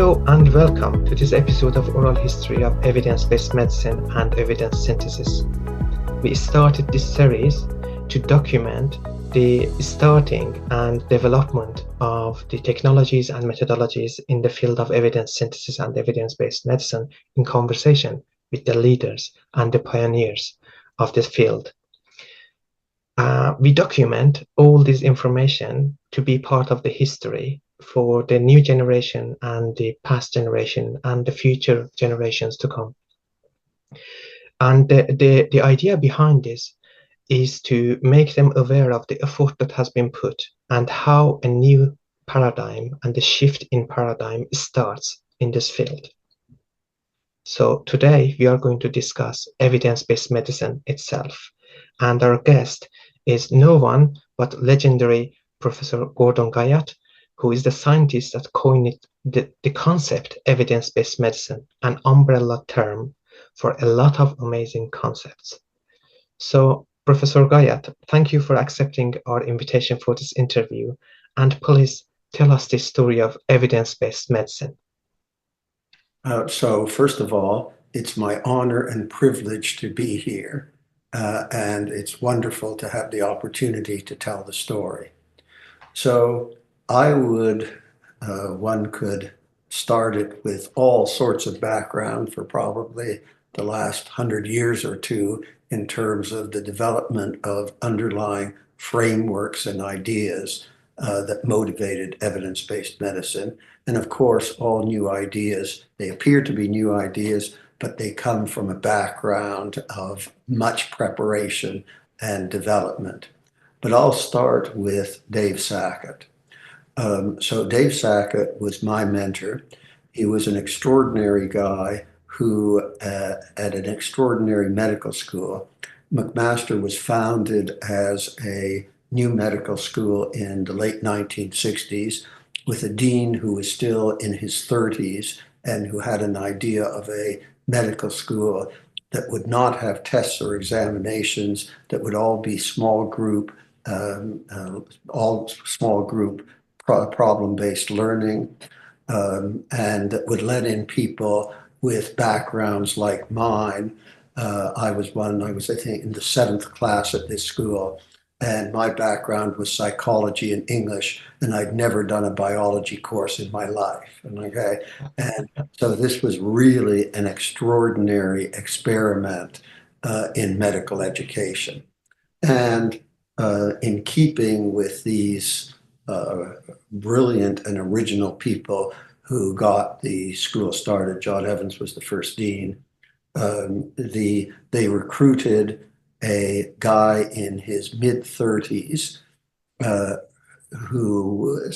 Hello and welcome to this episode of Oral History of Evidence-Based Medicine and Evidence Synthesis. We started this series to document the starting and development of the technologies and methodologies in the field of evidence synthesis and evidence-based medicine in conversation with the leaders and the pioneers of this field. We document all this information to be part of the history for the new generation and the past generation and the future generations to come. And the idea behind this is to make them aware of the effort that has been put and how a new paradigm and the shift in paradigm starts in this field. So today we are going to discuss evidence-based medicine itself. And our guest is no one but legendary Professor Gordon Guyatt, who is the scientist that coined the concept evidence-based medicine, an umbrella term for a lot of amazing concepts. So, Professor Guyatt, thank you for accepting our invitation for this interview, and please tell us the story of evidence-based medicine. So first of all, it's my honor and privilege to be here, and it's wonderful to have the opportunity to tell the story. So one could start it with all sorts of background for probably the last 100 years or two in terms of the development of underlying frameworks and ideas that motivated evidence-based medicine. And of course, all new ideas, they appear to be new ideas, but they come from a background of much preparation and development. But I'll start with Dave Sackett. So Dave Sackett was my mentor. He was an extraordinary guy who, at an extraordinary medical school, McMaster was founded as a new medical school in the late 1960s with a dean who was still in his 30s and who had an idea of a medical school that would not have tests or examinations, that would all be small group problem-based learning, and that would let in people with backgrounds like mine. I was, I think, in the 7th class at this school, and my background was psychology and English, and I'd never done a biology course in my life. And so this was really an extraordinary experiment in medical education. And in keeping with these brilliant and original people who got the school started, John Evans was the first dean. They recruited a guy in his mid-30s who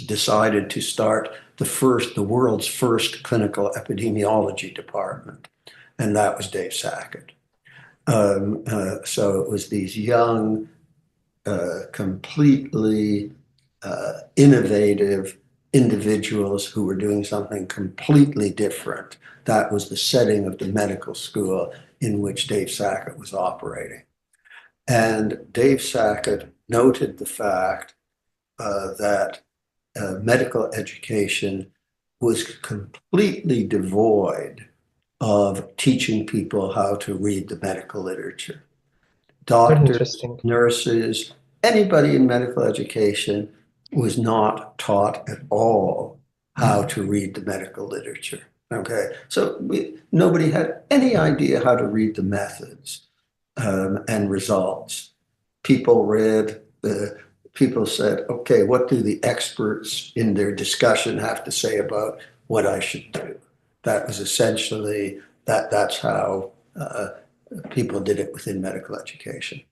decided to start the world's first clinical epidemiology department, and that was Dave Sackett. So it was these young, completely innovative individuals who were doing something completely different. That was the setting of the medical school in which Dave Sackett was operating. And Dave Sackett noted the fact that medical education was completely devoid of teaching people how to read the medical literature. Doctors, nurses, anybody in medical education was not taught at all how to read the medical literature. Okay, so nobody had any idea how to read the methods and results. People said, okay, what do the experts in their discussion have to say about what I should do? That was essentially, that's how people did it within medical education.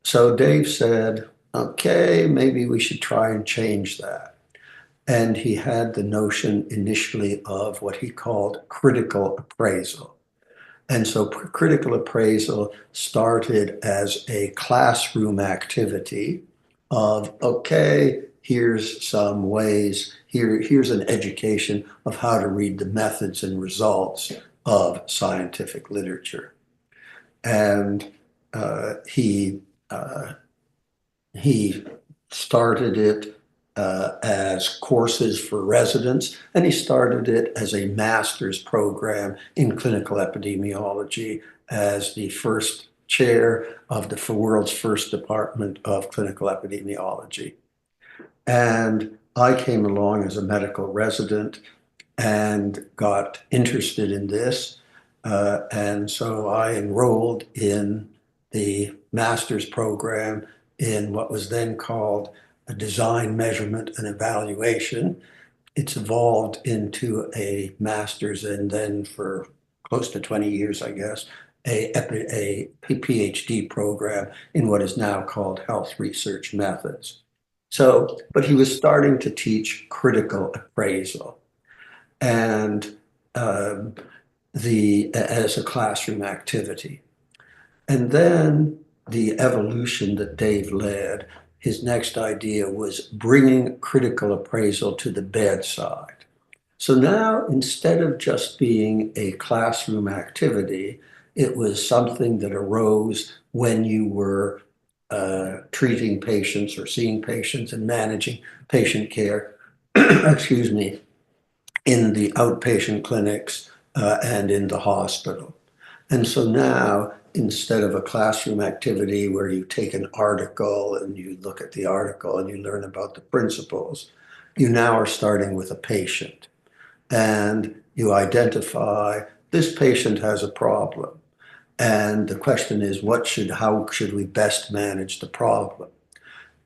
So Dave said, okay, maybe we should try and change that. And he had the notion initially of what he called critical appraisal. And so critical appraisal started as a classroom activity of, okay, here's some ways, here's an education of how to read the methods and results of scientific literature. And he started it as courses for residents, and he started it as a master's program in clinical epidemiology as the first chair of the world's first department of clinical epidemiology. And I came along as a medical resident and got interested in this. And so I enrolled in the master's program in what was then called a design, measurement, and evaluation. It's evolved into a master's, and then for close to 20 years, I guess, a PhD program in what is now called health research methods. So, but he was starting to teach critical appraisal and as a classroom activity. And then the evolution that Dave led, his next idea was bringing critical appraisal to the bedside. So now, instead of just being a classroom activity, it was something that arose when you were treating patients or seeing patients and managing patient care, excuse me, in the outpatient clinics and in the hospital. And so now, instead of a classroom activity where you take an article and you look at the article and you learn about the principles, you now are starting with a patient. And you identify this patient has a problem. And the question is, how should we best manage the problem?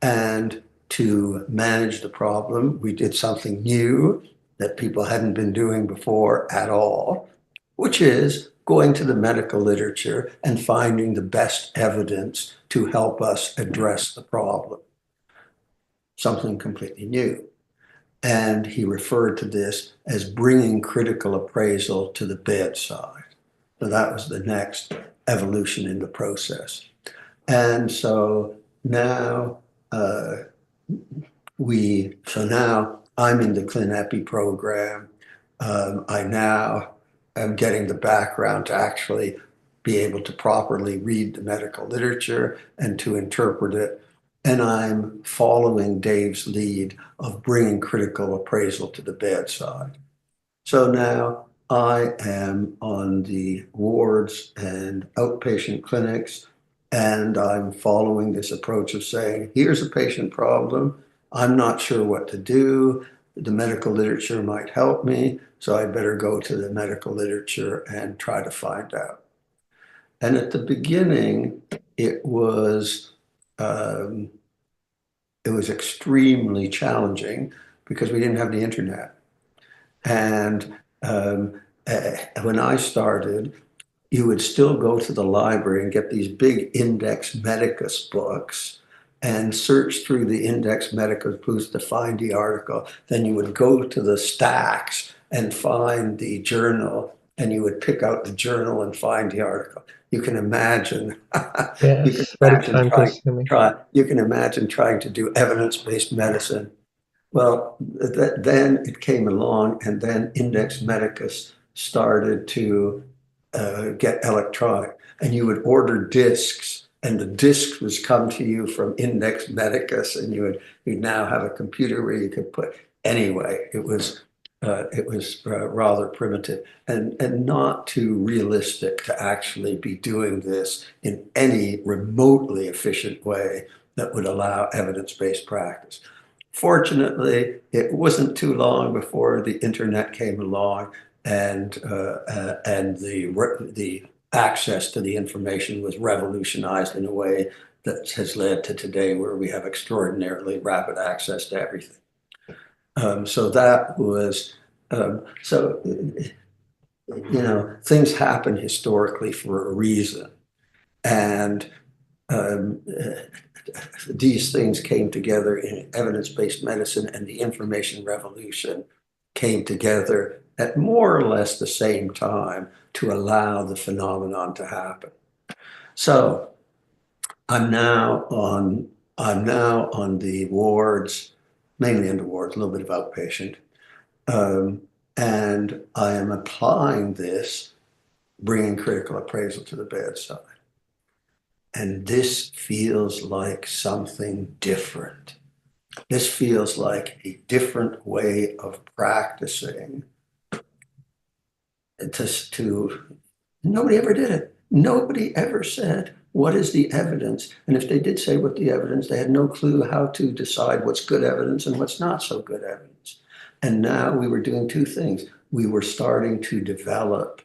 And to manage the problem, we did something new that people hadn't been doing before at all, which is going to the medical literature and finding the best evidence to help us address the problem. Something completely new. And he referred to this as bringing critical appraisal to the bedside. So that was the next evolution in the process. And so now now I'm in the ClinEpi program. I now am getting the background to actually be able to properly read the medical literature and to interpret it. And I'm following Dave's lead of bringing critical appraisal to the bedside. So now I am on the wards and outpatient clinics, and I'm following this approach of saying, here's a patient problem. I'm not sure what to do. The medical literature might help me, so I better go to the medical literature and try to find out. And at the beginning, it was extremely challenging because we didn't have the internet. And when I started, you would still go to the library and get these big index Medicus books and search through the index Medicus books to find the article. Then you would go to the stacks and find the journal, and you would pick out the journal and find the article. You can imagine. Yes, very time consuming. You can imagine trying to do evidence-based medicine. Well, then it came along, and then Index Medicus started to get electronic, and you would order discs, and the disc was come to you from Index Medicus, and you'd now have a computer where you could put. Anyway, it was rather primitive and not too realistic to actually be doing this in any remotely efficient way that would allow evidence-based practice. Fortunately, it wasn't too long before the internet came along, and the access to the information was revolutionized in a way that has led to today, where we have extraordinarily rapid access to everything. So that was things happen historically for a reason, and these things came together in evidence-based medicine, and the information revolution came together at more or less the same time to allow the phenomenon to happen. So I'm now on the wards, mainly in the wards, a little bit of outpatient, and I am applying this, bringing critical appraisal to the bedside. And this feels like something different. This feels like a different way of practicing. Nobody ever did it. Nobody ever said, what is the evidence? And if they did say what the evidence, they had no clue how to decide what's good evidence and what's not so good evidence. And now we were doing two things. We were starting to develop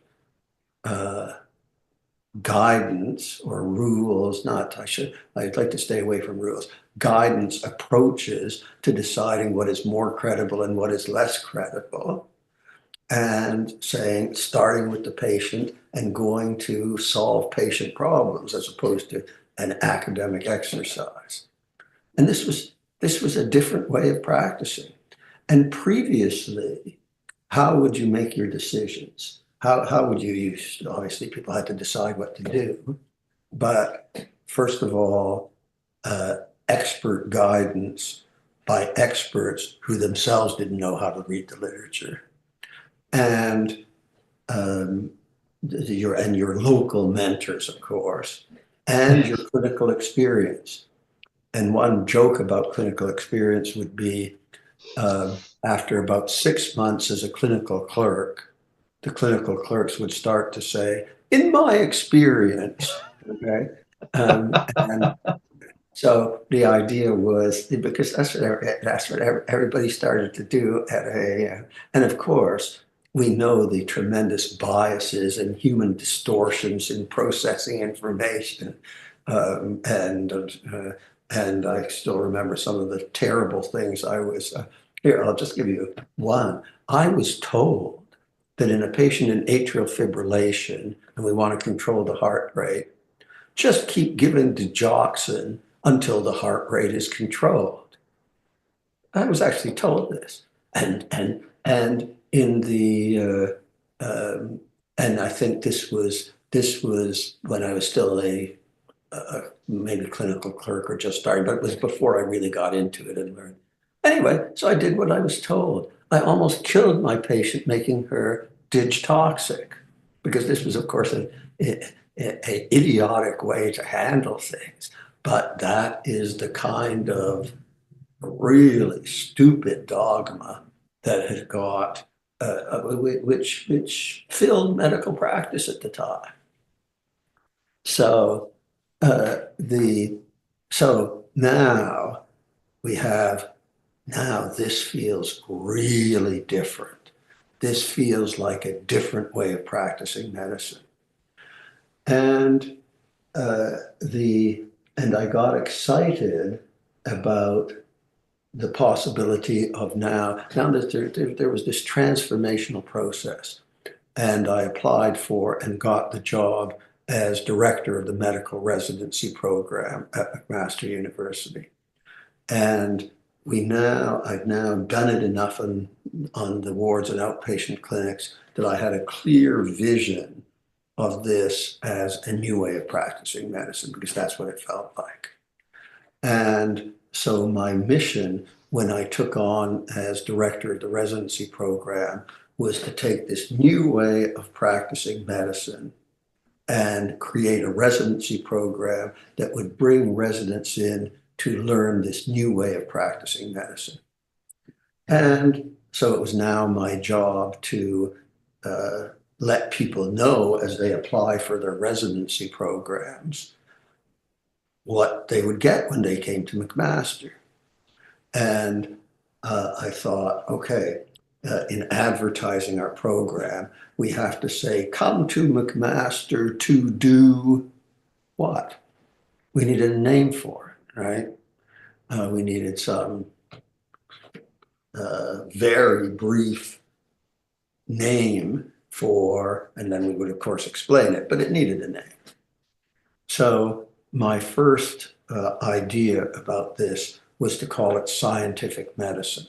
guidance or rules, I'd like to stay away from rules, guidance approaches to deciding what is more credible and what is less credible. And saying, starting with the patient and going to solve patient problems as opposed to an academic exercise. And this was a different way of practicing. And previously, how would you make your decisions? How would you use, obviously people had to decide what to do, but first of all, expert guidance by experts who themselves didn't know how to read the literature. And your local mentors, of course, and your clinical experience. And one joke about clinical experience would be after about 6 months as a clinical clerk, the clinical clerks would start to say, in my experience, okay? And so the idea was, because that's what everybody started to do and of course, we know the tremendous biases and human distortions in processing information. And I still remember some of the terrible things here, I'll just give you one. I was told that in a patient in atrial fibrillation, and we want to control the heart rate, just keep giving digoxin until the heart rate is controlled. I was actually told this, and in the and I think this was when I was still a maybe clinical clerk or just starting, but it was before I really got into it and learned. Anyway, so I did what I was told. I almost killed my patient, making her dig-toxic, because this was, of course, an idiotic way to handle things. But that is the kind of really stupid dogma that had got, which filled medical practice at the time. So so now we have, now this feels really different. This feels like a different way of practicing medicine. And I got excited about the possibility of now that there was this transformational process, and I applied for and got the job as director of the medical residency program at McMaster University. And I've now done it enough on the wards and outpatient clinics that I had a clear vision of this as a new way of practicing medicine, because that's what it felt like. And so my mission when I took on as director of the residency program was to take this new way of practicing medicine and create a residency program that would bring residents in to learn this new way of practicing medicine. And so it was now my job to let people know as they apply for their residency programs what they would get when they came to McMaster. And I thought, okay, in advertising our program, we have to say, come to McMaster to do what? We needed a name for it, right? We needed some very brief name for, and then we would of course explain it, but it needed a name. So my first idea about this was to call it scientific medicine.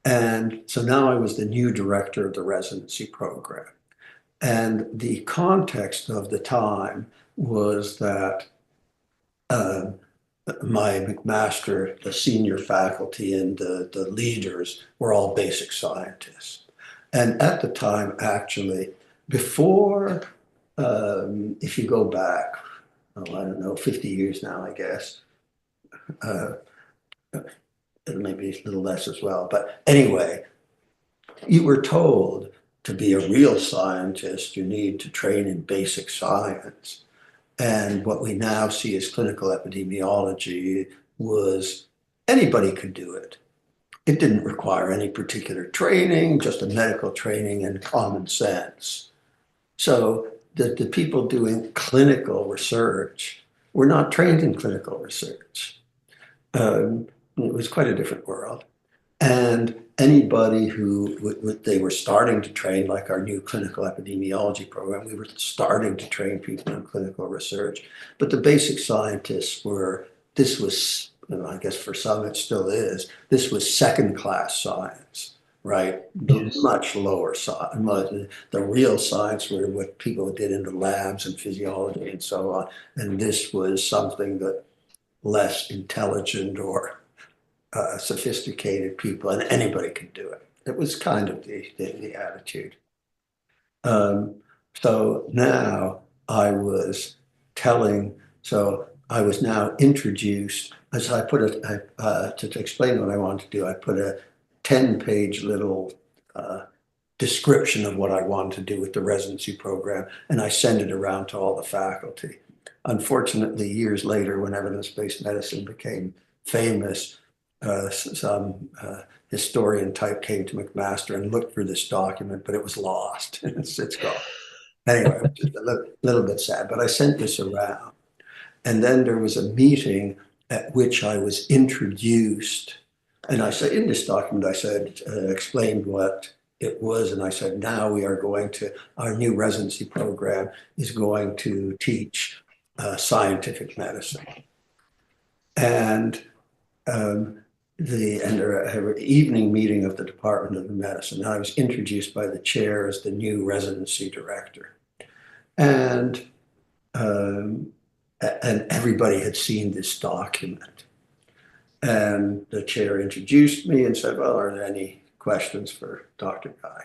And so now I was the new director of the residency program. And the context of the time was that my McMaster, the senior faculty and the leaders were all basic scientists. And at the time, actually, before, if you go back, I don't know, 50 years now, I guess, maybe a little less as well. But anyway, you were told to be a real scientist, you need to train in basic science. And what we now see as clinical epidemiology was anybody could do it. It didn't require any particular training, just a medical training and common sense. So the people doing clinical research were not trained in clinical research. It was quite a different world. And anybody who they were starting to train, like our new clinical epidemiology program, we were starting to train people in clinical research. But the basic scientists were, this was, I guess for some it still is, this was second-class science, right? Yes. Much lower science. The real science were what people did in the labs and physiology and so on. And this was something that less intelligent or sophisticated people, and anybody could do it. It was kind of the attitude. So now I was I was now introduced, as I put it, to explain what I wanted to do, I put a 10-page little description of what I wanted to do with the residency program, and I sent it around to all the faculty. Unfortunately, years later, when evidence-based medicine became famous, some historian type came to McMaster and looked for this document, but it was lost. It's gone. Anyway, just a little bit sad, but I sent this around. And then there was a meeting at which I was introduced. And I said, in this document, I said, explained what it was. And I said, now we are going to, our new residency program is going to teach scientific medicine. And the evening meeting of the Department of Medicine. I was introduced by the chair as the new residency director. And everybody had seen this document. And the chair introduced me and said, well, are there any questions for Dr. Guy?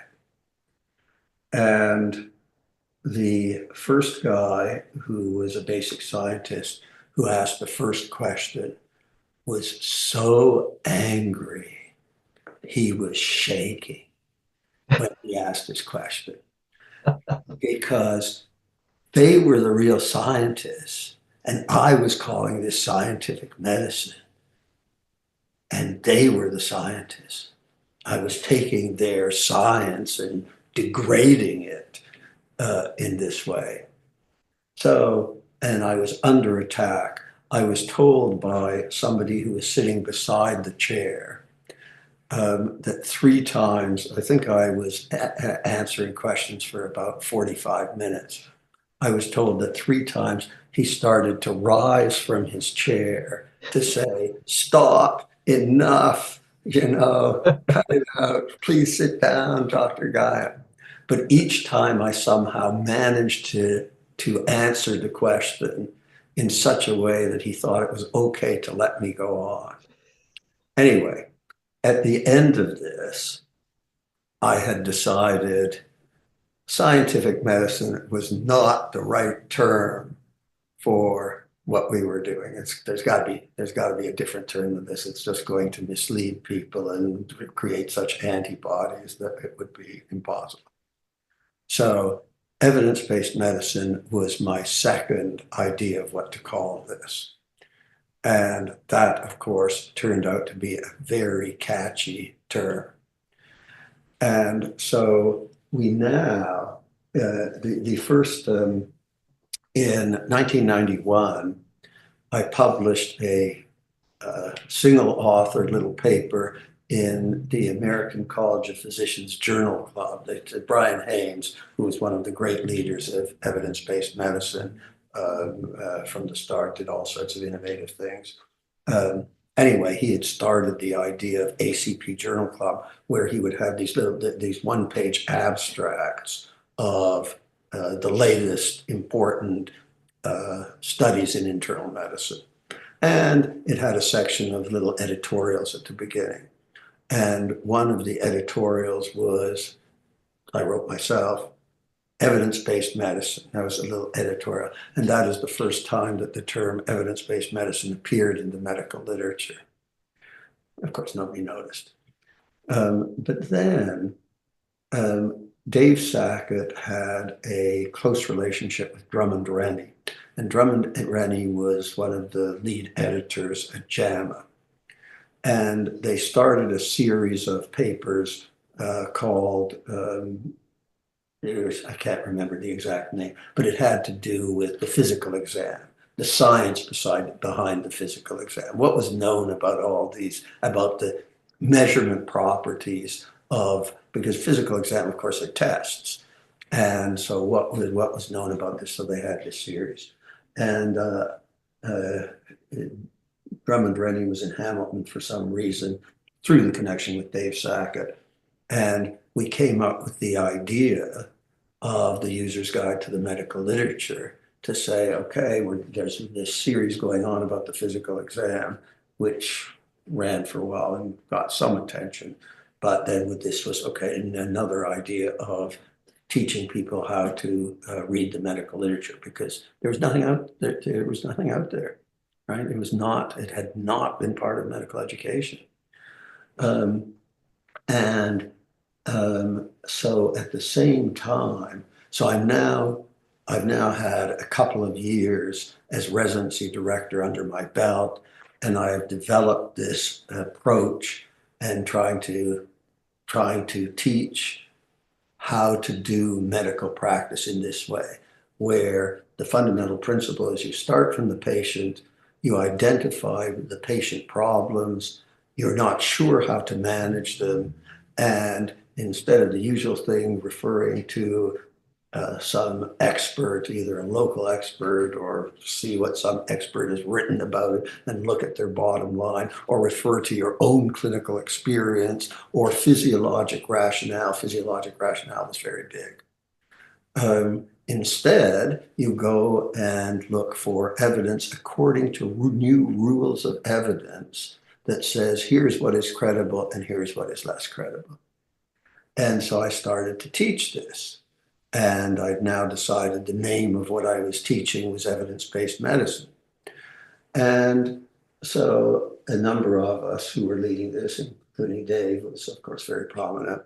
And the first guy, who was a basic scientist, who asked the first question, was so angry, he was shaking when he asked his question, because they were the real scientists, and I was calling this scientific medicine, and they were the scientists. I was taking their science and degrading it in this way. So, and I was under attack. I was told by somebody who was sitting beside the chair that 3 times, I think I was answering questions for about 45 minutes. I was told that 3 times he started to rise from his chair to say, stop, enough, cut it out, please sit down, Dr. Guyatt. But each time I somehow managed to answer the question in such a way that he thought it was okay to let me go on. Anyway, at the end of this, I had decided scientific medicine was not the right term for what we were doing. There's got to be a different term than this. It's just going to mislead people and create such antibodies that it would be impossible. So evidence-based medicine was my second idea of what to call this. And that, of course, turned out to be a very catchy term. And so we now, the first, in 1991, I published a single-authored little paper in the American College of Physicians Journal Club. Brian Haynes, who was one of the great leaders of evidence-based medicine from the start, did all sorts of innovative things. Anyway, he had started the idea of ACP Journal Club, where he would have these one-page abstracts of the latest important studies in internal medicine. And it had a section of little editorials at the beginning. And one of the editorials was, I wrote myself, evidence-based medicine. That was a little editorial. And that is the first time that the term evidence-based medicine appeared in the medical literature. Of course, nobody noticed. But then Dave Sackett had a close relationship with Drummond Rennie. And Drummond Rennie was one of the lead editors at JAMA. And they started a series of papers called, I can't remember the exact name, but it had to do with the physical exam, the science behind the physical exam. What was known about all these, about the measurement properties of, because physical exam, of course, are tests. And so what was known about this? So they had this series. And Drummond Rennie was in Hamilton for some reason through the connection with Dave Sackett. And we came up with the idea of the user's guide to the medical literature to say, okay, there's this series going on about the physical exam, which ran for a while and got some attention. But then this was, okay, and another idea of teaching people how to read the medical literature, because there was nothing out there. There was nothing out there, right? It had not been part of medical education. So at the same time, so I've now had a couple of years as residency director under my belt, and I have developed this approach and trying to teach how to do medical practice in this way, where the fundamental principle is you start from the patient, you identify the patient problems, you're not sure how to manage them, and instead of the usual thing referring to some expert, either a local expert or see what some expert has written about it and look at their bottom line, or refer to your own clinical experience or physiologic rationale. Physiologic rationale is very big. Instead, you go and look for evidence according to new rules of evidence that says, here's what is credible and here's what is less credible. And so I started to teach this. And I've now decided the name of what I was teaching was evidence-based medicine. And so a number of us who were leading this, including Dave, was of course very prominent,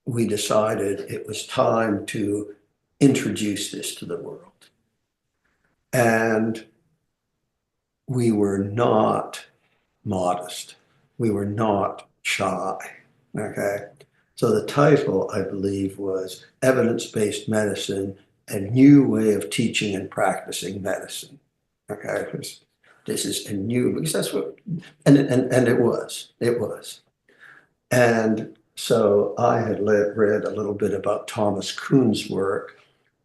we decided it was time to introduce this to the world. And we were not modest. We were not shy, okay? So the title, I believe, was Evidence-Based Medicine, a New Way of Teaching and Practicing Medicine. Okay, this is a new, because that's what, and it was. And so I had read a little bit about Thomas Kuhn's work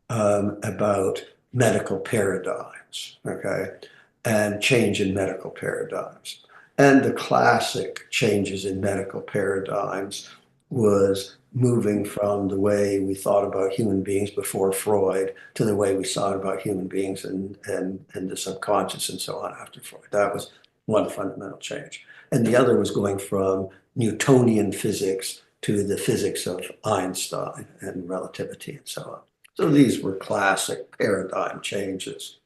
about medical paradigms, okay, and change in medical paradigms. And the classic changes in medical paradigms was moving from the way we thought about human beings before Freud to the way we thought about human beings and the subconscious and so on after Freud. That was one fundamental change. And the other was going from Newtonian physics to the physics of Einstein and relativity and so on. So these were classic paradigm changes.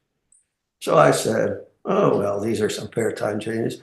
So I said, oh, well, these are some paradigm changes.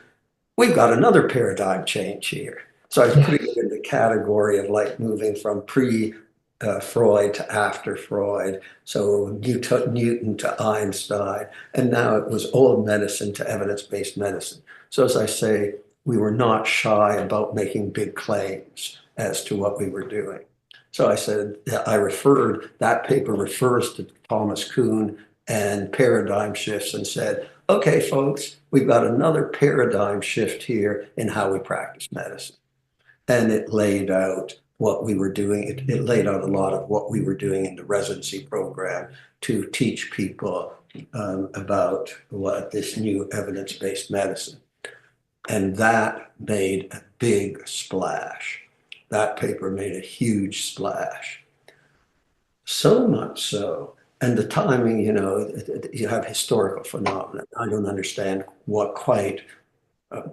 We've got another paradigm change here. So I was putting it in the category of like moving from pre-Freud to after Freud. So Newton to Einstein. And now it was old medicine to evidence-based medicine. So as I say, we were not shy about making big claims as to what we were doing. So I said, that paper refers to Thomas Kuhn and paradigm shifts and said, okay, folks, we've got another paradigm shift here in how we practice medicine. And it laid out what we were doing. It laid out a lot of what we were doing in the residency program to teach people about what this new evidence-based medicine. And that made a big splash. That paper made a huge splash. So much so, and the timing, you have historical phenomena. I don't understand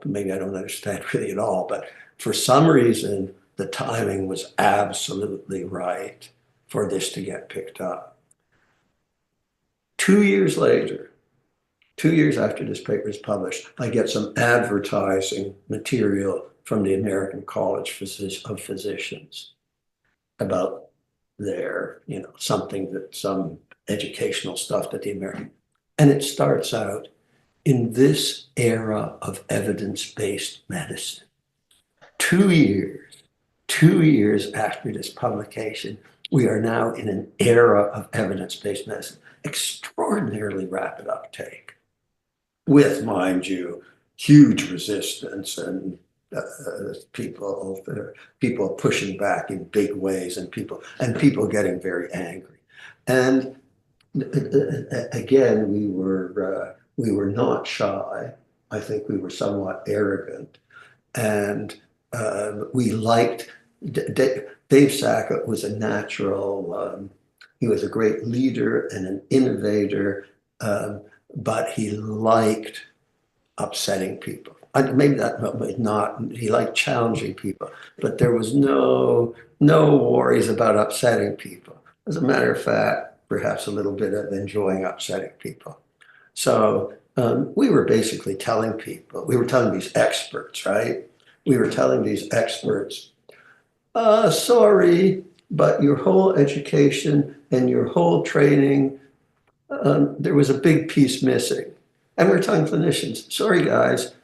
maybe I don't understand really at all, but for some reason, the timing was absolutely right for this to get picked up. 2 years later, 2 years after this paper is published, I get some advertising material from the American College of Physicians about their, some educational stuff that the American, and it starts out, in this era of evidence-based medicine, 2 years after this publication, we are now in an era of evidence-based medicine, extraordinarily rapid uptake, with, mind you, huge resistance and people pushing back in big ways, and people getting very angry. And again, we were not shy. I think we were somewhat arrogant, and we liked. Dave Sackett was a natural. He was a great leader and an innovator, but he liked upsetting people. Maybe not. He liked challenging people, but there was no worries about upsetting people. As a matter of fact, perhaps a little bit of enjoying upsetting people. So we were basically telling people, we were telling these experts, right? We were telling these experts, sorry, but your whole education and your whole training, there was a big piece missing. And we're telling clinicians, sorry guys,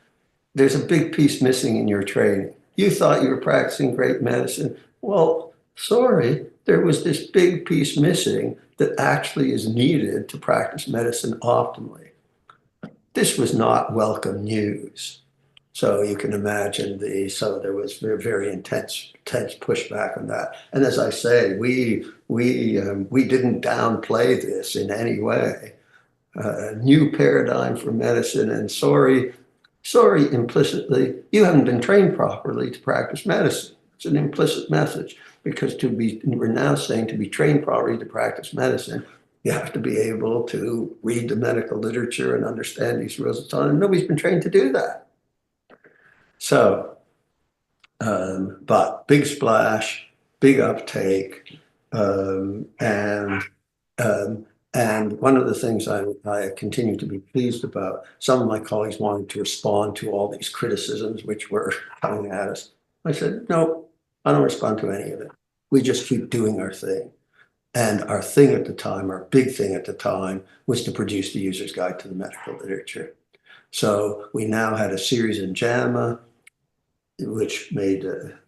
there's a big piece missing in your training. You thought you were practicing great medicine. Well, sorry, there was this big piece missing that actually is needed to practice medicine optimally. This was not welcome news. So you can imagine so there was very intense pushback on that. And as I say, we didn't downplay this in any way. New paradigm for medicine, and sorry, implicitly, you haven't been trained properly to practice medicine. It's an implicit message, because we're now saying to be trained properly to practice medicine, you have to be able to read the medical literature and understand these rules and so on. And nobody's been trained to do that. So, but big splash, big uptake, and one of the things I continue to be pleased about, some of my colleagues wanted to respond to all these criticisms which were coming at us. I said, no, I don't respond to any of it. We just keep doing our thing. And our thing at the time, our big thing at the time, was to produce the user's guide to the medical literature. So we now had a series in JAMA, which made a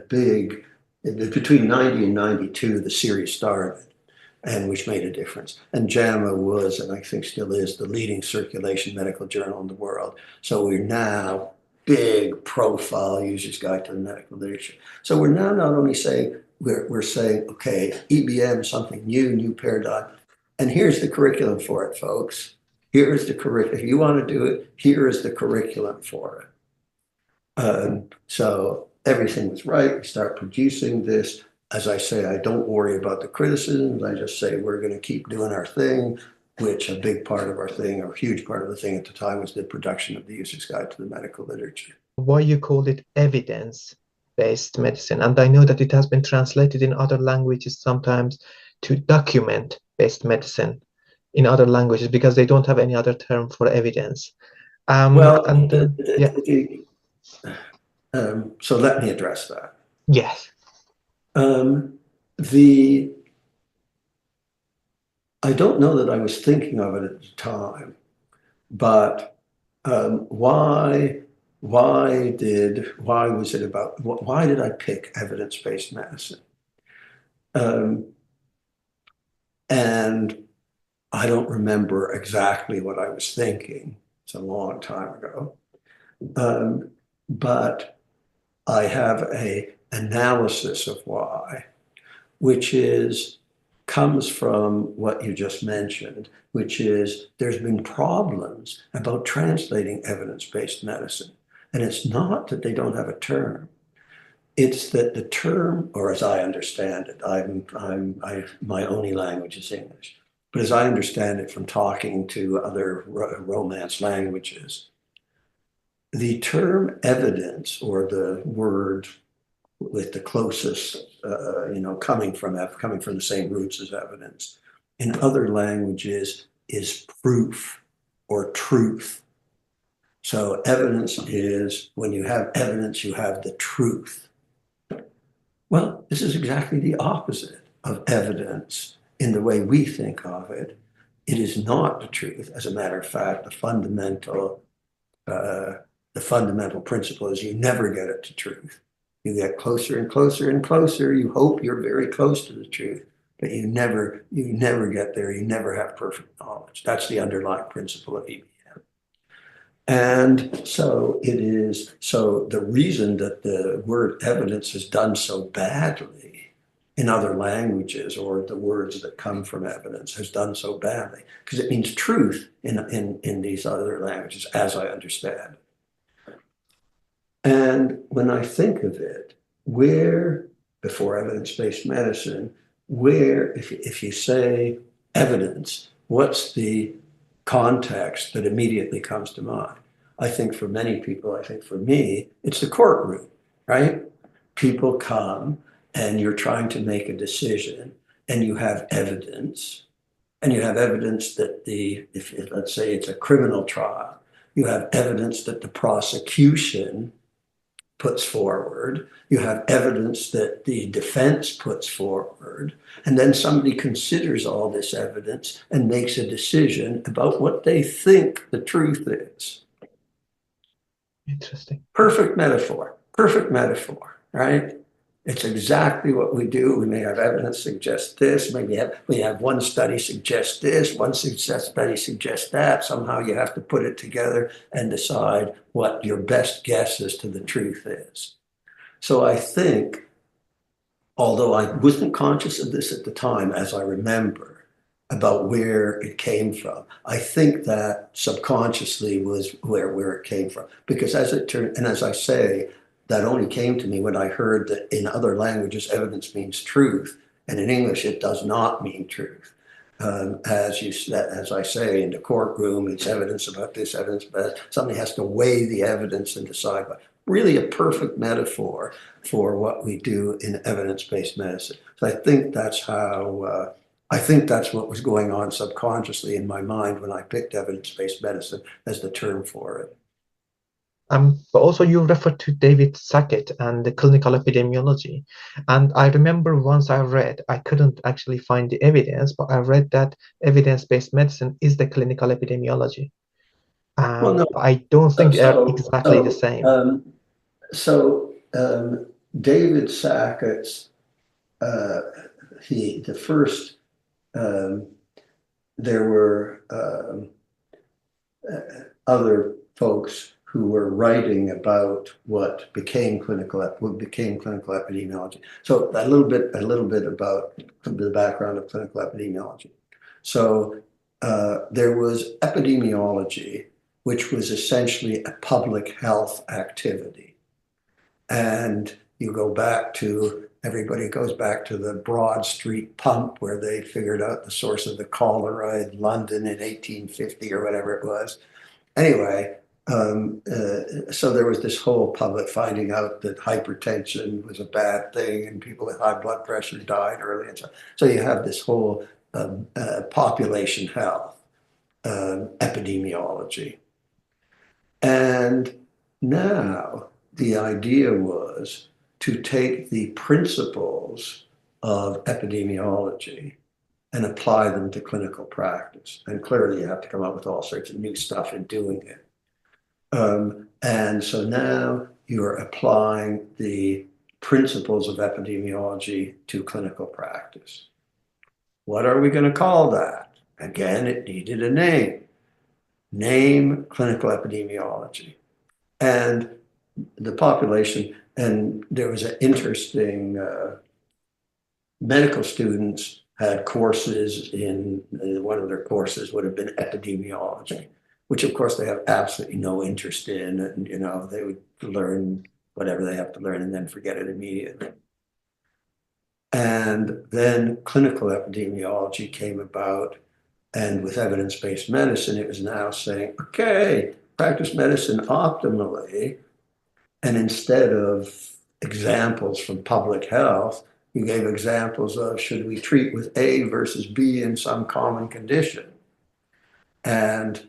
big, between 90 and 92, the series started, and which made a difference. And JAMA was, and I think still is, the leading circulation medical journal in the world. So we're now big profile user's guide to the medical literature. So we're now not only saying, we're saying, okay, EBM, something new paradigm, and here's the curriculum for it, folks. Here's the curriculum. If you want to do it, here is the curriculum for it. So everything was right. We start producing this. As I say, I don't worry about the criticisms. I just say we're going to keep doing our thing, which a big part of our thing, or a huge part of the thing at the time, was the production of the user's guide to the medical literature. Why you called it evidence-based medicine? And I know that it has been translated in other languages sometimes to document-based medicine in other languages, because they don't have any other term for evidence. So let me address that. Yes. I don't know that I was thinking of it at the time, but why did I pick evidence-based medicine? And I don't remember exactly what I was thinking. It's a long time ago. But I have an analysis of why, which comes from what you just mentioned, which is there's been problems about translating evidence-based medicine. And it's not that they don't have a term. It's that the term, or as I understand it, my only language is English, but as I understand it from talking to other Romance languages, the term evidence, or the word with the closest, coming from the same roots as evidence, in other languages is proof. or truth. So evidence is, when you have evidence, you have the truth. Well, this is exactly the opposite of evidence in the way we think of it. It is not the truth. As a matter of fact, the fundamental principle is you never get it to truth. You get closer and closer and closer. You hope you're very close to the truth, but you never get there. You never have perfect knowledge. That's the underlying principle of EBM. And so it is, so the reason that the word evidence is done so badly in other languages, or the words that come from evidence has done so badly, because it means truth in these other languages, as I understand. And when I think of it, where, before evidence-based medicine, where, if you say evidence, what's the context that immediately comes to mind? I think for many people, I think for me, it's the courtroom, right? People come and you're trying to make a decision and you have evidence, that if let's say it's a criminal trial, you have evidence that the prosecution puts forward, you have evidence that the defense puts forward, and then somebody considers all this evidence and makes a decision about what they think the truth is. Interesting. Perfect metaphor, right? It's exactly what we do. We may have evidence suggest this, maybe we have one study suggest this, one study suggests that. Somehow you have to put it together and decide what your best guess as to the truth is. So I think, although I wasn't conscious of this at the time, as I remember, about where it came from, I think that subconsciously was where it came from. Because as it turned, and as I say, that only came to me when I heard that in other languages, evidence means truth, and in English, it does not mean truth. As I say, in the courtroom, it's evidence about this, evidence about that. Somebody has to weigh the evidence and decide. But really a perfect metaphor for what we do in evidence-based medicine. So I think that's how, I think that's what was going on subconsciously in my mind when I picked evidence-based medicine as the term for it. But also you referred to David Sackett and the clinical epidemiology. And I remember once I couldn't actually find the evidence, but I read that evidence-based medicine is the clinical epidemiology. Well, no. I don't think they are exactly the same. David Sackett's, there were other folks who were writing about what became clinical epidemiology. So a little bit about the background of clinical epidemiology. So there was epidemiology, which was essentially a public health activity. And you go back to, everybody goes back to the Broad Street pump where they figured out the source of the cholera in London in 1850 or whatever it was. Anyway, so there was this whole public finding out that hypertension was a bad thing and people with high blood pressure died early. And so you have this whole population health epidemiology. And now the idea was to take the principles of epidemiology and apply them to clinical practice. And clearly you have to come up with all sorts of new stuff in doing it. And so now you're applying the principles of epidemiology to clinical practice. What are we going to call that? Again, it needed a name. Name clinical epidemiology. And the population, and there was an interesting, medical students had courses in, one of their courses would have been epidemiology, which of course they have absolutely no interest in, and they would learn whatever they have to learn and then forget it immediately. And then clinical epidemiology came about, and with evidence-based medicine, it was now saying, okay, practice medicine optimally, and instead of examples from public health, you gave examples of should we treat with A versus B in some common condition. And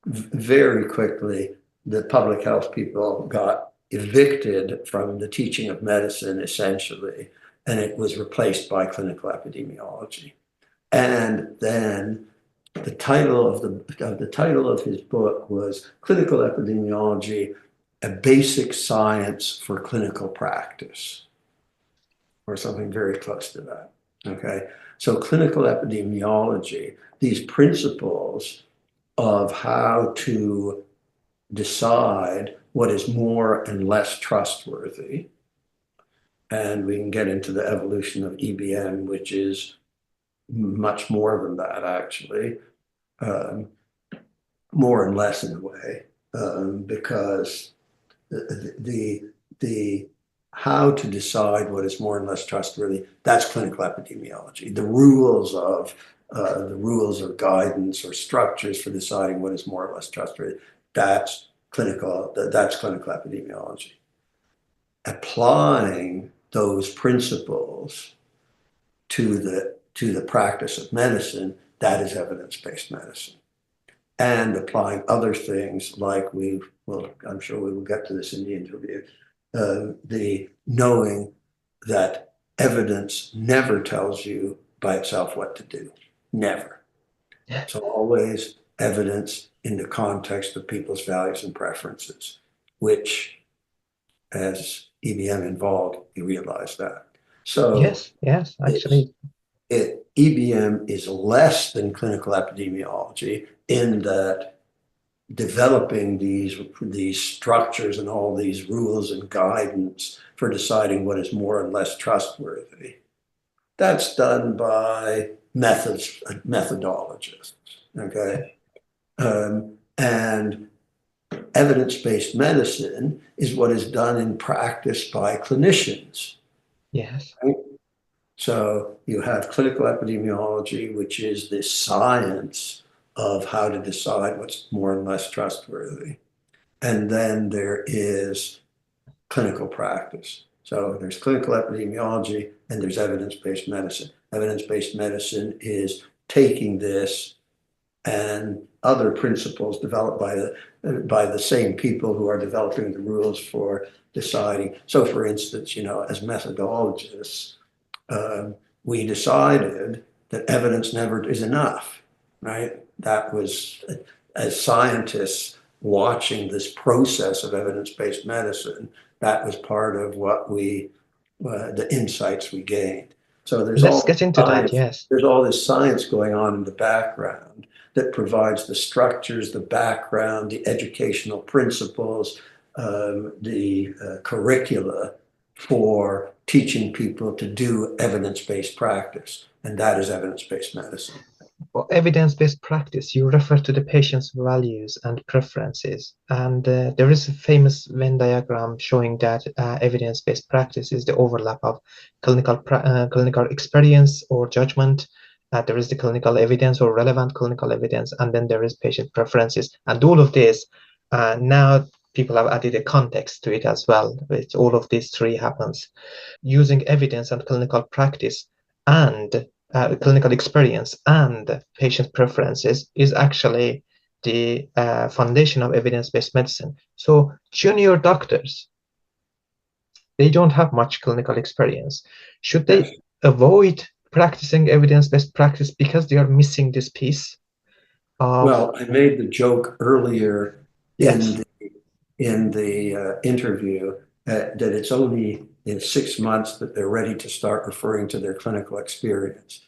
very quickly, the public health people got evicted from the teaching of medicine, essentially, and it was replaced by clinical epidemiology. And then the title of his book was Clinical Epidemiology, a Basic Science for Clinical Practice, or something very close to that. Okay, so clinical epidemiology, these principles of how to decide what is more and less trustworthy. And we can get into the evolution of EBM, which is much more than that, actually, more and less in a way, because the how to decide what is more and less trustworthy, that's clinical epidemiology. The rules of guidance or structures for deciding what is more or less trustworthy, that's clinical epidemiology. Applying those principles to the practice of medicine, that is evidence-based medicine. And applying other things like I'm sure we will get to this in the interview, the knowing that evidence never tells you by itself what to do. Never. So always evidence in the context of people's values and preferences, which as EBM involved, you realize that. So yes, actually. EBM is less than clinical epidemiology in that developing these structures and all these rules and guidance for deciding what is more and less trustworthy. That's done by methodologists, okay? And evidence-based medicine is what is done in practice by clinicians. Yes. Right? So you have clinical epidemiology, which is the science of how to decide what's more and less trustworthy. And then there is clinical practice. So there's clinical epidemiology and there's evidence-based medicine. Evidence-based medicine is taking this and other principles developed by the same people who are developing the rules for deciding. So for instance, as methodologists, we decided that evidence never is enough, right? That was, as scientists watching this process of evidence-based medicine, that was part of what the insights we gained. So Let's get into that, yes. There's all this science going on in the background that provides the structures, the background, the educational principles, the curricula for teaching people to do evidence-based practice. And that is evidence-based medicine. For evidence-based practice, you refer to the patient's values and preferences. And there is a famous Venn diagram showing that evidence-based practice is the overlap of clinical experience or judgment. There is the clinical evidence or relevant clinical evidence, and then there is patient preferences. And all of this, now people have added a context to it as well. With all of these three happens. Using evidence and clinical practice and clinical experience and patient preferences is actually the foundation of evidence-based medicine. So junior doctors, they don't have much clinical experience. Should they avoid practicing evidence-based practice because they are missing this piece? Well, I made the joke earlier yes. in the interview that it's only in 6 months that they're ready to start referring to their clinical experience.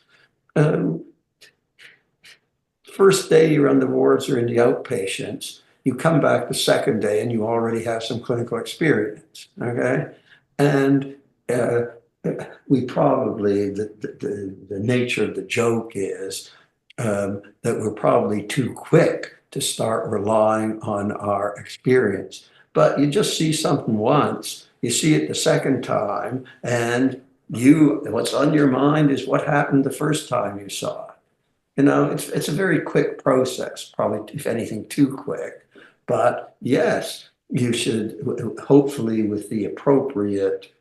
First day you're on the wards or in the outpatients, you come back the second day and you already have some clinical experience, okay? And we probably, the nature of the joke is that we're probably too quick to start relying on our experience. But you just see something once, you see it the second time, and what's on your mind is what happened the first time you saw it. It's a very quick process, probably, if anything, too quick. But yes, you should, hopefully with the appropriate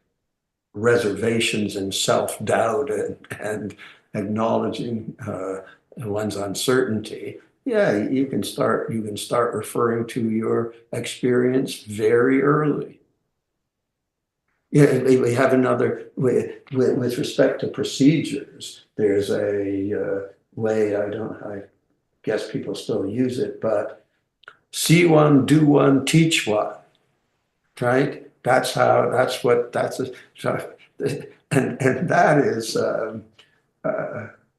reservations and self-doubt and acknowledging one's uncertainty, yeah, you can start referring to your experience very early. Yeah, we have another with respect to procedures. There's a way, I guess people still use it, but see one, do one, teach one, right? That's and that is,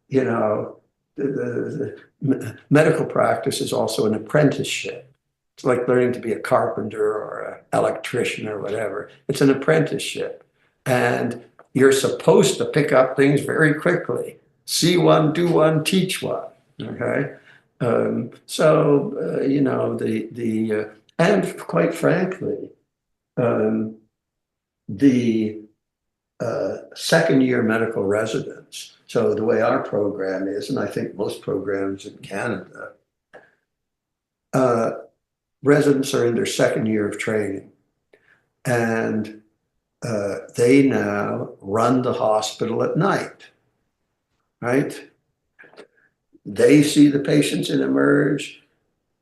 you know, the medical practice is also an apprenticeship. It's like learning to be a carpenter or an electrician or whatever. It's an apprenticeship. And you're supposed to pick up things very quickly. See one, do one, teach one. Okay. You know, and quite frankly, the second year medical residents. So the way our program is, and I think most programs in Canada, residents are in their second year of training, and they now run the hospital at night, right? They see the patients in Emerge.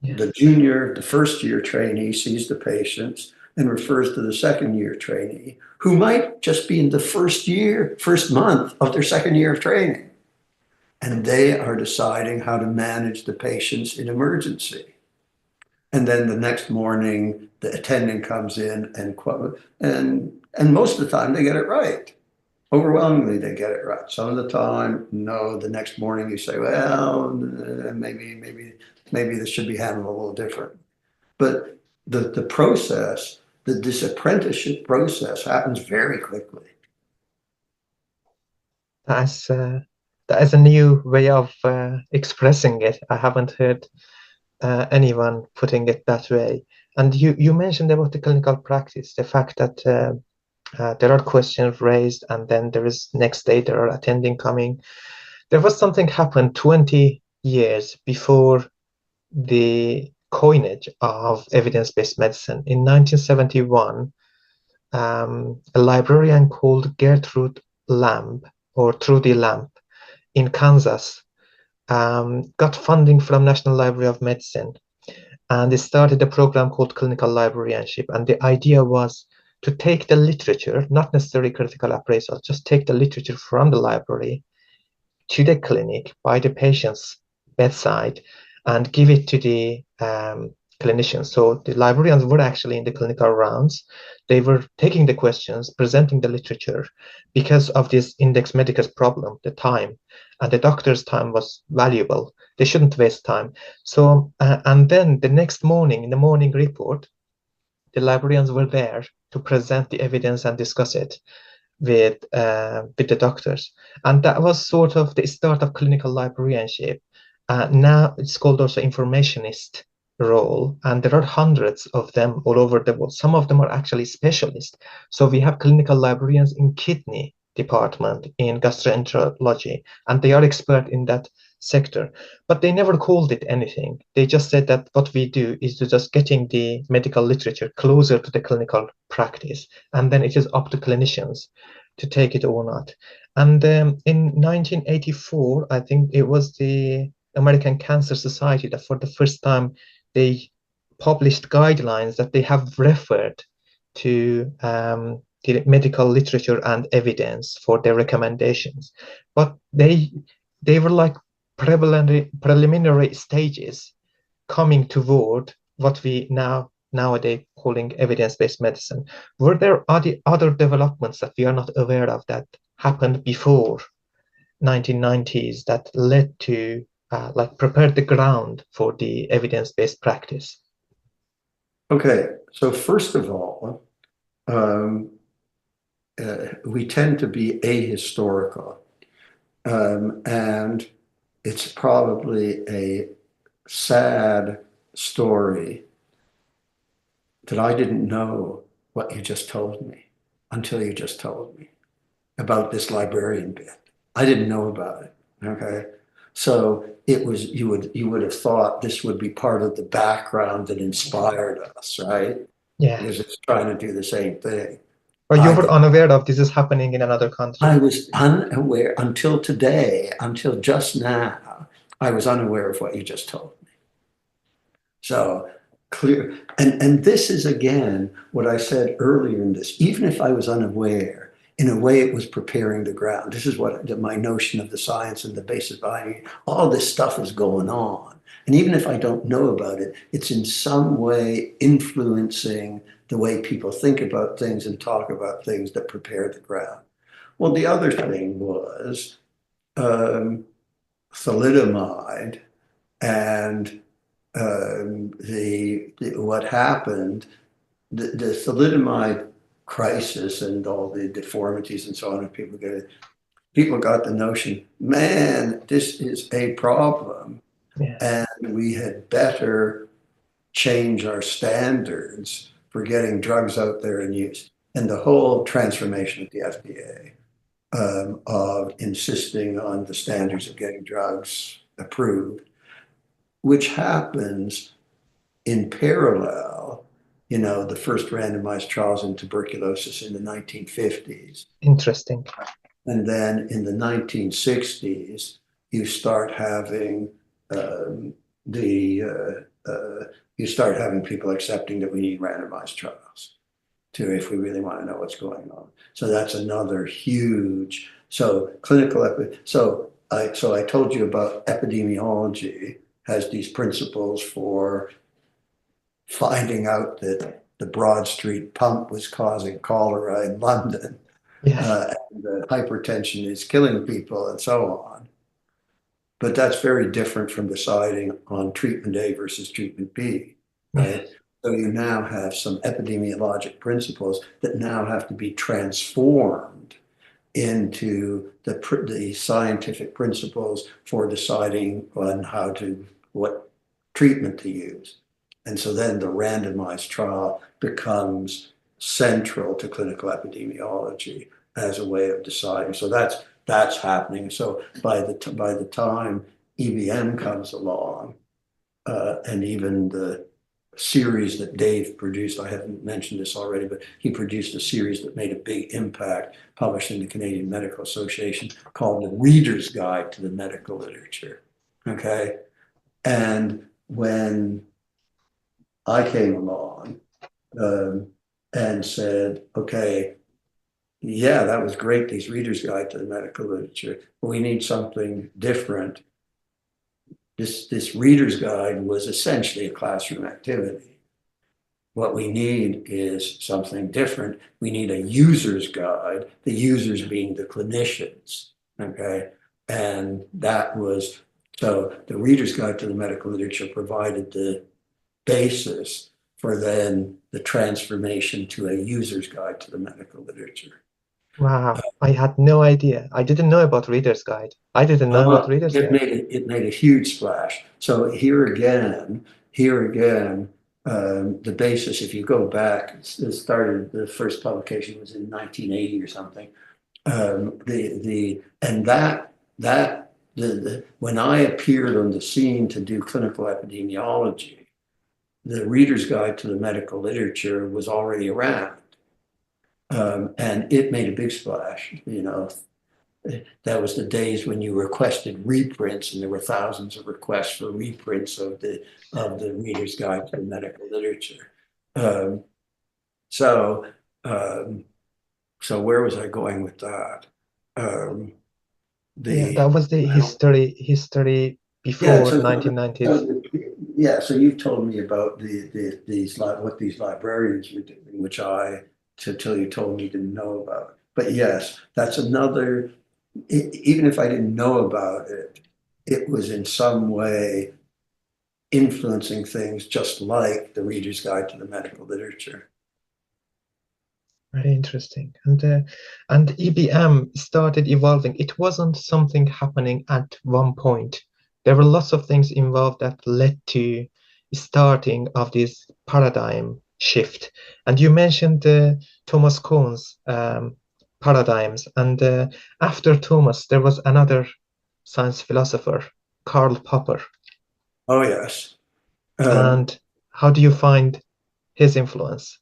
Yeah. The first year trainee sees the patients and refers to the second year trainee, who might just be in the first month of their second year of training. And they are deciding how to manage the patients in emergency. And then the next morning, the attending comes in and most of the time they get it right. Overwhelmingly, they get it right. Some of the time, no, the next morning you say, well, maybe this should be handled a little different. But the process, this apprenticeship process happens very quickly. That is a new way of expressing it. I haven't heard anyone putting it that way. And you mentioned about the clinical practice, the fact that there are questions raised, and then there is next day there are attending coming. There was something happened 20 years before the coinage of evidence-based medicine. In 1971, a librarian called Gertrude Lamb, or Trudy Lamb, in Kansas, got funding from National Library of Medicine, and they started a program called clinical librarianship. And the idea was to take the literature, not necessarily critical appraisal, just take the literature from the library to the clinic by the patient's bedside and give it to the clinicians. So the librarians were actually in the clinical rounds. They were taking the questions, presenting the literature. Because of this index medicus problem, the time, and the doctor's time was valuable. They shouldn't waste time. So, and then the next morning, in the morning report, the librarians were there to present the evidence and discuss it with the doctors. And that was sort of the start of clinical librarianship. Now it's called also informationist role, and there are hundreds of them all over the world. Some of them are actually specialists. So we have clinical librarians in kidney department, in gastroenterology, and they are expert in that sector, but they never called it anything. They just said that what we do is to just getting the medical literature closer to the clinical practice, and then it is up to clinicians to take it or not. And in 1984, I think it was the American Cancer Society that for the first time they published guidelines that they have referred to the medical literature and evidence for their recommendations. But they were like preliminary stages coming toward what we nowadays calling evidence-based medicine. Were there other developments that we are not aware of that happened before 1990s that led to like prepare the ground for the evidence-based practice? Okay, so first of all, we tend to be ahistorical, and it's probably a sad story that I didn't know what you just told me until you just told me about this librarian bit. I didn't know about it, okay? So it was, you would have thought this would be part of the background that inspired us, right? Yeah. Because it's trying to do the same thing. Or you were unaware of this is happening in another country? I was unaware until today, until just now. I was unaware of what you just told me. So clear, and this is again what I said earlier in this. Even if I was unaware, in a way, it was preparing the ground. This is what my notion of the science and the basis behind it. All this stuff is going on, and even if I don't know about it, it's in some way influencing the way people think about things and talk about things that prepare the ground. Well, the other thing was thalidomide and what happened, the thalidomide crisis and all the deformities and so on, and people got the notion, man, this is a problem, Yes. and we had better change our standards for getting drugs out there and use. And the whole transformation of the FDA of insisting on the standards of getting drugs approved, which happens in parallel, the first randomized trials in tuberculosis in the 1950s. Interesting. And then in the 1960s, you start having people accepting that we need randomized trials if we really want to know what's going on. So that's another huge. So I told you about epidemiology has these principles for finding out that the Broad Street pump was causing cholera in London, Yes. and that hypertension is killing people and so on. But that's very different from deciding on treatment A versus treatment B, right? Yes. So you now have some epidemiologic principles that now have to be transformed into the scientific principles for deciding on what treatment to use. And so then the randomized trial becomes central to clinical epidemiology as a way of deciding. So that's happening. So by the time EBM comes along, and even the series that Dave produced, I haven't mentioned this already, but he produced a series that made a big impact, published in the Canadian Medical Association, called The Reader's Guide to the Medical Literature. Okay. And when I came along and said, okay, yeah, that was great, these Reader's Guide to the Medical Literature, but we need something different. This Reader's Guide was essentially a classroom activity. What we need is something different. We need a user's guide, the users being the clinicians, okay? And so the Reader's Guide to the Medical Literature provided the basis for then the transformation to a user's guide to the medical literature. Wow. I had no idea. I didn't know about Reader's Guide. I didn't know about Reader's Guide. It made a huge splash. So here again, the basis, if you go back, the first publication was in 1980 or something. When I appeared on the scene to do clinical epidemiology, the Reader's Guide to the Medical Literature was already around. And it made a big splash, That was the days when you requested reprints, and there were thousands of requests for reprints of the Reader's Guide to the Medical Literature. So where was I going with that? That was the history before 1990s. So you've told me about what these librarians were doing, which till you told me didn't know about. But yes, that's another. Even if I didn't know about it, it was in some way influencing things, just like the Reader's Guide to the Medical Literature. Very interesting. And EBM started evolving. It wasn't something happening at one point. There were lots of things involved that led to starting of this paradigm shift. And you mentioned Thomas Kuhn's paradigms. And after Thomas, there was another science philosopher, Karl Popper. Oh, yes. And how do you find his influence?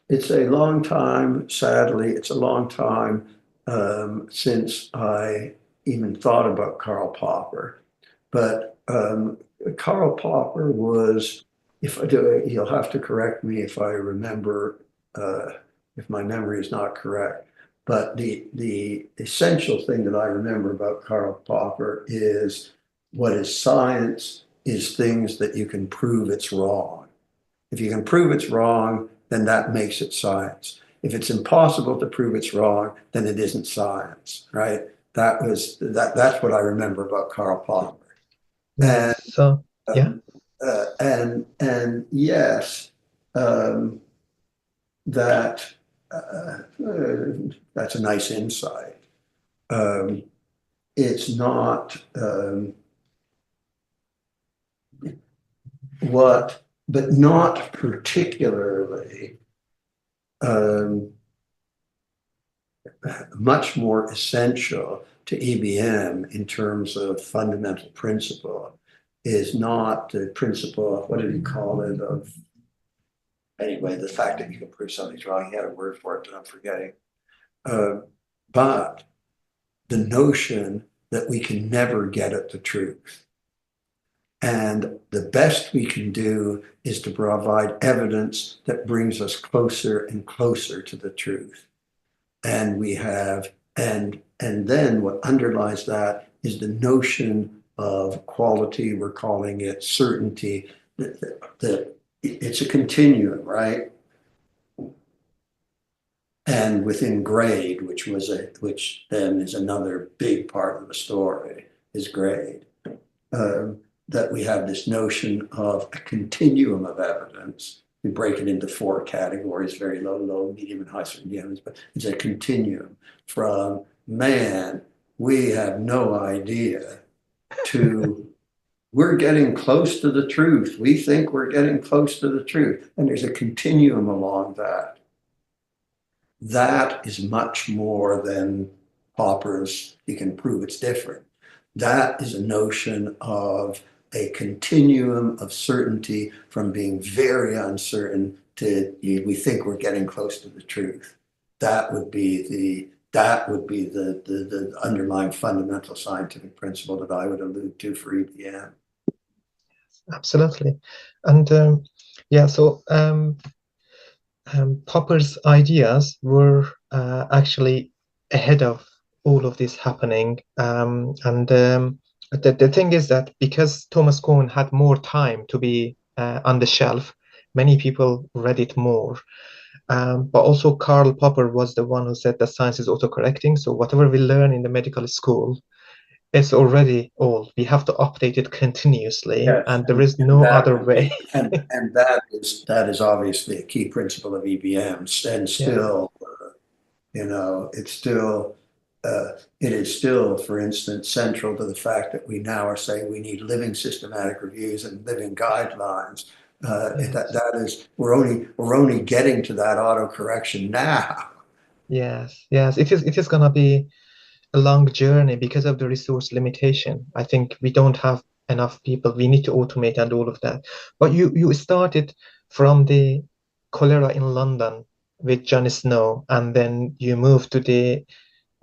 It's a long time, sadly, it's a long time since I even thought about Karl Popper. but Karl Popper was, you'll have to correct me if I remember, if my memory is not correct, but the essential thing that I remember about Karl Popper is what is science is things that you can prove it's wrong. If you can prove it's wrong, then that makes it science. If it's impossible to prove it's wrong, then it isn't science, right? That's what I remember about Karl Popper. And Yes. So yeah. And yes, that that's a nice insight. It's not but not particularly much more essential to EBM in terms of fundamental principle is not the principle of, what did he call it, of, anyway, the fact that you can prove something's wrong. He had a word for it that I'm forgetting. But the notion that we can never get at the truth. And the best we can do is to provide evidence that brings us closer and closer to the truth. And we have, and then what underlies that is the notion of quality. We're calling it certainty, that it's a continuum, right? And within grade, which then is another big part of the story, is grade. That we have this notion of a continuum of evidence. We break it into 4 categories: very low, low, medium, and high certainty evidence, but it's a continuum from, man, we have no idea, to we're getting close to the truth. We think we're getting close to the truth. And there's a continuum along that. That is much more than Popper's, you can prove it's different. That is a notion of a continuum of certainty from being very uncertain to we think we're getting close to the truth. That would be the underlying fundamental scientific principle that I would allude to for EBM. Absolutely. And yeah, so Popper's ideas were actually ahead of all of this happening. The thing is that because Thomas Kuhn had more time to be on the shelf, many people read it more. But also Karl Popper was the one who said that science is autocorrecting. So whatever we learn in the medical school, it's already old. We have to update it continuously, Yes, and there is no other way. And that is obviously a key principle of EBM, and still, it's still, it is still, for instance, central to the fact that we now are saying we need living systematic reviews and living guidelines. That is, we're only getting to that autocorrection now. Yes, it is gonna be a long journey because of the resource limitation. I think we don't have enough people. We need to automate and all of that. But you started from the cholera in London with John Snow, and then you moved to the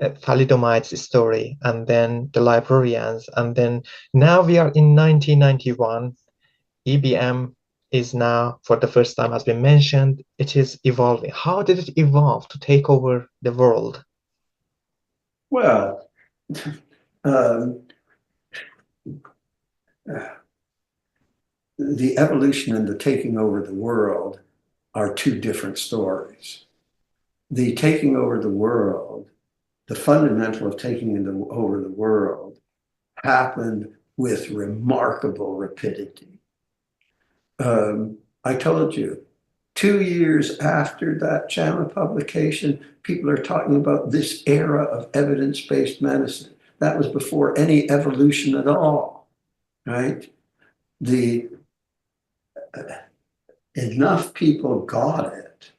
Thalidomide story, and then the Librarians, and then now we are in 1991. EBM is now, for the first time, has been mentioned. It is evolving. How did it evolve to take over the world? Well, the evolution and the taking over the world are 2 different stories. The taking over the world, the fundamental of taking over the world, happened with remarkable rapidity. I told you, 2 years after that JAMA publication, people are talking about this era of evidence-based medicine. That was before any evolution at all, right? Enough people got it.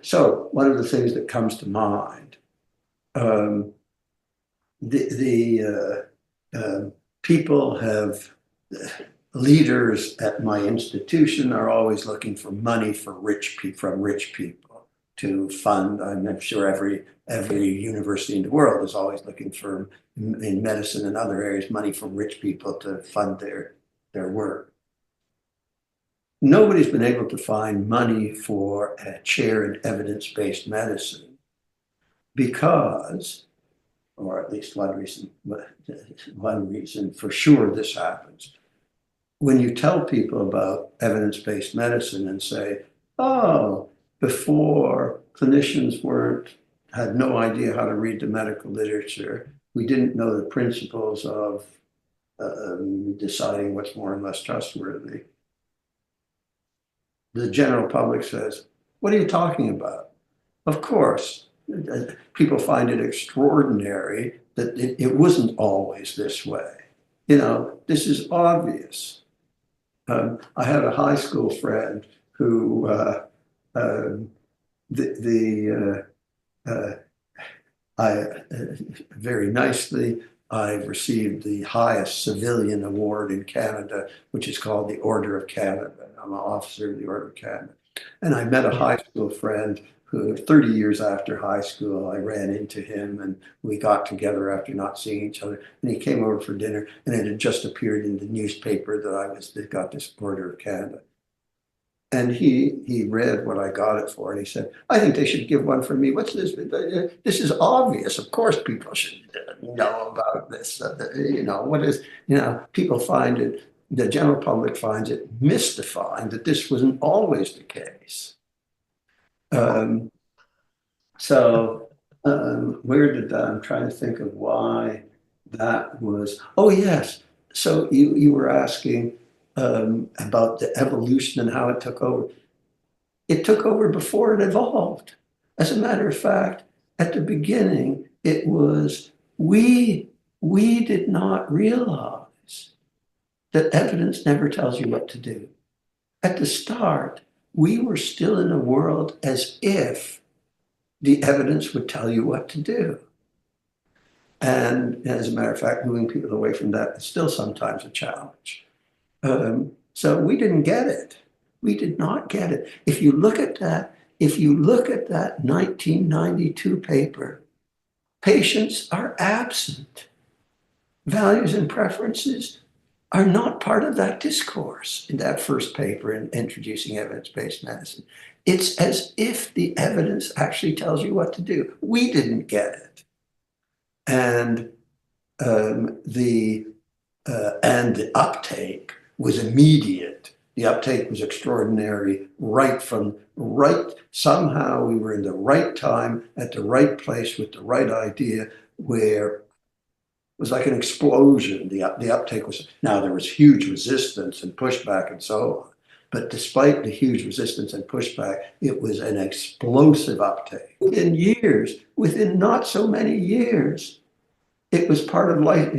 So one of the things that comes to mind, people have, leaders at my institution are always looking for money from rich people to fund. I'm sure every university in the world is always looking for, in medicine and other areas, money from rich people to fund their work. Nobody's been able to find money for a chair in evidence-based medicine because, or at least one reason for sure this happens. When you tell people about evidence-based medicine and say, oh, before clinicians had no idea how to read the medical literature, we didn't know the principles of deciding what's more and less trustworthy. The general public says, what are you talking about? Of course, people find it extraordinary that it wasn't always this way. You know, this is obvious. I had a high school friend who very nicely, I received the highest civilian award in Canada, which is called the Order of Canada. I'm an officer of the Order of Canada. And I met a high school friend who 30 years after high school, I ran into him and we got together after not seeing each other. And he came over for dinner and it had just appeared in the newspaper that got this Order of Canada. And he read what I got it for and he said, I think they should give one for me. What's this? This is obvious. Of course people should know about this. You know, what is, you know, people find it, the general public finds it mystifying that this wasn't always the case. Where did that, I'm trying to think of why that was. Oh yes, so you were asking about the evolution and how it took over. It took over before it evolved. As a matter of fact, at the beginning, it was, we did not realize that evidence never tells you what to do. At the start, we were still in a world as if the evidence would tell you what to do. And as a matter of fact, moving people away from that is still sometimes a challenge. So we didn't get it. We did not get it. If you look at that 1992 paper, patients are absent. Values and preferences are not part of that discourse in that first paper in Introducing Evidence-Based Medicine. It's as if the evidence actually tells you what to do. We didn't get it. And the uptake was immediate. The uptake was extraordinary somehow we were in the right time, at the right place with the right idea, where it was like an explosion. The uptake was, now there was huge resistance and pushback and so on. But despite the huge resistance and pushback, it was an explosive uptake. Within not so many years, it was part of life,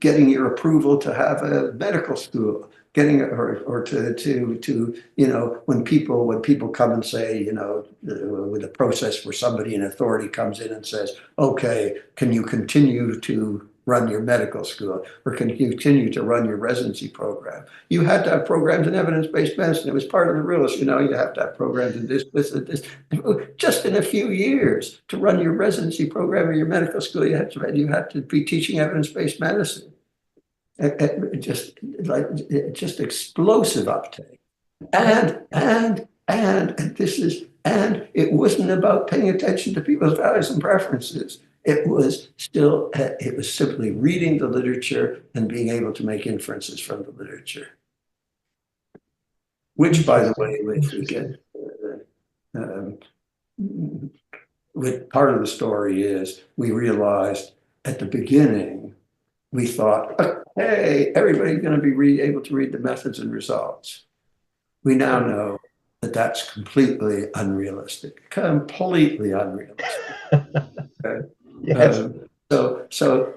getting your approval to have a medical school, getting or to you know, when people come and say, you know, with a process where somebody in authority comes in and says, okay, can you continue to run your medical school, or can you continue to run your residency program? You had to have programs in evidence-based medicine. It was part of the rules. You know, you have to have programs in this. Just in a few years, to run your residency program or your medical school, you had to be teaching evidence-based medicine. Just explosive uptake. And it wasn't about paying attention to people's values and preferences. It was simply reading the literature and being able to make inferences from the literature. Which, by the way, part of the story is we realized at the beginning, we thought, hey, everybody's going to be able to read the methods and results. We now know that that's completely unrealistic. Okay? Yes. So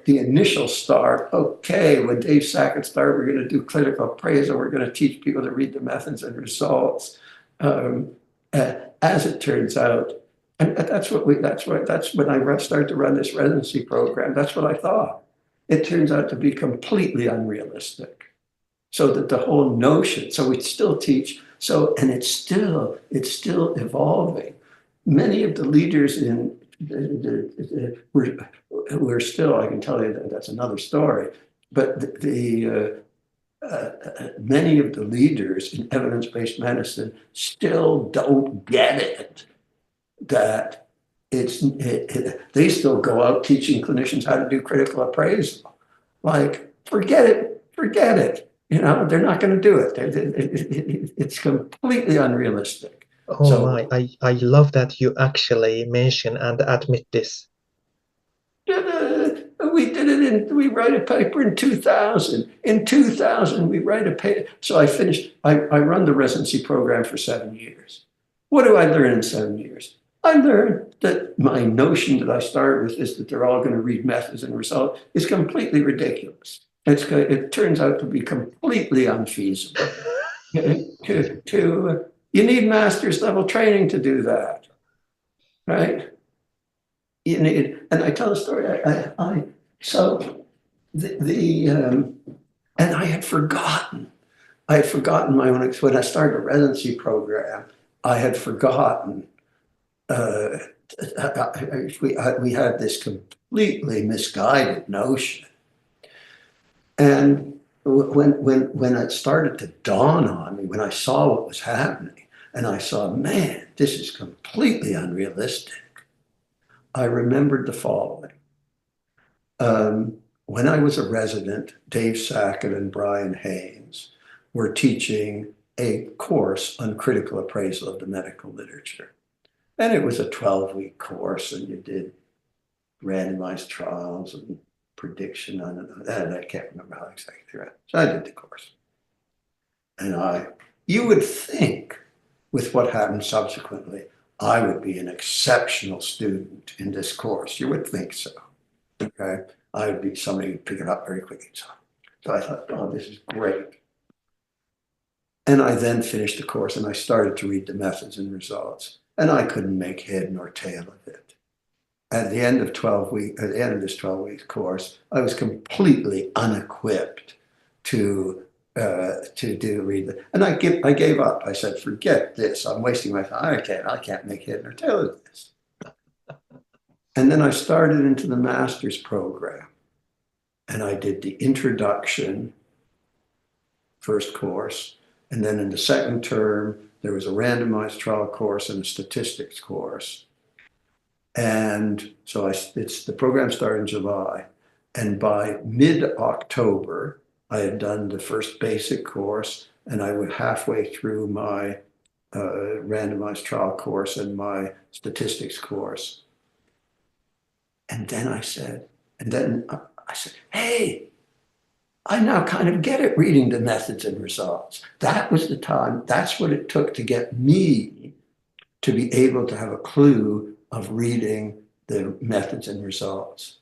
the initial start, okay, when Dave Sackett started, we're going to do clinical appraisal, we're going to teach people to read the methods and results. As it turns out, and that's when I started to run this residency program. That's what I thought. It turns out to be completely unrealistic. So that the whole notion, so we still teach, and it's still evolving. many of the leaders in we're still, I can tell you that that's another story, but many of the leaders in evidence-based medicine still don't get it, that they still go out teaching clinicians how to do critical appraisal. Like, forget it. You know, they're not going to do it. It's completely unrealistic. Oh So, my, I love that you actually mention and admit this. we write a paper in 2000. In 2000, we write a paper. So I run the residency program for 7 years. What do I learn in 7 years? I learned that my notion that I started with is that they're all going to read methods and results is completely ridiculous. It turns out to be completely unfeasible. You need master's level training to do that, right? You need, and I tell the story. And I had forgotten. When I started a residency program, I had forgotten. We had this completely misguided notion. And when it started to dawn on me, when I saw what was happening, and I saw, man, this is completely unrealistic, I remembered the following. When I was a resident, Dave Sackett and Brian Haynes were teaching a course on critical appraisal of the medical literature. And it was a 12-week course, and you did randomized trials and prediction on it. And I can't remember how exactly they ran. So I did the course. And you would think, with what happened subsequently, I would be an exceptional student in this course. You would think so. Okay? I would be somebody who'd pick it up very quickly. So I thought, oh, this is great. And I then finished the course, and I started to read the methods and results. And I couldn't make head nor tail of it. At the end of this 12-week course, I was completely unequipped to read it. And I gave up. I said, forget this. I'm wasting my time. I can't make head nor tail of this. And then I started into the master's program. And I did the introduction, first course. And then in the second term, there was a randomized trial course and a statistics course. And so the program started in July. And by mid-October, I had done the first basic course, and I was halfway through my randomized trial course and my statistics course. And then I said, hey, I now kind of get it, reading the methods and results. That was the time. That's what it took to get me to be able to have a clue of reading the methods and results.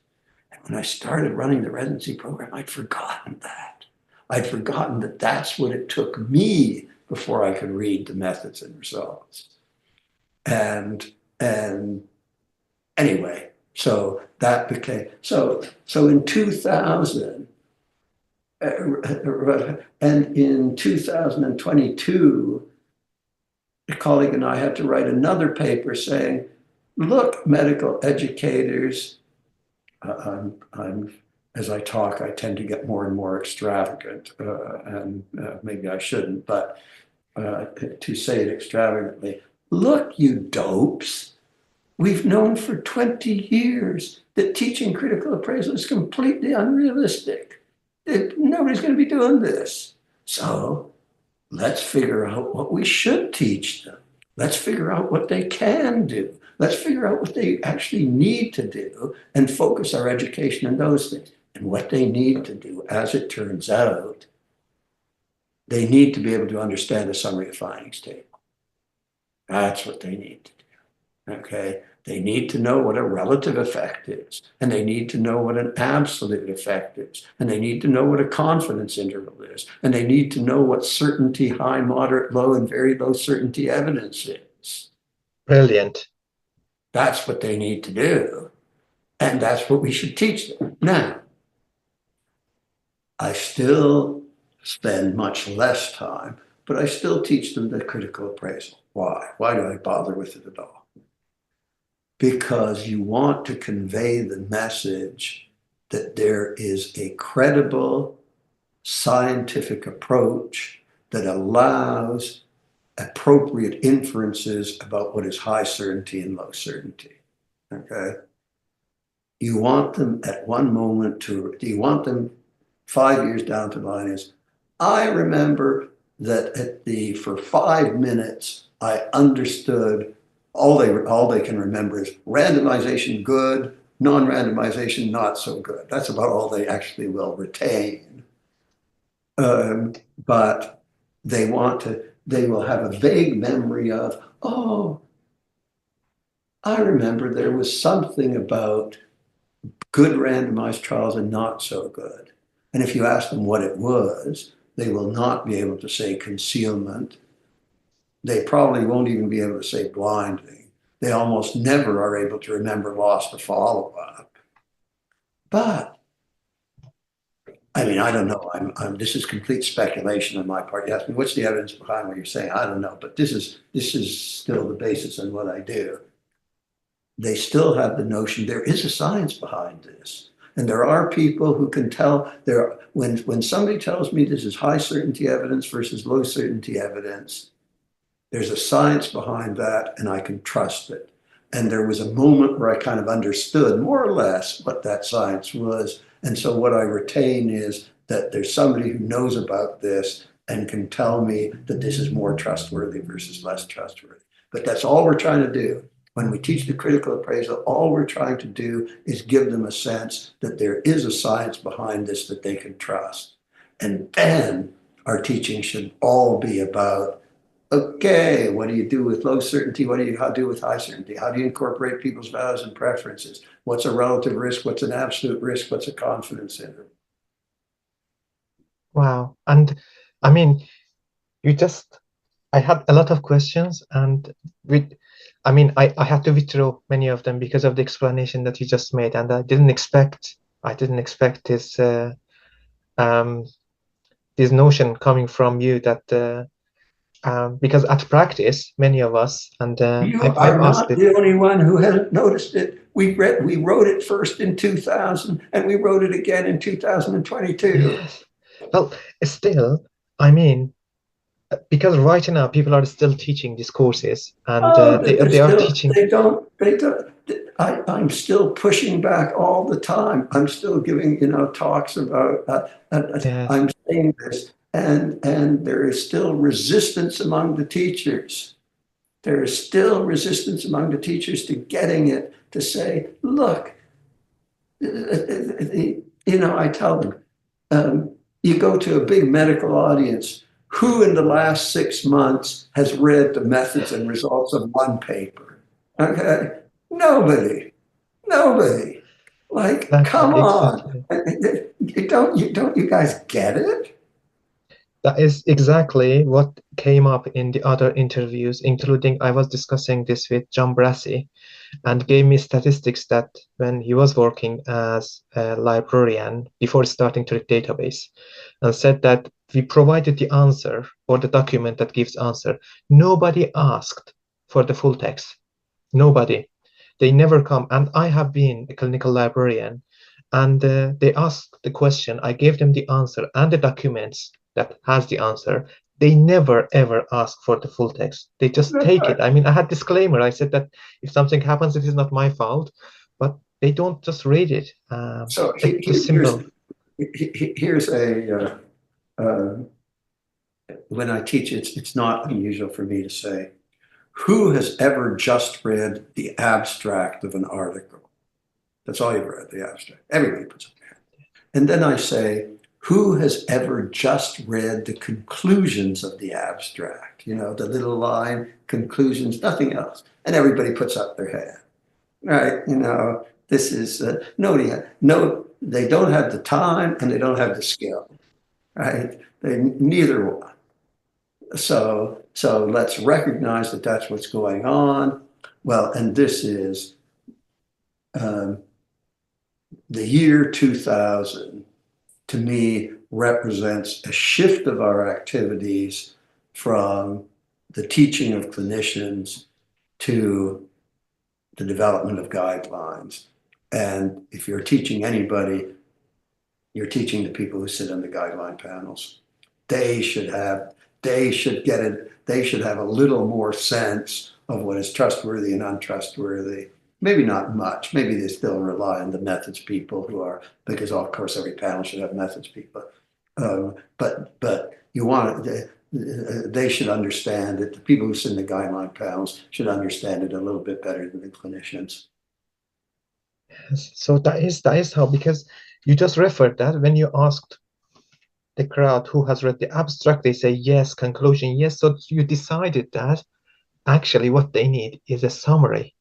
And when I started running the residency program, I'd forgotten that. I'd forgotten that that's what it took me before I could read the methods and results. And anyway, so that became, so in 2000, and in 2022, a colleague and I had to write another paper saying, look, medical educators, as I talk, I tend to get more and more extravagant, and maybe I shouldn't, but to say it extravagantly, look, you dopes, we've known for 20 years that teaching critical appraisal is completely unrealistic. Nobody's going to be doing this. So let's figure out what we should teach them. Let's figure out what they can do. Let's figure out what they actually need to do and focus our education on those things. And what they need to do, as it turns out, they need to be able to understand the summary of findings table. That's what they need to do. Okay? They need to know what a relative effect is, and they need to know what an absolute effect is, and they need to know what a confidence interval is, and they need to know what certainty, high, moderate, low, and very low certainty evidence is. Brilliant. That's what they need to do, and that's what we should teach them. Now, I still spend much less time, but I still teach them the critical appraisal. Why? Why do I bother with it at all? because you want to convey the message that there is a credible scientific approach that allows appropriate inferences about what is high certainty and low certainty. Okay? You want them at one moment you want them 5 years down the line is, I remember that for 5 minutes, I understood all they can remember is randomization good, non-randomization not so good. That's about all they actually will retain. But they will have a vague memory of, oh, I remember there was something about good randomized trials and not so good. And if you ask them what it was, they will not be able to say concealment. They probably won't even be able to say blinding. They almost never are able to remember loss to follow-up. But I mean, I don't know. This is complete speculation on my part. You ask me, what's the evidence behind what you're saying? I don't know. But this is still the basis on what I do. They still have the notion there is a science behind this. And there are people who can tell when somebody tells me this is high certainty evidence versus low certainty evidence, there's a science behind that and I can trust it. And there was a moment where I kind of understood more or less what that science was. And so what I retain is that there's somebody who knows about this and can tell me that this is more trustworthy versus less trustworthy. But that's all we're trying to do. When we teach the critical appraisal, all we're trying to do is give them a sense that there is a science behind this that they can trust. And then our teaching should all be about, okay, what do you do with low certainty? What do you do with high certainty? How do you incorporate people's values and preferences? What's a relative risk? What's an absolute risk? What's a confidence interval? Wow. And I mean, I had a lot of questions, and I had to withdraw many of them because of the explanation that you just made, and I didn't expect this this notion coming from you that because at practice, many of us, and You I've are asked not it. the only one who hasn't noticed it. We wrote it first in 2000, and we wrote it again in 2022. Yes. Well, still, I mean, because right now people are still teaching these courses, and they are teaching. I'm still pushing back all the time. I'm still giving, talks about, Yes. I'm saying this, and there is still resistance among the teachers. There is still resistance among the teachers to getting it, to say, look, I tell them, you go to a big medical audience, who in the last 6 months has read the methods and results of one paper? Okay, nobody. Like, come on, you guys get it? That is exactly what came up in the other interviews, including I was discussing this with John Brassi, and gave me statistics that when he was working as a librarian before starting to read database, and said that we provided the answer or the document that gives answer. Nobody asked for the full text. Nobody. They never come. And I have been a clinical librarian, and they asked the question. I gave them the answer and the documents that has the answer. They never ever ask for the full text. They just take it. I mean, I had disclaimer. I said that if something happens, it is not my fault, but they don't just read it. So It's simple. Here's when I teach, it's not unusual for me to say, who has ever just read the abstract of an article? That's all you've read, the abstract. Everybody puts up their hand. And then I say, who has ever just read the conclusions of the abstract? The little line, conclusions, nothing else. And everybody puts up their hand. Right? This is, they don't have the time and they don't have the skill. Right? Neither one. So let's recognize that that's what's going on. Well, and this is the year 2000, to me, represents a shift of our activities from the teaching of clinicians to the development of guidelines. And if you're teaching anybody, you're teaching the people who sit on the guideline panels. They should have a little more sense of what is trustworthy and untrustworthy. Maybe not much. Maybe they still rely on the methods people who are, because of course every panel should have methods people. But you want they should understand it. The people who sit in the guideline panels should understand it a little bit better than the clinicians. So that is how, because you just referred that when you asked the crowd who has read the abstract, they say yes, conclusion yes. So you decided that actually what they need is a summary,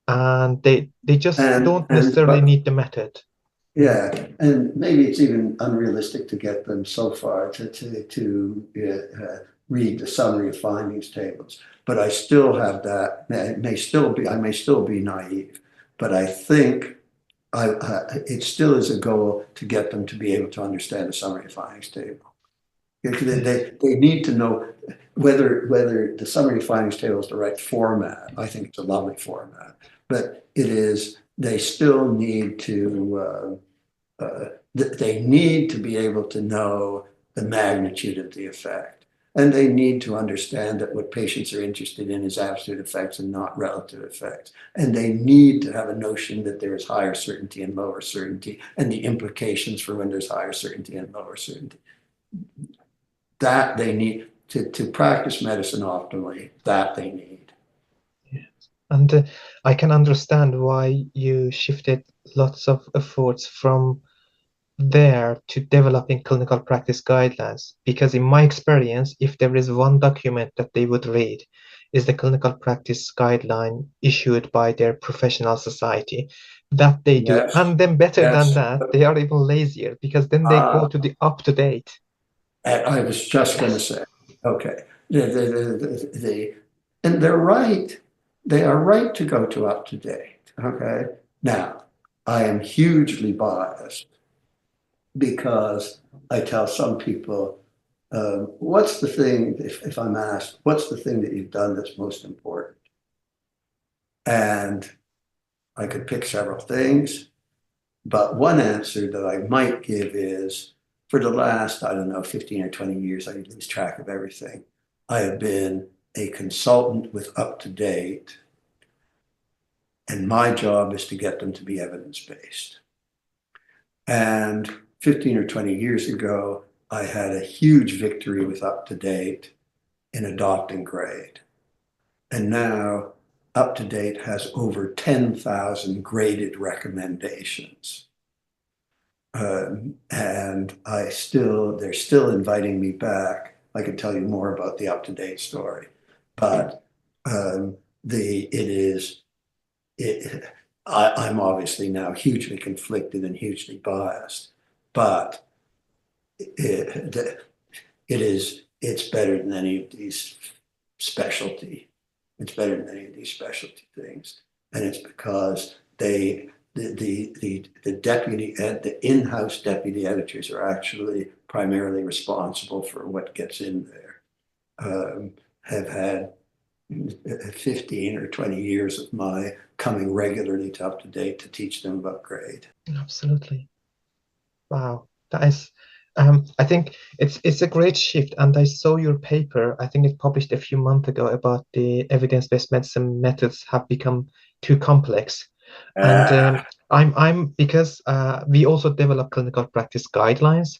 and they just don't necessarily need the method. Yeah, and maybe it's even unrealistic to get them so far to read the summary of findings tables. But I still have that. I may still be naive, but I think it still is a goal to get them to be able to understand the summary of findings table. They need to know whether the summary of findings table is the right format. I think it's a lovely format, but it is. They still need to. They need to be able to know the magnitude of the effect, and they need to understand that what patients are interested in is absolute effects and not relative effects. And they need to have a notion that there is higher certainty and lower certainty, and the implications for when there's higher certainty and lower certainty. That they need to practice medicine optimally. That they need. Yes. And I can understand why you shifted lots of efforts from there to developing clinical practice guidelines, because in my experience, if there is one document that they would read, is the clinical practice guideline issued by their professional society. That they do. Yes. And then better than that, they are even lazier, because then they go to the UpToDate. I was just going to say, okay, and they're right. They are right to go to UpToDate. Okay. Now, I am hugely biased because I tell some people, what's the thing, if I'm asked, what's the thing that you've done that's most important? And I could pick several things, but one answer that I might give is, for the last, I don't know, 15 or 20 years, I lose track of everything. I have been a consultant with UpToDate, and my job is to get them to be evidence-based. And 15 or 20 years ago, I had a huge victory with UpToDate in adopting grade. And now UpToDate has over 10,000 graded recommendations. And they're still inviting me back. I could tell you more about the UpToDate story, but I'm obviously now hugely conflicted and hugely biased, but it's better than any of these specialty. It's better than any of these specialty things, and it's because the in-house deputy editors are actually primarily responsible for what gets in there. Have had 15 or 20 years of my coming regularly to UpToDate to teach them about grade. Absolutely. Wow, that is. I think it's a great shift, and I saw your paper. I think it published a few months ago about the evidence-based medicine methods have become too complex. And I'm because we also develop clinical practice guidelines,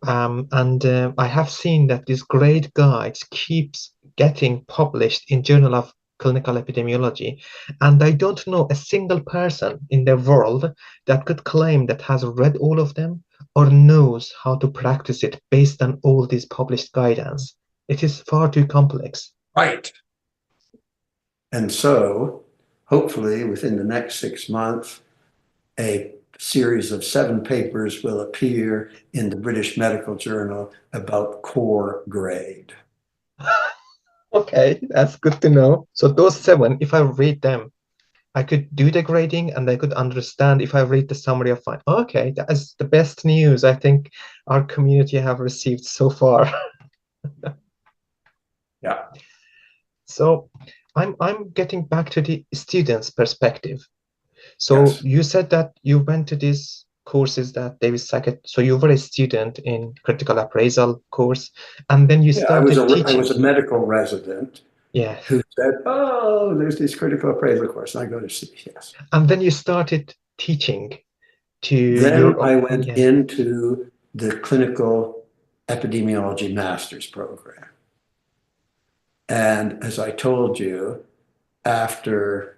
and I have seen that these grade guides keeps getting published in Journal of Clinical Epidemiology, and I don't know a single person in the world that could claim that has read all of them or knows how to practice it based on all these published guidance. It is far too complex. Right. And so, hopefully, within the next 6 months, a series of 7 papers will appear in the British Medical Journal about core grade. Okay, that's good to know. So those 7, if I read them, I could do the grading and I could understand if I read the summary of fine. Okay, that is the best news I think our community have received so far. Yeah. So I'm getting back to the student's perspective. So Yes. you said that you went to these courses that David Sackett, so you were a student in critical appraisal course, and then you Yeah, I was started I teaching. was a medical resident Yeah. who said, "Oh, there's this critical appraisal course," and I go to see. Yes. And then you started teaching to Then your, I went yeah. into the clinical epidemiology master's program. And as I told you, after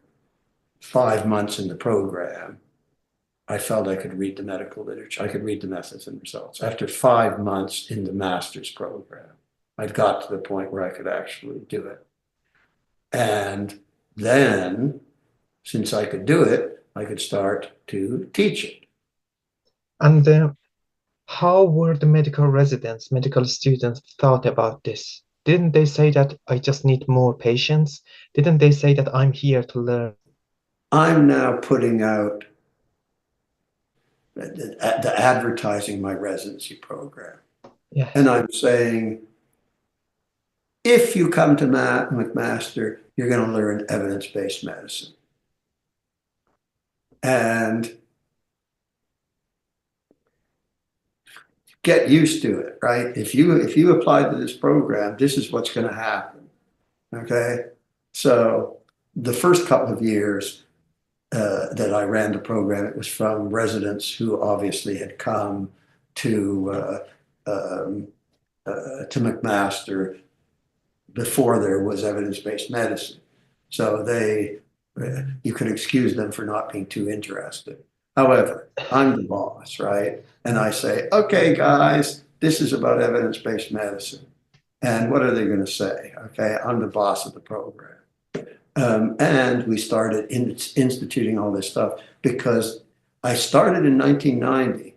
5 months in the program, I felt I could read the medical literature. I could read the methods and results. After 5 months in the master's program, I'd got to the point where I could actually do it. And then, since I could do it, I could start to teach it. And how were the medical residents, medical students thought about this? Didn't they say that I just need more patients? Didn't they say that I'm here to learn? I'm now putting out the advertising my residency program. Yes. And I'm saying, if you come to McMaster, you're going to learn evidence-based medicine. And get used to it, right? If you apply to this program, this is what's going to happen. Okay. So the first couple of years that I ran the program, it was from residents who obviously had come to McMaster before there was evidence-based medicine. So you could excuse them for not being too interested. However, I'm the boss, right? And I say, okay, guys, this is about evidence-based medicine. And what are they going to say? Okay, I'm the boss of the program. And we started instituting all this stuff because I started in 1990.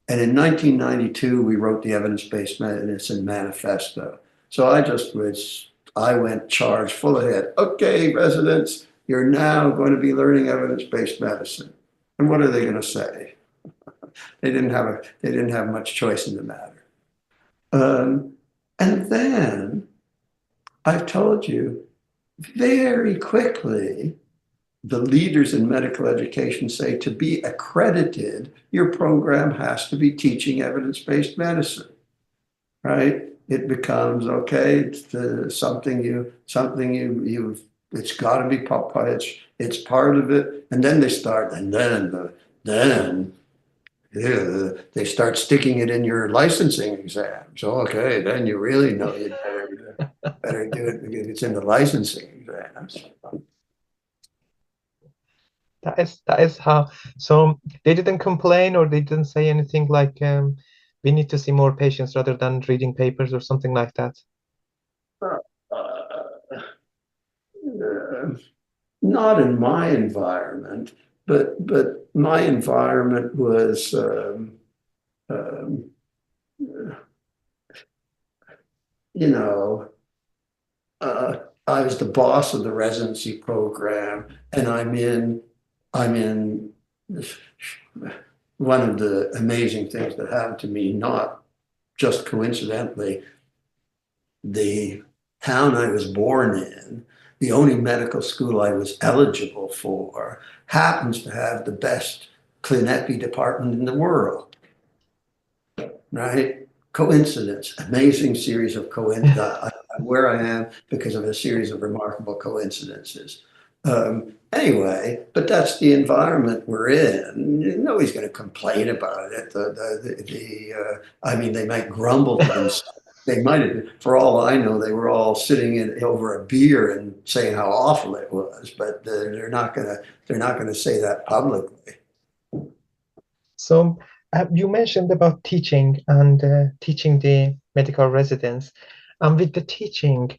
And in 1992, we wrote the Evidence-Based Medicine Manifesto. So I went charged full ahead. Okay, residents, you're now going to be learning evidence-based medicine. And what are they going to say? They didn't have much choice in the matter. And then I've told you very quickly, the leaders in medical education say to be accredited, your program has to be teaching evidence-based medicine, right? It becomes, okay, it's something it's got to be it's part of it. And then they start sticking it in your licensing exam. So, okay, then you really know you better do it because it's in the licensing exams. That is how. So they didn't complain or they didn't say anything like we need to see more patients rather than reading papers or something like that. Uh, Not in my environment, but my environment was um, you know, I was the boss of the residency program, and I'm in one of the amazing things that happened to me, not just coincidentally, the town I was born in, the only medical school I was eligible for, happens to have the best clin-epi department in the world, right? Coincidence, amazing series of coincidences. I'm where I am because of a series of remarkable coincidences. Anyway, but that's the environment we're in. Nobody's going to complain about it. I mean, they might grumble to themselves. They might have, for all I know, they were all sitting over a beer and saying how awful it was. But they're not going to say that publicly. So you mentioned about teaching and teaching the medical residents, and with the teaching,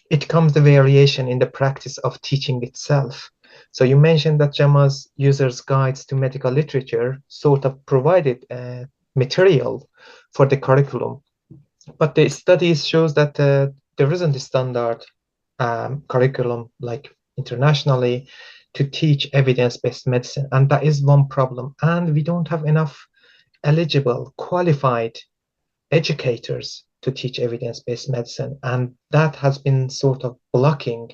it comes the variation in the practice of teaching itself. So you mentioned that JAMA's users' guides to medical literature sort of provided material for the curriculum, but the studies shows that there isn't a standard curriculum like internationally to teach evidence-based medicine, and that is one problem. And we don't have enough eligible, qualified educators to teach evidence-based medicine, and that has been sort of blocking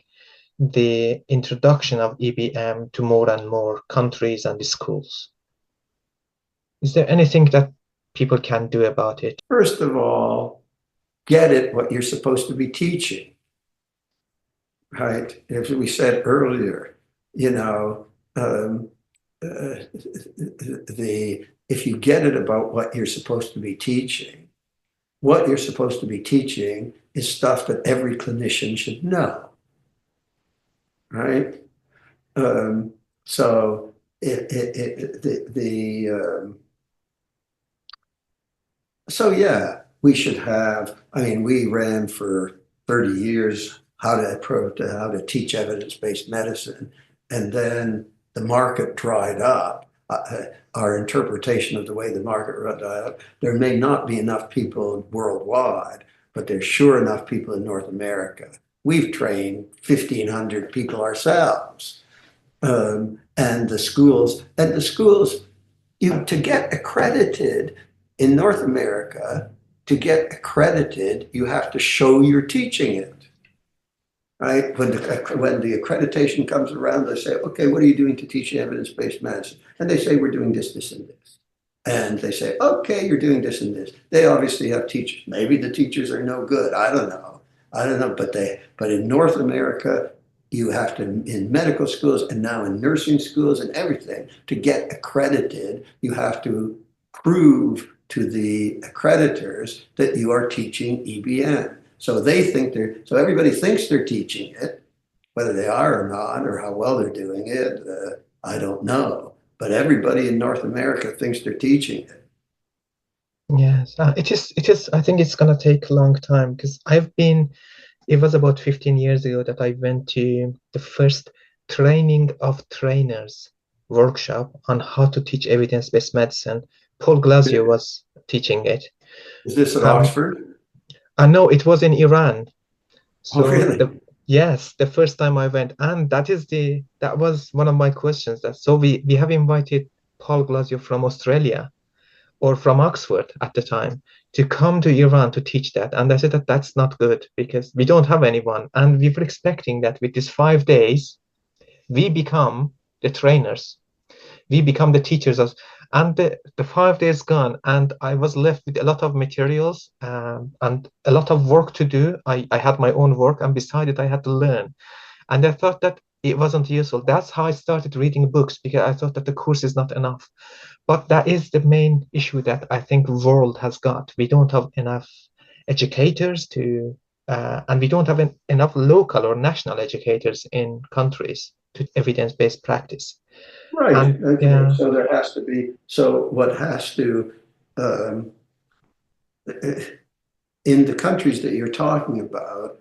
the introduction of EBM to more and more countries and schools? Is there anything that people can do about it? First of all, get it what you're supposed to be teaching, right? As we said earlier, you know, if you get it about what you're supposed to be teaching, what you're supposed to be teaching is stuff that every clinician should know, right? So so yeah, we should have. I mean, we ran for 30 years how to teach evidence-based medicine, and then the market dried up. Our interpretation of the way the market dried up. There may not be enough people worldwide, but there's sure enough people in North America. We've trained 1,500 people ourselves, and the schools, to get accredited in North America, to get accredited, you have to show you're teaching it, right? When the accreditation comes around, they say, okay, what are you doing to teach evidence-based medicine? And they say, we're doing this, this, and this. And they say, okay, you're doing this and this. They obviously have teachers. Maybe the teachers are no good. I don't know. But in North America, you have to, in medical schools and now in nursing schools and everything, to get accredited, you have to prove to the accreditors that you are teaching EBM. So everybody thinks they're teaching it, whether they are or not, or how well they're doing it, I don't know. But everybody in North America thinks they're teaching it. Yes, it is. I think it's gonna take a long time because it was about 15 years ago that I went to the first training of trainers workshop on how to teach evidence-based medicine. Paul Glasziou was teaching it. Is this at Oxford? No, it was in Iran. So really? Yes, the first time I went, and that was one of my questions. So we have invited Paul Glasziou from Australia or from Oxford at the time to come to Iran to teach that. And I said that that's not good because we don't have anyone. And we were expecting that with these 5 days, we become the trainers. We become the teachers. And the 5 days gone, and I was left with a lot of materials and a lot of work to do. I had my own work, and beside it, I had to learn. And I thought that it wasn't useful. That's how I started reading books, because I thought that the course is not enough. But that is the main issue that I think the world has got. We don't have enough educators and we don't have enough local or national educators in countries to evidence-based practice. Right. And, okay. yeah. So there has to be. So what has to in the countries that you're talking about,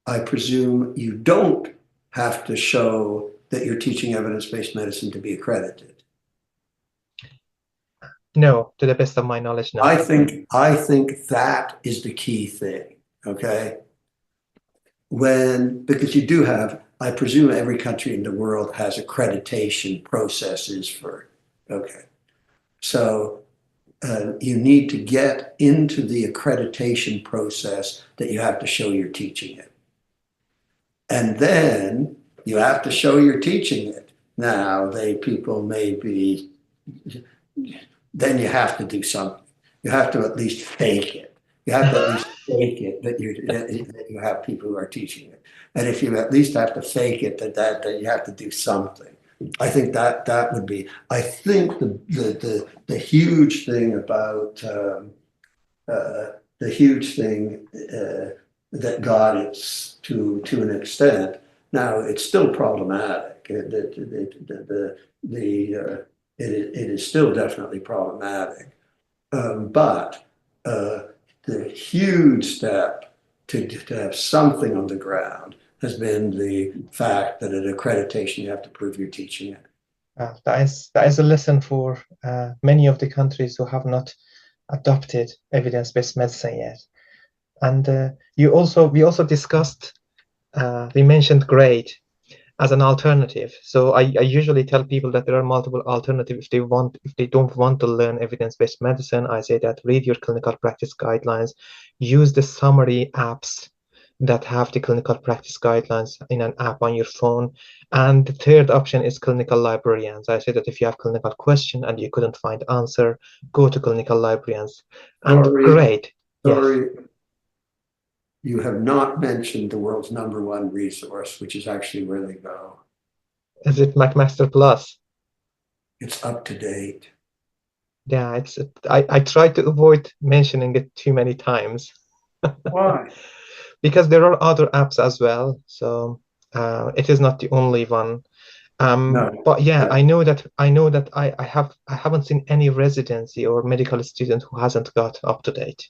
I presume you don't have to show that you're teaching evidence-based medicine to be accredited. No, to the best of my knowledge, no. I think that is the key thing. Okay. Because you do have, I presume every country in the world has accreditation processes for, okay. So you need to get into the accreditation process that you have to show you're teaching it. And then you have to show you're teaching it. Now, people may be, then you have to do something. You have to at least fake it. You have to at least fake it that you have people who are teaching it. And if you at least have to fake it, that you have to do something. I think that would be. I think the huge thing about that got it to an extent. Now it's still problematic. It is still definitely problematic. But the huge step to have something on the ground has been the fact that at accreditation you have to prove you're teaching it. That is a lesson for many of the countries who have not adopted evidence-based medicine yet. And we also discussed, we mentioned grade as an alternative. So I usually tell people that there are multiple alternatives. If they don't want to learn evidence-based medicine, I say that read your clinical practice guidelines, use the summary apps that have the clinical practice guidelines in an app on your phone. And the third option is clinical librarians. I said that if you have clinical question and you couldn't find answer, go to clinical librarians. And great. Sorry, Yes. you have not mentioned the world's #1 resource, which is actually where they go. Is it MacMaster Plus? It's UpToDate. Yeah, I try to avoid mentioning it too many times. Why? Because there are other apps as well, so it is not the only one. No. But yeah, I know that I haven't seen any residency or medical student who hasn't got UpToDate.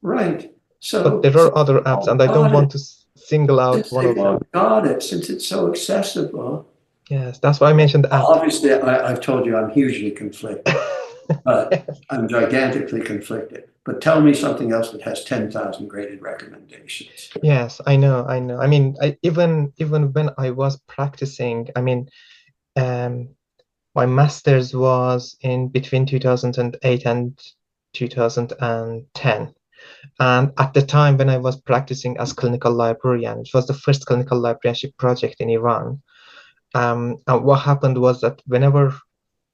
Right. But So there are other apps, and I don't want to single out since one they've of them. all got it, since it's so accessible. Yes, that's why I mentioned the app. Obviously, I've told you I'm hugely conflicted, but Yes. I'm gigantically conflicted. But tell me something else that has 10,000 graded recommendations. Yes, I know. I mean, even when I was practicing, I mean, um, my master's was in between 2008 and 2010. And at the time when I was practicing as clinical librarian, it was the first clinical librarianship project in Iran. And what happened was that whenever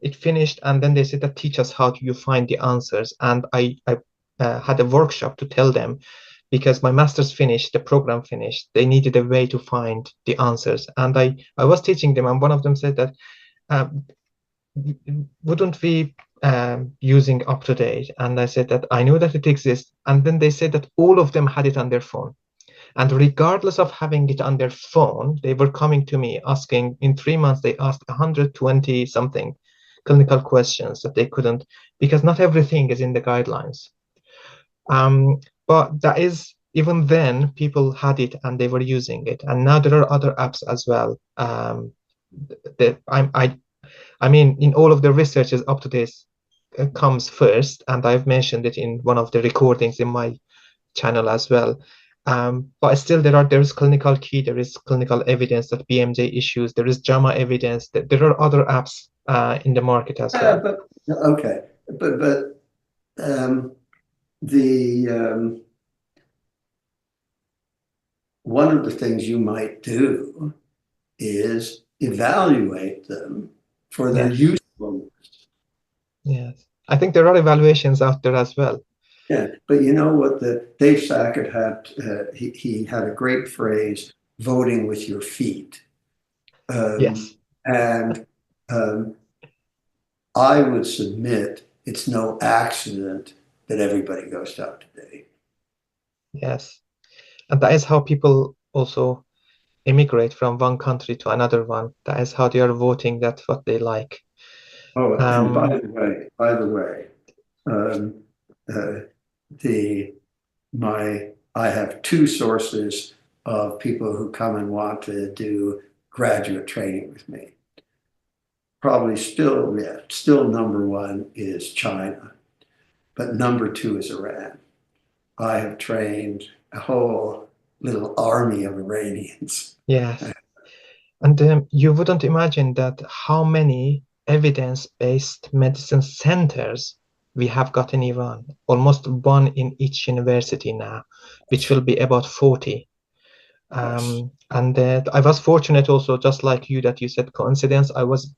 it finished, and then they said that teach us how do you find the answers. And I had a workshop to tell them because my master's finished, the program finished, they needed a way to find the answers. And I was teaching them, and one of them said that um, wouldn't we using UpToDate? And I said that I know that it exists. And then they said that all of them had it on their phone. And regardless of having it on their phone, they were coming to me asking, in 3 months, they asked 120 something clinical questions that they couldn't, because not everything is in the guidelines. But that is, even then, people had it and they were using it. And now there are other apps as well. That I mean, in all of the researches, UpToDate comes first, and I've mentioned it in one of the recordings in my channel as well. But still, there's clinical key, there is clinical evidence that BMJ issues, there is JAMA evidence, that there are other apps in the market as well. But okay, but the one of the things you might do is evaluate them for their Yes. usefulness. Yes, I think there are evaluations out there as well. Yeah, but you know what Dave Sackett had, he had a great phrase, voting with your feet. Yes. And I would submit it's no accident that everybody goes to UpToDate. Yes. And that is how people also immigrate from one country to another one. That is how they are voting. That's what they like. Oh, and by the way, I have 2 sources of people who come and want to do graduate training with me. Probably still #1 is China, but #2 is Iran. I have trained a whole little army of Iranians. Yes. And you wouldn't imagine that how many evidence-based medicine centers we have got in Iran. Almost one in each university now, which will be about 40. Yes. And I was fortunate also, just like you, that you said coincidence.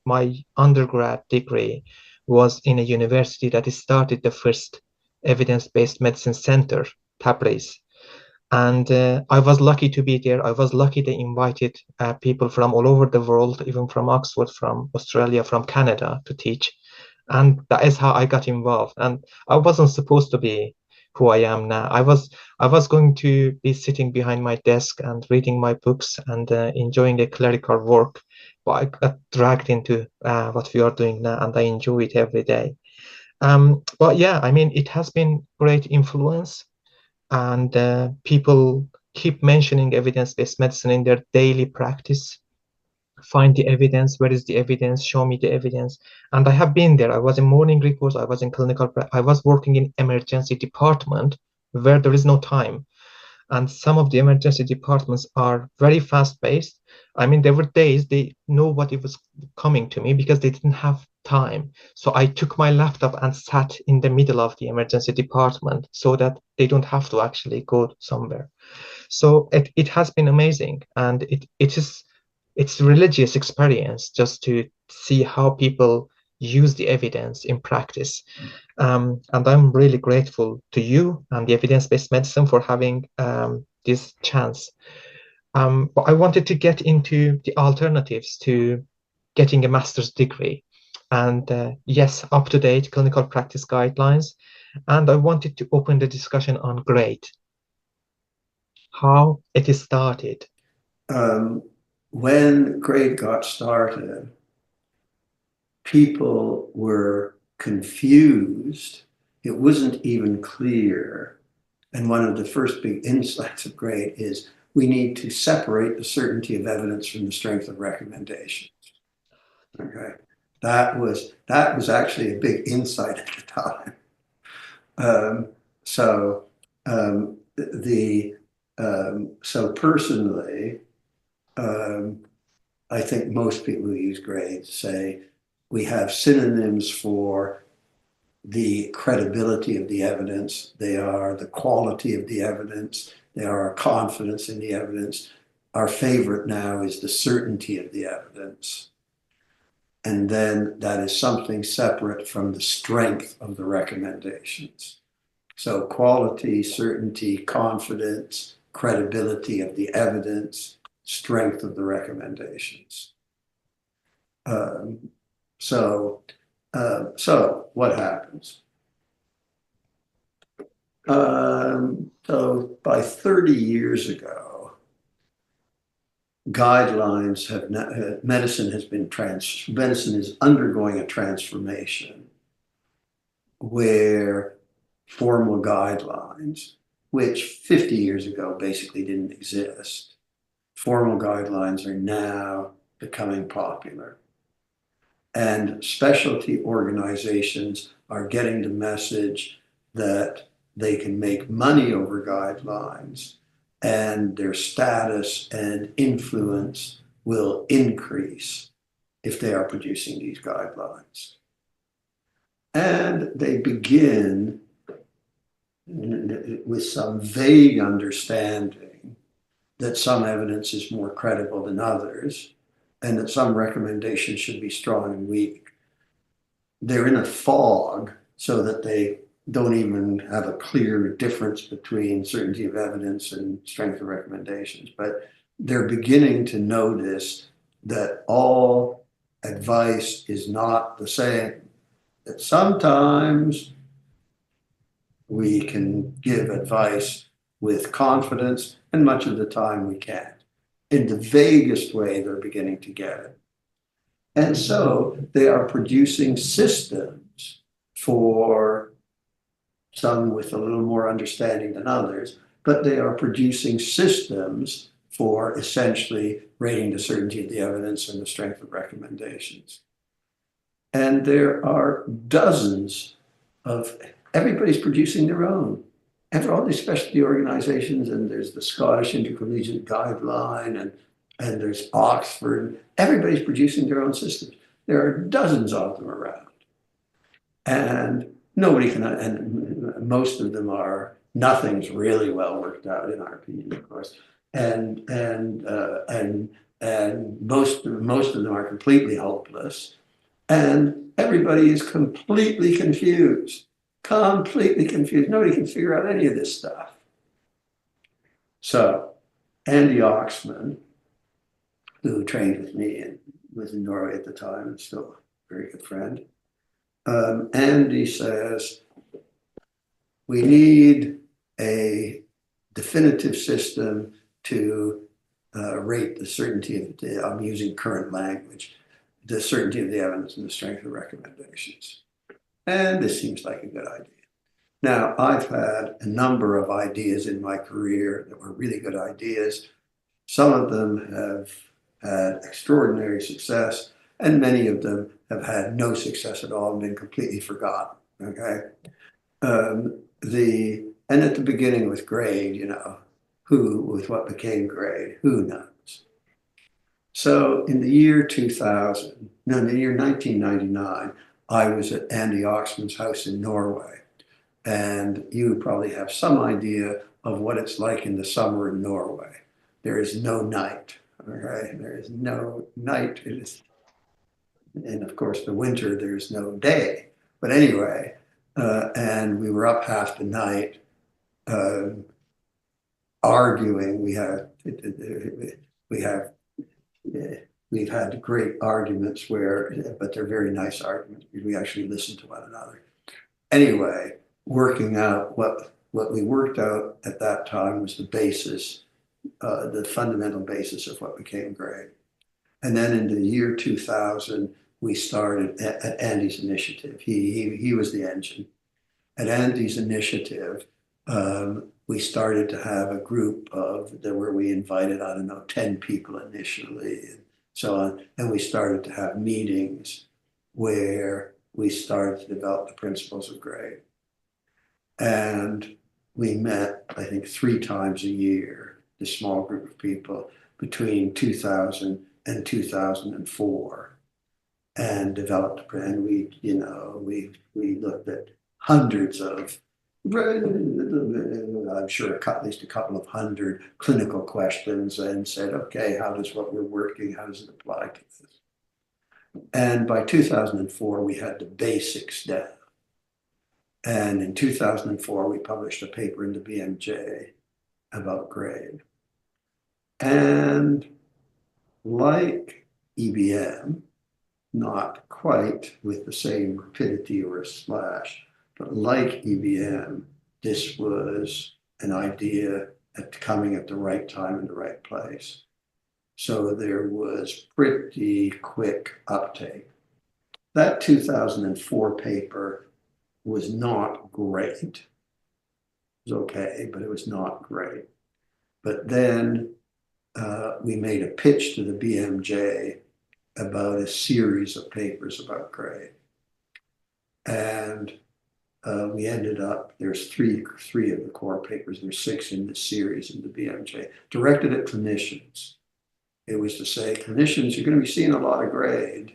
My undergrad degree was in a university that started the first evidence-based medicine center, Tabriz. And I was lucky to be there. I was lucky they invited people from all over the world, even from Oxford, from Australia, from Canada to teach. And that is how I got involved. And I wasn't supposed to be who I am now. I was going to be sitting behind my desk and reading my books and enjoying a clerical work. But I got dragged into what we are doing now, and I enjoy it every day. But yeah, I mean, it has been great influence, and people keep mentioning evidence-based medicine in their daily practice. Find the evidence. Where is the evidence? Show me the evidence. And I have been there. I was in morning reports. I was in I was working in emergency department where there is no time. And some of the emergency departments are very fast-paced. I mean, there were days they know what it was coming to me because they didn't have time. So I took my laptop and sat in the middle of the emergency department so that they don't have to actually go somewhere. So it has been amazing, and it's a religious experience just to see how people use the evidence in practice. And I'm really grateful to you and the evidence-based medicine for having this chance. But I wanted to get into the alternatives to getting a master's degree. And yes, up-to-date clinical practice guidelines. And I wanted to open the discussion on grade, how it is started. When grade got started, people were confused. It wasn't even clear. And one of the first big insights of grade is we need to separate the certainty of evidence from the strength of recommendations. Okay, that was actually a big insight at the time. So personally, I think most people who use grades say we have synonyms for the credibility of the evidence. They are the quality of the evidence. They are our confidence in the evidence. Our favorite now is the certainty of the evidence. And then that is something separate from the strength of the recommendations. So quality, certainty, confidence, credibility of the evidence, strength of the recommendations. So what happens? So by 30 years ago, guidelines have not, medicine is undergoing a transformation where formal guidelines, which 50 years ago basically didn't exist, formal guidelines are now becoming popular. And specialty organizations are getting the message that they can make money over guidelines and their status and influence will increase if they are producing these guidelines. And they begin with some vague understanding that some evidence is more credible than others, and that some recommendations should be strong and weak. They're in a fog so that they don't even have a clear difference between certainty of evidence and strength of recommendations. But they're beginning to notice that all advice is not the same, that sometimes we can give advice with confidence, and much of the time we can't. In the vaguest way, they're beginning to get it. And so they are producing systems for some with a little more understanding than others, but they are producing systems for essentially rating the certainty of the evidence and the strength of recommendations. And there are dozens of, everybody's producing their own. And for all these specialty organizations, and there's the Scottish Intercollegiate Guideline, and there's Oxford, everybody's producing their own systems. There are dozens of them around. And nobody can, and most of them are, nothing's really well worked out in our opinion, of course. And most of them are completely hopeless. And everybody is completely confused. Completely confused. Nobody can figure out any of this stuff. So Andy Oxman, who trained with me and was in Norway at the time and still a very good friend, Andy says, we need a definitive system to rate the certainty of the, I'm using current language, the certainty of the evidence and the strength of recommendations. And this seems like a good idea. Now, I've had a number of ideas in my career that were really good ideas. Some of them have had extraordinary success, and many of them have had no success at all and been completely forgotten, okay? And at the beginning with grade, you know, with what became grade, who knows? So in the year 2000, No, in the year 1999, I was at Andy Oxman's house in Norway. And you probably have some idea of what it's like in the summer in Norway. There is no night, okay? There is no night. It is, and of course, the winter, there's no day. But anyway, and we were up half the night arguing. We've had great arguments but they're very nice arguments. We actually listen to one another. Anyway, working out what we worked out at that time was the basis, the fundamental basis of what became grade. And then in the year 2000, we started at Andy's initiative. He was the engine. At Andy's initiative, we started to have a group where we invited, I don't know, 10 people initially and so on. And we started to have meetings where we started to develop the principles of grade. And we met, I think, 3 times a year, this small group of people, between 2000 and 2004, and developed, and we looked at hundreds of, I'm sure at least a couple of hundred clinical questions, and said, okay, how does what we're working, how does it apply to this? And by 2004, we had the basics down. And in 2004, we published a paper in the BMJ about grade. And like EBM, not quite with the same rapidity or a slash, but like EBM, this was an idea coming at the right time in the right place. So there was pretty quick uptake. That 2004 paper was not great. It was okay, but it was not great. But then we made a pitch to the BMJ about a series of papers about grade. And we ended up, there's three of the core papers, there's 6 in this series in the BMJ, directed at clinicians. It was to say, clinicians, you're going to be seeing a lot of grade.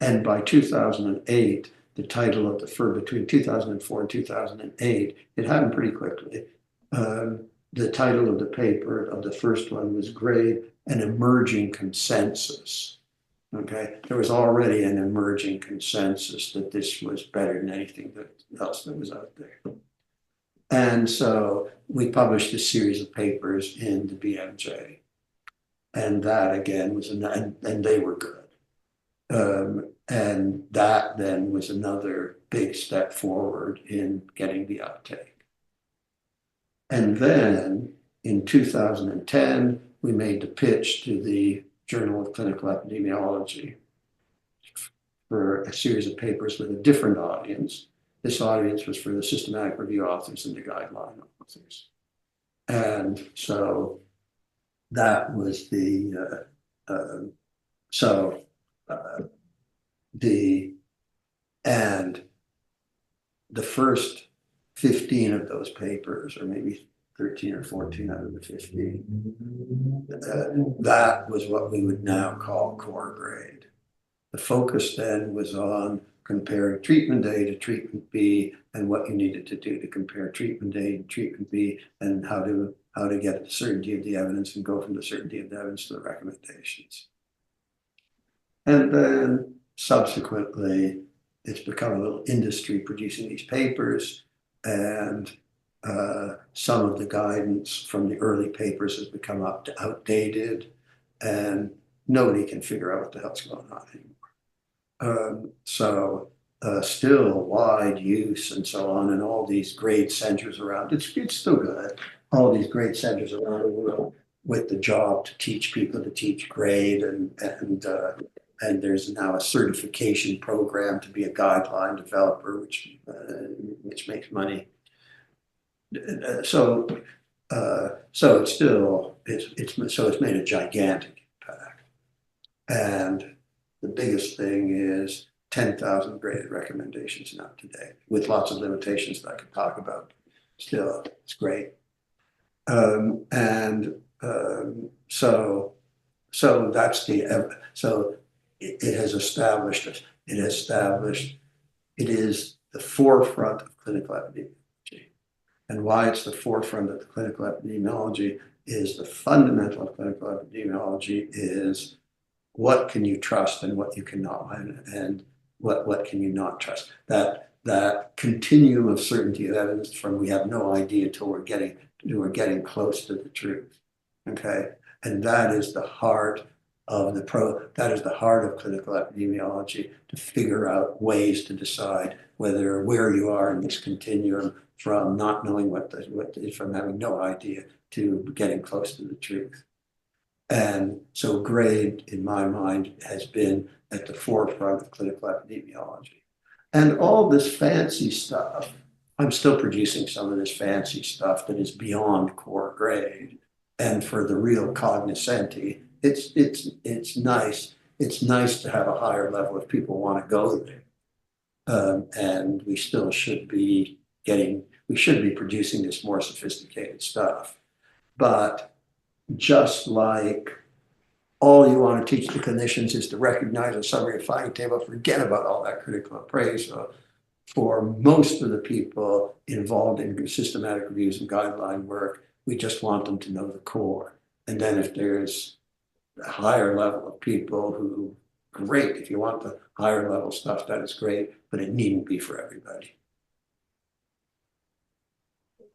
And by 2008, the title of between 2004 and 2008, it happened pretty quickly. The title of the paper, of the first one, was Grade, an Emerging Consensus. Okay, there was already an emerging consensus that this was better than anything else that was out there. And so we published a series of papers in the BMJ. And that again was, and they were good. And that then was another big step forward in getting the uptake. And then in 2010, we made the pitch to the Journal of Clinical Epidemiology for a series of papers with a different audience. This audience was for the systematic review authors and the guideline authors. And so that was and the first 15 of those papers, or maybe 13 or 14 out of the 15, that was what we would now call core grade. The focus then was on comparing treatment A to treatment B and what you needed to do to compare treatment A to treatment B, and how to get the certainty of the evidence and go from the certainty of the evidence to the recommendations. And then subsequently, it's become a little industry producing these papers, and some of the guidance from the early papers has become outdated, and nobody can figure out what the hell's going on anymore. Still wide use and so on, and all these grade centers around. It's still good. All these grade centers around the world with the job to teach people to teach grade, and there's now a certification program to be a guideline developer, which makes money. So it's made a gigantic impact. And the biggest thing is 10,000 graded recommendations now today, with lots of limitations that I could talk about. Still, it's great. So So that's so it has established it is the forefront of clinical epidemiology. And why it's the forefront of the clinical epidemiology is the fundamental of clinical epidemiology is what can you trust and what you cannot, and what can you not trust. That continuum of certainty of evidence from we have no idea till we're getting close to the truth. Okay. And that is the heart of clinical epidemiology, to figure out ways to decide where you are in this continuum from not knowing from having no idea to getting close to the truth. And so grade, in my mind, has been at the forefront of clinical epidemiology. And all this fancy stuff, I'm still producing some of this fancy stuff that is beyond core grade. And for the real cognoscenti, it's nice. It's nice to have a higher level if people want to go there. And we still should be producing this more sophisticated stuff. But just like all you want to teach the clinicians is to recognize a summary of finding table, forget about all that critical appraisal. For most of the people involved in systematic reviews and guideline work, we just want them to know the core. And then if there's a higher level of people who, great, if you want the higher level stuff, that is great, but it needn't be for everybody.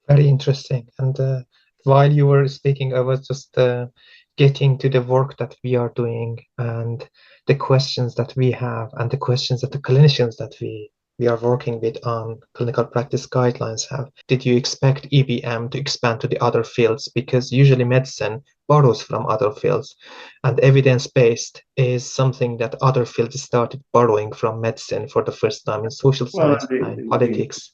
Very interesting. And while you were speaking, I was just getting to the work that we are doing and the questions that we have and the questions that the clinicians that we are working with on clinical practice guidelines have. Did you expect EBM to expand to the other fields? Because usually medicine borrows from other fields, and evidence-based is something that other fields started borrowing from medicine for the first time in social science and politics.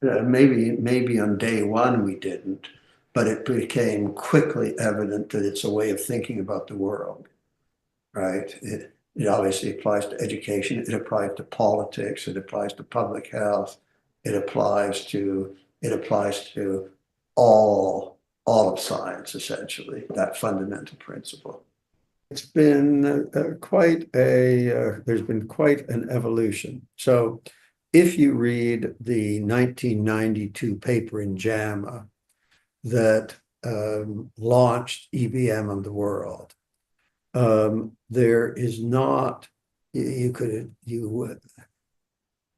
Maybe on day one we didn't, but it became quickly evident that it's a way of thinking about the world, right? It obviously applies to education, it applies to politics, it applies to public health, it applies to all of science, essentially, that fundamental principle. It's been there's been quite an evolution. So if you read the 1992 paper in JAMA that launched EBM on the world, there is not, you would,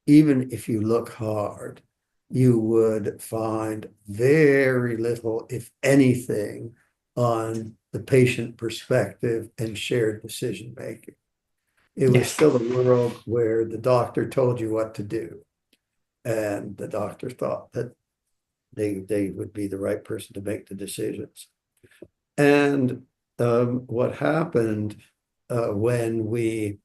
even if you look hard, you would find very little, if anything, on the patient perspective and shared decision making. It was still a world where the doctor told you what to do, and the doctor thought that they would be the right person to make the decisions. And what happened when we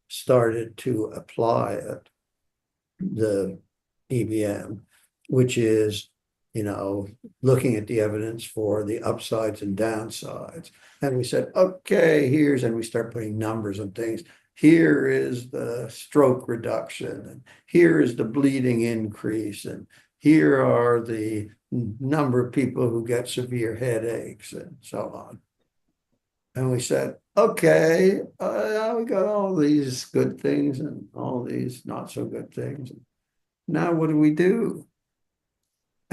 started to apply it, the EBM, which is, looking at the evidence for the upsides and downsides. And we said, okay, and we start putting numbers on things. Here is the stroke reduction, and here is the bleeding increase, and here are the number of people who get severe headaches, and so on. And we said, okay, we got all these good things and all these not so good things. Now what do we do?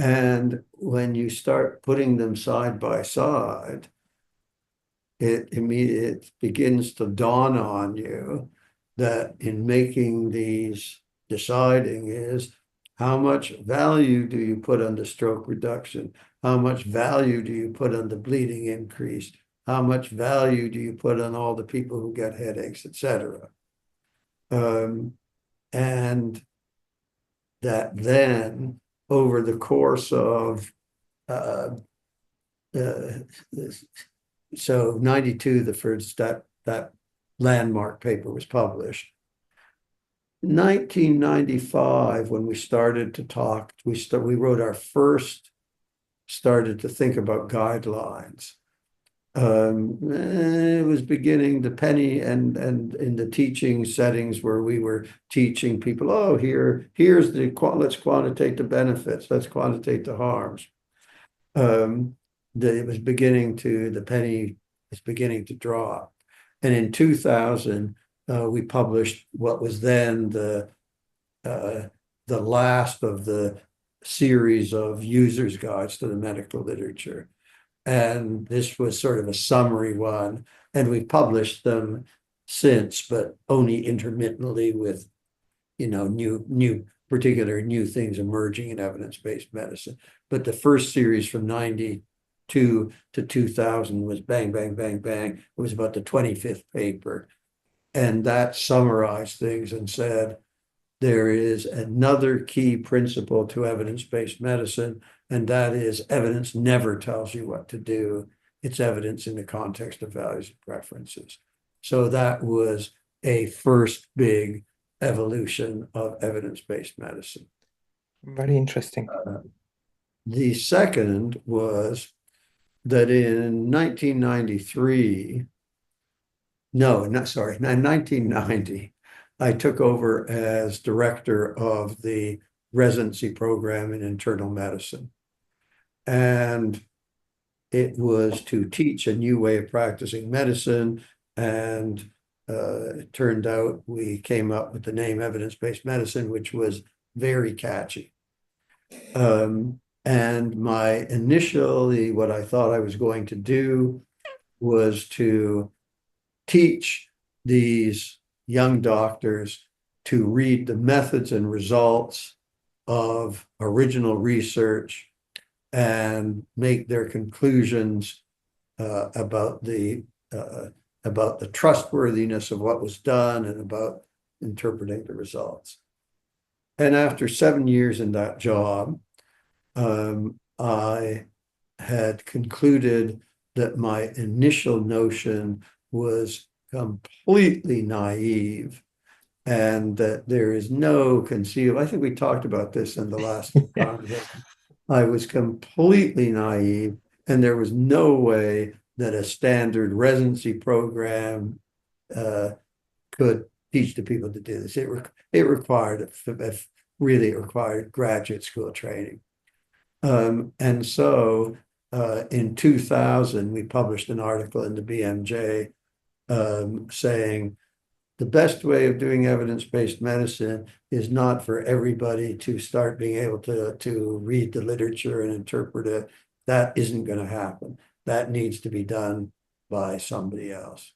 And when you start putting them side by side, it begins to dawn on you that in making these deciding is, how much value do you put on the stroke reduction? How much value do you put on the bleeding increase? How much value do you put on all the people who get headaches, etc.? And that then, over the course of, so 92, the first that landmark paper was published. 1995, when we started to talk, we wrote our first, started to think about guidelines. It was beginning to penny, and in the teaching settings where we were teaching people, oh, let's quantitate the benefits, let's quantitate the harms. the penny is beginning to drop. And in 2000, we published what was then the last of the series of users' guides to the medical literature. And this was sort of a summary one. And we published them since, but only intermittently with, particular new things emerging in evidence-based medicine. But the first series from 92 to 2000 was bang, bang, bang, bang. It was about the 25th paper. And that summarized things and said, there is another key principle to evidence-based medicine, and that is evidence never tells you what to do. It's evidence in the context of values and preferences. So that was a first big evolution of evidence-based medicine. Very interesting. The second was that in 1990, I took over as director of the residency program in internal medicine. And it was to teach a new way of practicing medicine. And it turned out we came up with the name evidence-based medicine, which was very catchy. And what I thought I was going to do was to teach these young doctors to read the methods and results of original research and make their conclusions about the trustworthiness of what was done and about interpreting the results. And after 7 years in that job, I had concluded that my initial notion was completely naive and that there is no conceivable. I think we talked about this in the last conversation. I was completely naive, and there was no way that a standard residency program could teach the people to do this. It really required graduate school training. And so in 2000, we published an article in the BMJ saying the best way of doing evidence-based medicine is not for everybody to start being able to read the literature and interpret it. That isn't going to happen. That needs to be done by somebody else.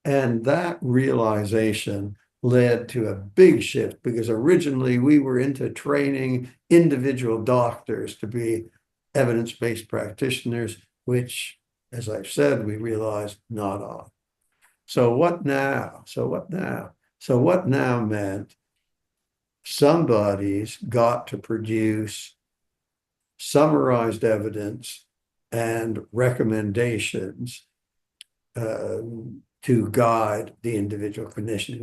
And that realization led to a big shift, because originally we were into training individual doctors to be evidence-based practitioners, which, as I've said, we realized not all. So what now? So what now meant somebody's got to produce summarized evidence and recommendations to guide the individual clinician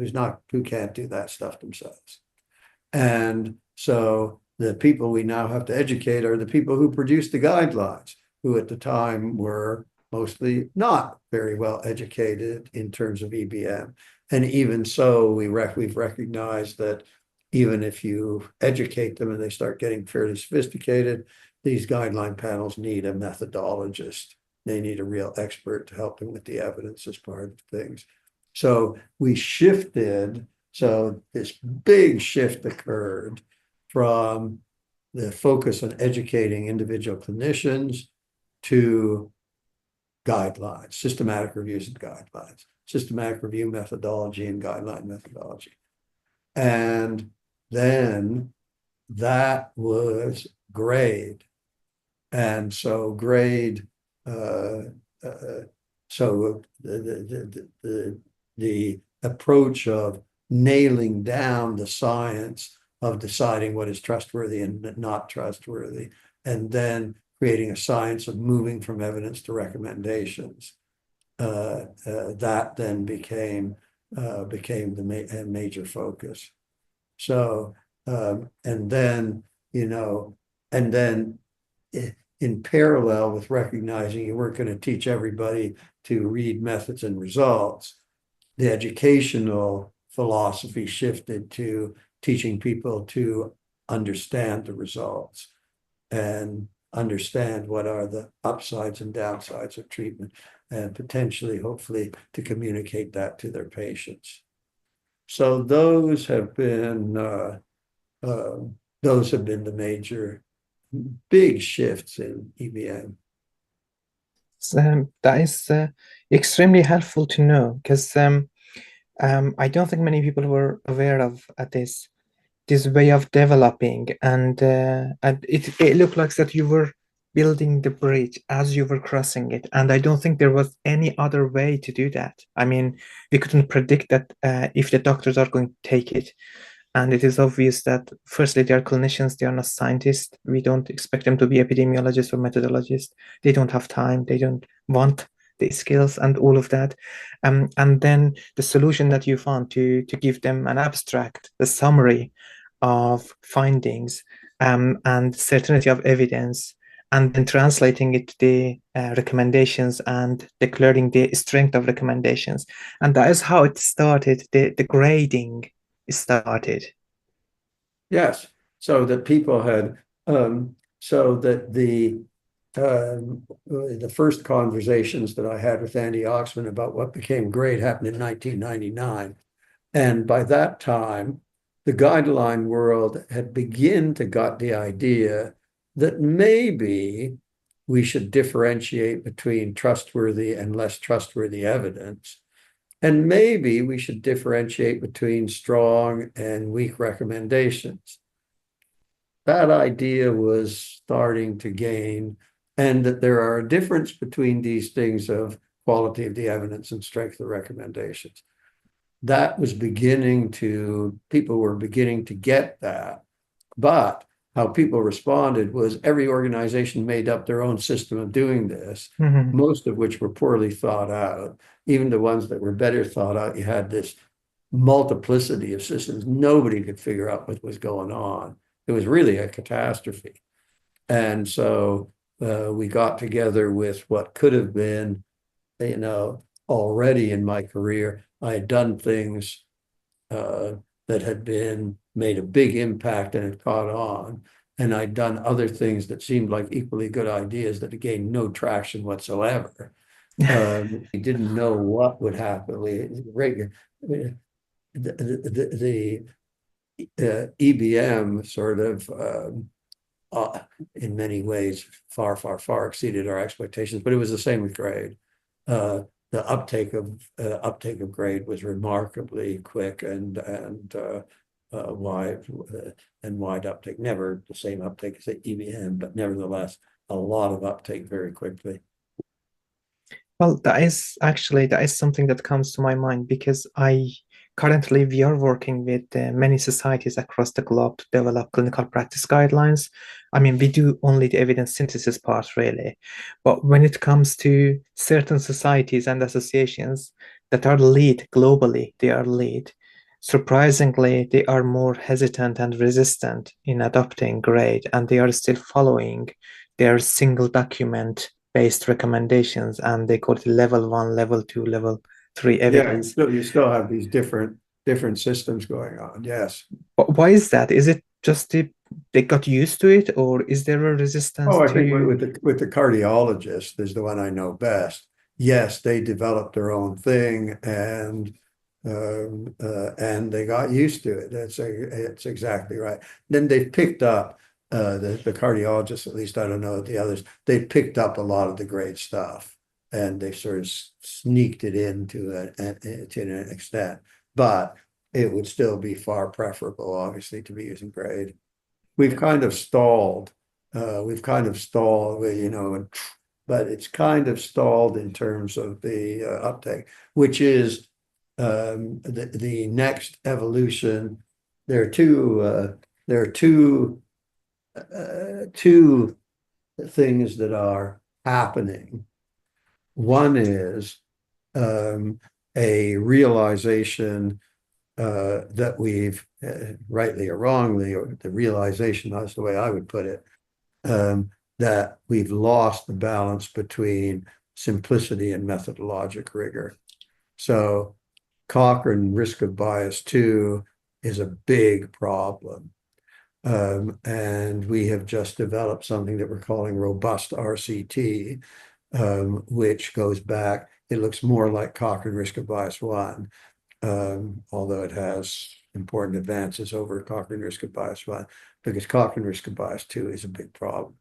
who can't do that stuff themselves. And so the people we now have to educate are the people who produce the guidelines, who at the time were mostly not very well educated in terms of EBM. And even so, we've recognized that even if you educate them and they start getting fairly sophisticated, these guideline panels need a methodologist. They need a real expert to help them with the evidence as part of things. So we shifted. So this big shift occurred from the focus on educating individual clinicians to guidelines, systematic reviews and guidelines, systematic review methodology and guideline methodology. And then that was grade. And so grade, so the approach of nailing down the science of deciding what is trustworthy and not trustworthy, and then creating a science of moving from evidence to recommendations. That then became the major focus. So, and then in parallel with recognizing you weren't going to teach everybody to read methods and results, the educational philosophy shifted to teaching people to understand the results. And understand what are the upsides and downsides of treatment, and potentially, hopefully, to communicate that to their patients. So those have been the major big shifts in EBM. That is extremely helpful to know, because I don't think many people were aware of this way of developing, and it looked like that you were building the bridge as you were crossing it, and I don't think there was any other way to do that. I mean, we couldn't predict that if the doctors are going to take it. And it is obvious that, firstly, they are clinicians, they are not scientists. We don't expect them to be epidemiologists or methodologists. They don't have time, they don't want the skills and all of that. And then the solution that you found to give them an abstract, the summary of findings, and certainty of evidence, and then translating it to the recommendations and declaring the strength of recommendations. And that is how it started, the grading started. Yes, so that people had, so that the first conversations that I had with Andy Oxman about what became great happened in 1999. And by that time, the guideline world had begun to got the idea that maybe we should differentiate between trustworthy and less trustworthy evidence. And maybe we should differentiate between strong and weak recommendations. That idea was starting to gain, and that there are a difference between these things of quality of the evidence and strength of recommendations. That was people were beginning to get that. But how people responded was every organization made up their own system of doing this, most of which were poorly thought out. Even the ones that were better thought out, you had this multiplicity of systems. Nobody could figure out what was going on. It was really a catastrophe. And so we got together with what could have been, already in my career, I had done things that had made a big impact and had caught on. And I'd done other things that seemed like equally good ideas that had gained no traction whatsoever. We didn't know what would happen. The EBM sort of, in many ways, far, far, far exceeded our expectations, but it was the same with grade. The uptake of grade was remarkably quick and wide uptake. Never the same uptake as the EBM, but nevertheless a lot of uptake very quickly. Well, that is something that comes to my mind, because currently we are working with many societies across the globe to develop clinical practice guidelines. I mean, we do only the evidence synthesis part, really. But when it comes to certain societies and associations that are lead globally, surprisingly, they are more hesitant and resistant in adopting grade, and they are still following their single document based recommendations, and they call it level 1, level 2, level 3 evidence. Yeah, you still have these different systems going on. Yes. But why is that? Is it just they got used to it, or is there a resistance? I think with the cardiologist is the one I know best. Yes, they developed their own thing, and they got used to it. It's exactly right. Then they've picked up the cardiologists, at least I don't know the others. They picked up a lot of the great stuff, and they sort of sneaked it into an extent. But it would still be far preferable, obviously, to be using grade. We've kind of stalled. But it's kind of stalled in terms of the uptake, which is the next evolution. There are two things that are happening. One is a realization that we've rightly or wrongly, or the realization, that's the way I would put it, that we've lost the balance between simplicity and methodologic rigor. So Cochrane risk of bias 2 is a big problem. And we have just developed something that we're calling Robust-RCT, which goes back, it looks more like Cochrane Risk of Bias 1, although it has important advances over Cochrane Risk of Bias 1, because Cochrane Risk of Bias 2 is a big problem.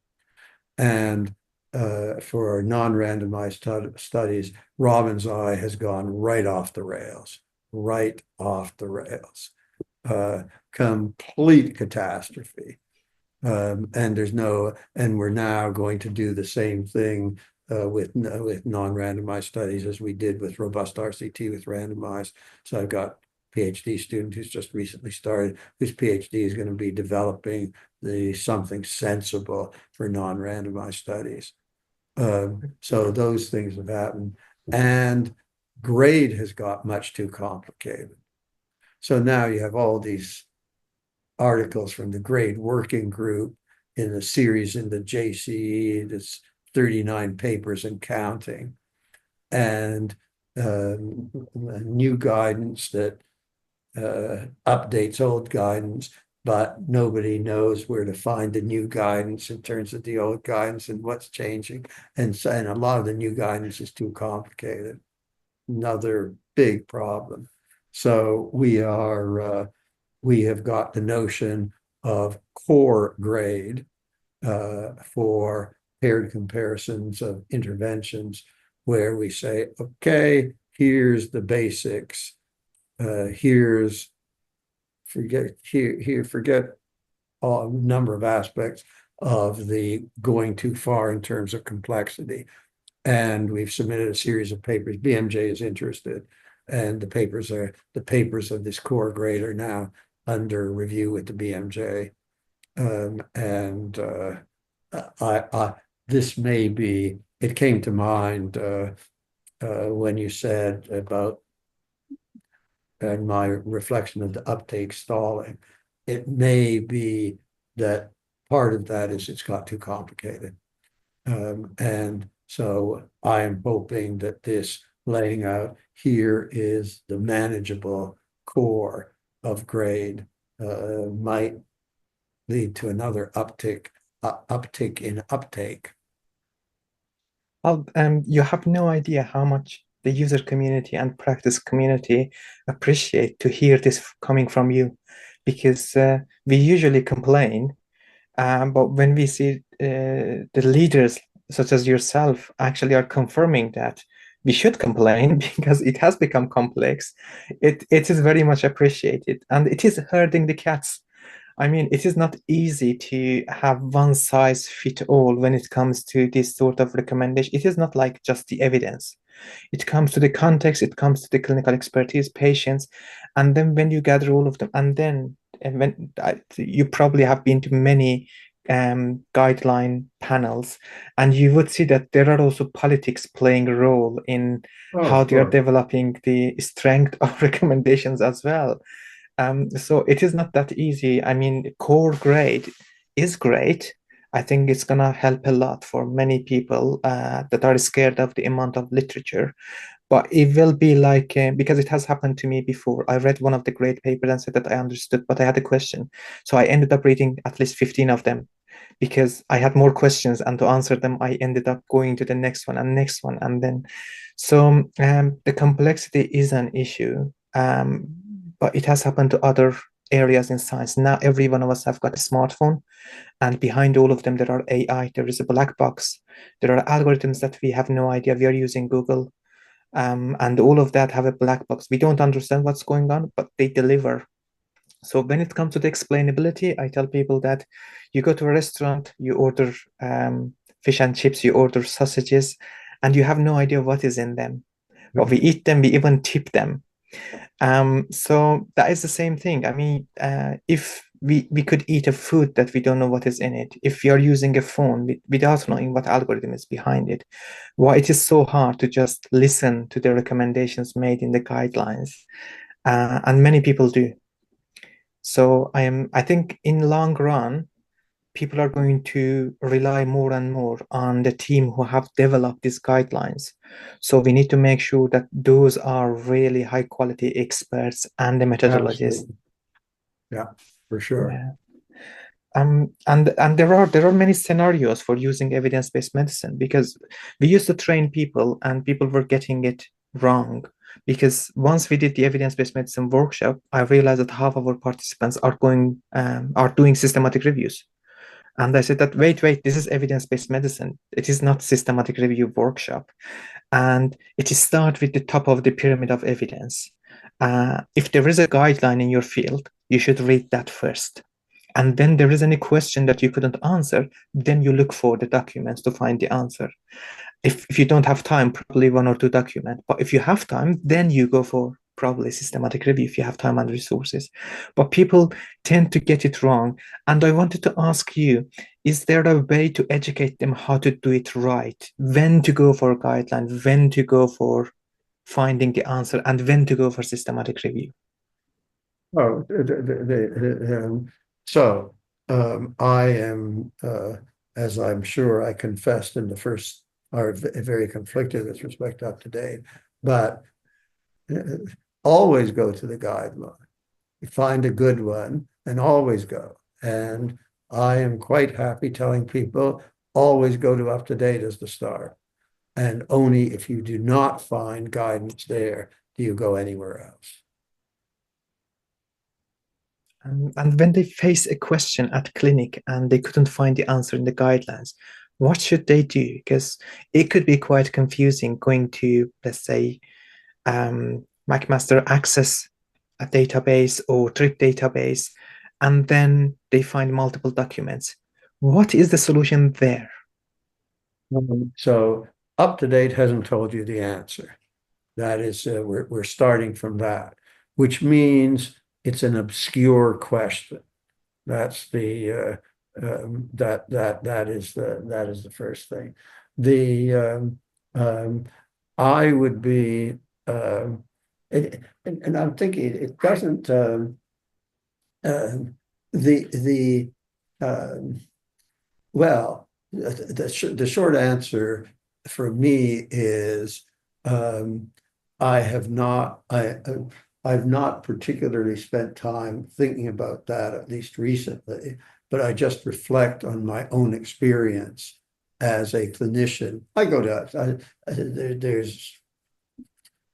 And for non-randomized studies, Robin's eye has gone right off the rails, right off the rails. Complete catastrophe. And we're now going to do the same thing with non-randomized studies as we did with Robust-RCT with randomized. So I've got a PhD student who's just recently started, whose PhD is going to be developing something sensible for non-randomized studies. So those things have happened, and grade has got much too complicated. So now you have all these articles from the grade working group in a series in the JCE that's 39 papers and counting, and new guidance that updates old guidance, but nobody knows where to find the new guidance in terms of the old guidance and what's changing. And a lot of the new guidance is too complicated. Another big problem. So we have got the notion of core grade for paired comparisons of interventions, where we say, okay, here's the basics. Forget a number of aspects of the going too far in terms of complexity. And we've submitted a series of papers. BMJ is interested, and the papers of this core grade are now under review with the BMJ. This may be, it came to mind when you said about, and my reflection of the uptake stalling. It may be that part of that is it's got too complicated. And so I am hoping that this laying out here is the manageable core of grade might lead to another uptick in uptake. Well, you have no idea how much the user community and practice community appreciate to hear this coming from you, because we usually complain, but when we see the leaders such as yourself actually are confirming that we should complain because it has become complex, it is very much appreciated, and it is herding the cats. I mean, it is not easy to have one size fit all when it comes to this sort of recommendation. It is not like just the evidence. It comes to the context, it comes to the clinical expertise, patients, and then when you gather all of them, and then and when you probably have been to many guideline panels, and you would see that there are also politics playing a role in how they are developing the strength of recommendations as well. So it is not that easy. I mean, core grade is great. I think it's gonna help a lot for many people that are scared of the amount of literature. But it will be like, because it has happened to me before. I read one of the great papers and said that I understood, but I had a question. So I ended up reading at least 15 of them because I had more questions, and to answer them, I ended up going to the next one and next one. And then, so the complexity is an issue. But it has happened to other areas in science. Now every one of us have got a smartphone, and behind all of them there are AI. There is a black box. There are algorithms that we have no idea. We are using Google, and all of that have a black box. We don't understand what's going on, but they deliver. So when it comes to the explainability, I tell people that you go to a restaurant, you order fish and chips, you order sausages, and you have no idea what is in them. But we eat them, we even tip them. So that is the same thing. I mean, if we could eat a food that we don't know what is in it, if we are using a phone without knowing what algorithm is behind it, why it is so hard to just listen to the recommendations made in the guidelines, and many people do. So I think in long run, people are going to rely more and more on the team who have developed these guidelines. So we need to make sure that those are really high quality experts and the methodologists. Absolutely. Yeah, for sure. Yeah. And there are many scenarios for using evidence-based medicine, because we used to train people and people were getting it wrong. Because once we did the evidence-based medicine workshop, I realized that half of our participants are doing systematic reviews. And I said that, wait, this is evidence-based medicine. It is not systematic review workshop. And it is start with the top of the pyramid of evidence. If there is a guideline in your field, you should read that first. And then there is any question that you couldn't answer, then you look for the documents to find the answer. If you don't have time, probably one or two documents. But if you have time, then you go for probably systematic review if you have time and resources. But people tend to get it wrong. And I wanted to ask you, is there a way to educate them how to do it right? When to go for a guideline, when to go for finding the answer, and when to go for systematic review? Oh, so I am, as I'm sure I confessed in the first, are very conflicted with respect to UpToDate, but always go to the guideline. You find a good one and always go. And I am quite happy telling people, always go to UpToDate as the start. And only if you do not find guidance there, do you go anywhere else. And when they face a question at clinic and they couldn't find the answer in the guidelines, what should they do? Because it could be quite confusing going to, let's say, MacMaster access a database or trip database, and then they find multiple documents. What is the solution there? So UpToDate hasn't told you the answer. That is, we're starting from that, which means it's an obscure question. That's the that is the first thing. I would be and I'm thinking it doesn't well, the short answer for me is I've not particularly spent time thinking about that, at least recently, but I just reflect on my own experience as a clinician.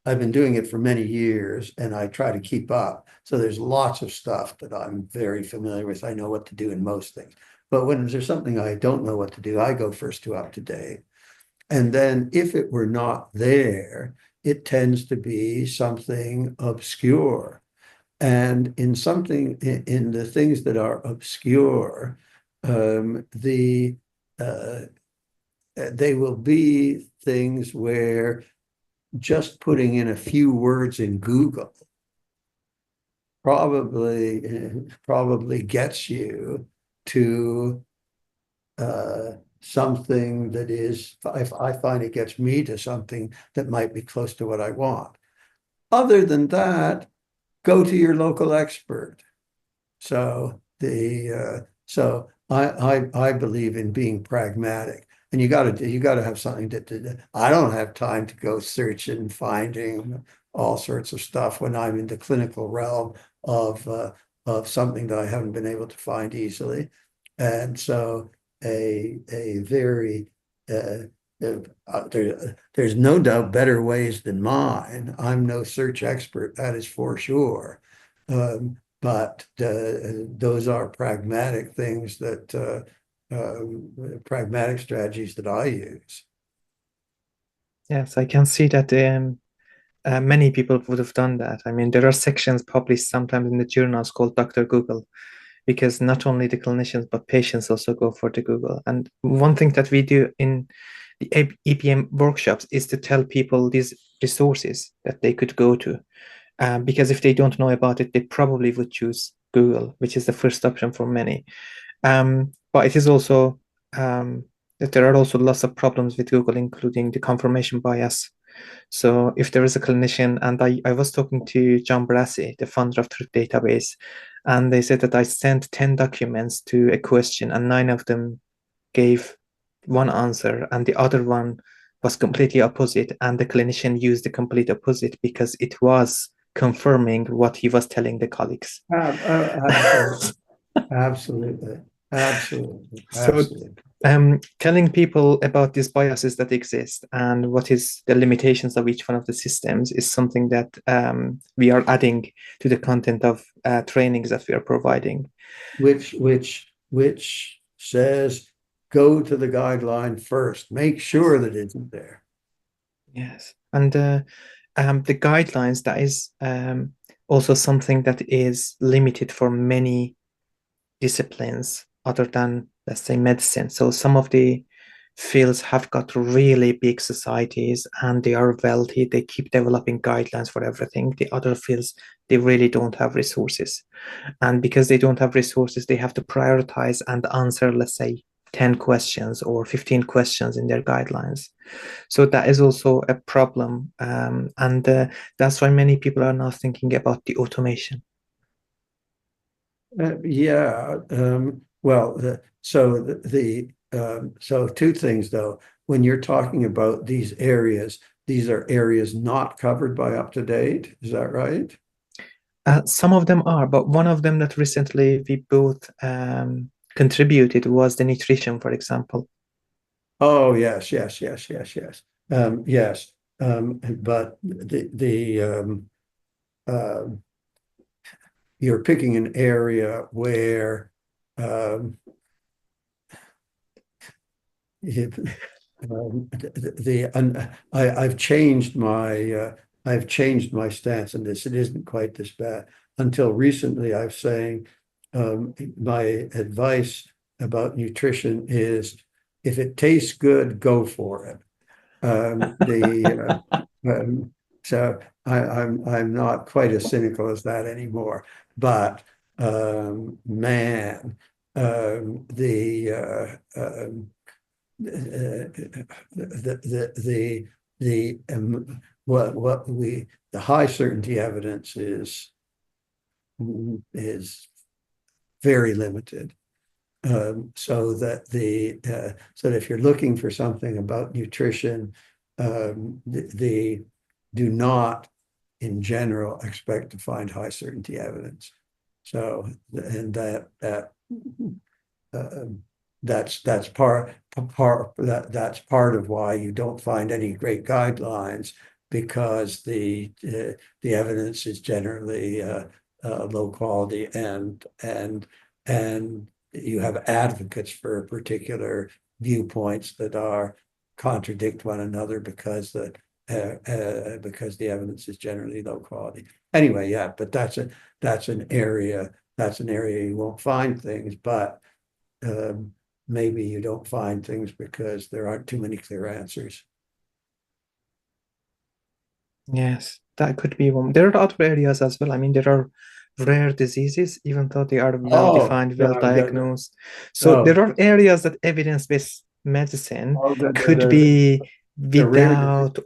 I've been doing it for many years and I try to keep up. So there's lots of stuff that I'm very familiar with. I know what to do in most things. But when there's something I don't know what to do, I go first to UpToDate. And then if it were not there, it tends to be something obscure. And in the things that are obscure, they will be things where just putting in a few words in Google probably gets you to something that is, I find it gets me to something that might be close to what I want. Other than that, go to your local expert. So I believe in being pragmatic. And you got to have something that I don't have time to go searching and finding all sorts of stuff when I'm in the clinical realm of something that I haven't been able to find easily. And so there's no doubt better ways than mine. I'm no search expert, that is for sure. But those are pragmatic things that pragmatic strategies that I use. Yes, I can see that many people would have done that. I mean, there are sections published sometimes in the journals called Dr. Google, because not only the clinicians, but patients also go for the Google. And one thing that we do in the EBM workshops is to tell people these resources that they could go to. Because if they don't know about it, they probably would choose Google, which is the first option for many. But it is also that there are also lots of problems with Google, including the confirmation bias. So if there is a clinician, and I was talking to John Brassi, the founder of Truth Database, and they said that I sent 10 documents to a question and 9 of them gave one answer and the other one was completely opposite, and the clinician used the complete opposite because it was confirming what he was telling the colleagues. Absolutely. Absolutely. Absolutely. So, telling people about these biases that exist and what is the limitations of each one of the systems is something that we are adding to the content of trainings that we are providing. Which says go to the guideline first. Make sure that it's there. Yes, and the guidelines, that is also something that is limited for many disciplines other than, let's say, medicine. So some of the fields have got really big societies and they are wealthy. They keep developing guidelines for everything. The other fields, they really don't have resources. And because they don't have resources, they have to prioritize and answer, let's say, 10 questions or 15 questions in their guidelines. So that is also a problem. And that's why many people are now thinking about the automation. Yeah. Well, so two things though. When you're talking about these areas are areas not covered by UpToDate. Is that right? Some of them are, but one of them that recently we both contributed was the nutrition, for example. Oh, yes. Yes. But you're picking an area where I've changed my stance on this. It isn't quite this bad. Until recently, I was saying my advice about nutrition is if it tastes good, go for it. So I'm not quite as cynical as that anymore. But man, the high certainty evidence is very limited. So that if you're looking for something about nutrition, do not in general expect to find high certainty evidence. So, and that's part of why you don't find any great guidelines, because the evidence is generally low quality, and you have advocates for particular viewpoints that contradict one another because the evidence is generally low quality. Anyway, yeah, but that's an area you won't find things, but maybe you don't find things because there aren't too many clear answers. Yes, that could be one. There are other areas as well. I mean, there are rare diseases, even though they are well defined, well diagnosed. So there are areas that evidence-based medicine could be without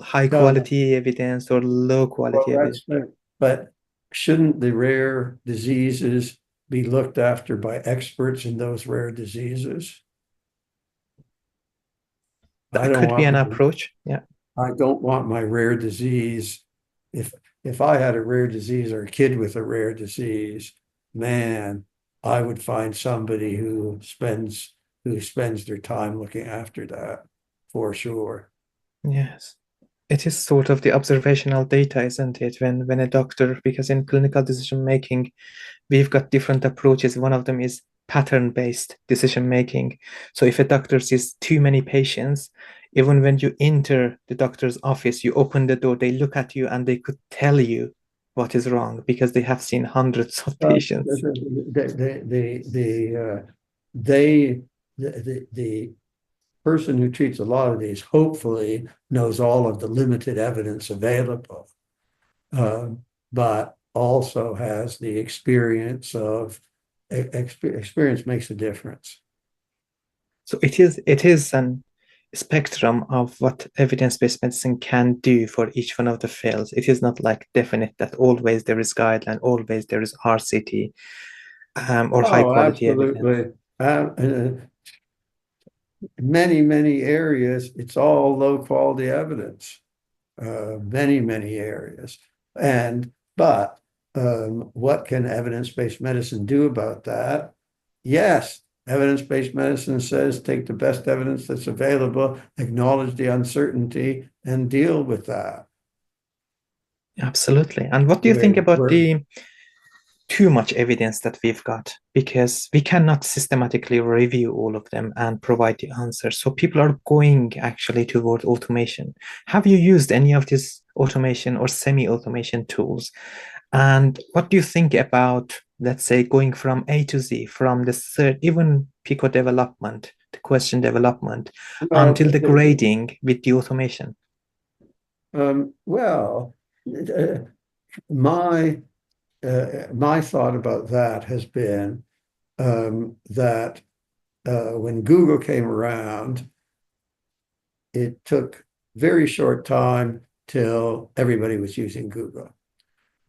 high quality evidence or low quality evidence. But shouldn't the rare diseases be looked after by experts in those rare diseases? That could be an approach. Yeah. I don't want my rare disease. If I had a rare disease or a kid with a rare disease, man, I would find somebody who spends their time looking after that for sure. Yes. It is sort of the observational data, isn't it? When a doctor, because in clinical decision making, we've got different approaches. One of them is pattern-based decision making. So if a doctor sees too many patients, even when you enter the doctor's office, you open the door, they look at you and they could tell you what is wrong because they have seen hundreds of patients. The person who treats a lot of these hopefully knows all of the limited evidence available, but also has the experience makes a difference. So it is an spectrum of what evidence-based medicine can do for each one of the fields. It is not like definite that always there is guideline, always there is RCT or high quality absolutely. Evidence. Many areas, it's all low quality evidence. Many areas. But what can evidence-based medicine do about that? Yes, Evidence-based medicine says take the best evidence that's available, acknowledge the uncertainty, and deal with that. Absolutely. And what do you think We're, about we're, the too much evidence that we've got? Because we cannot systematically review all of them and provide the answers. So people are going actually toward automation. Have you used any of these automation or semi-automation tools? And what do you think about, let's say, going from A to Z, from the third, even PICO development, the question development, well, until the grading with the automation? well, uh, my my thought about that has been that when Google came around, it took very short time till everybody was using Google.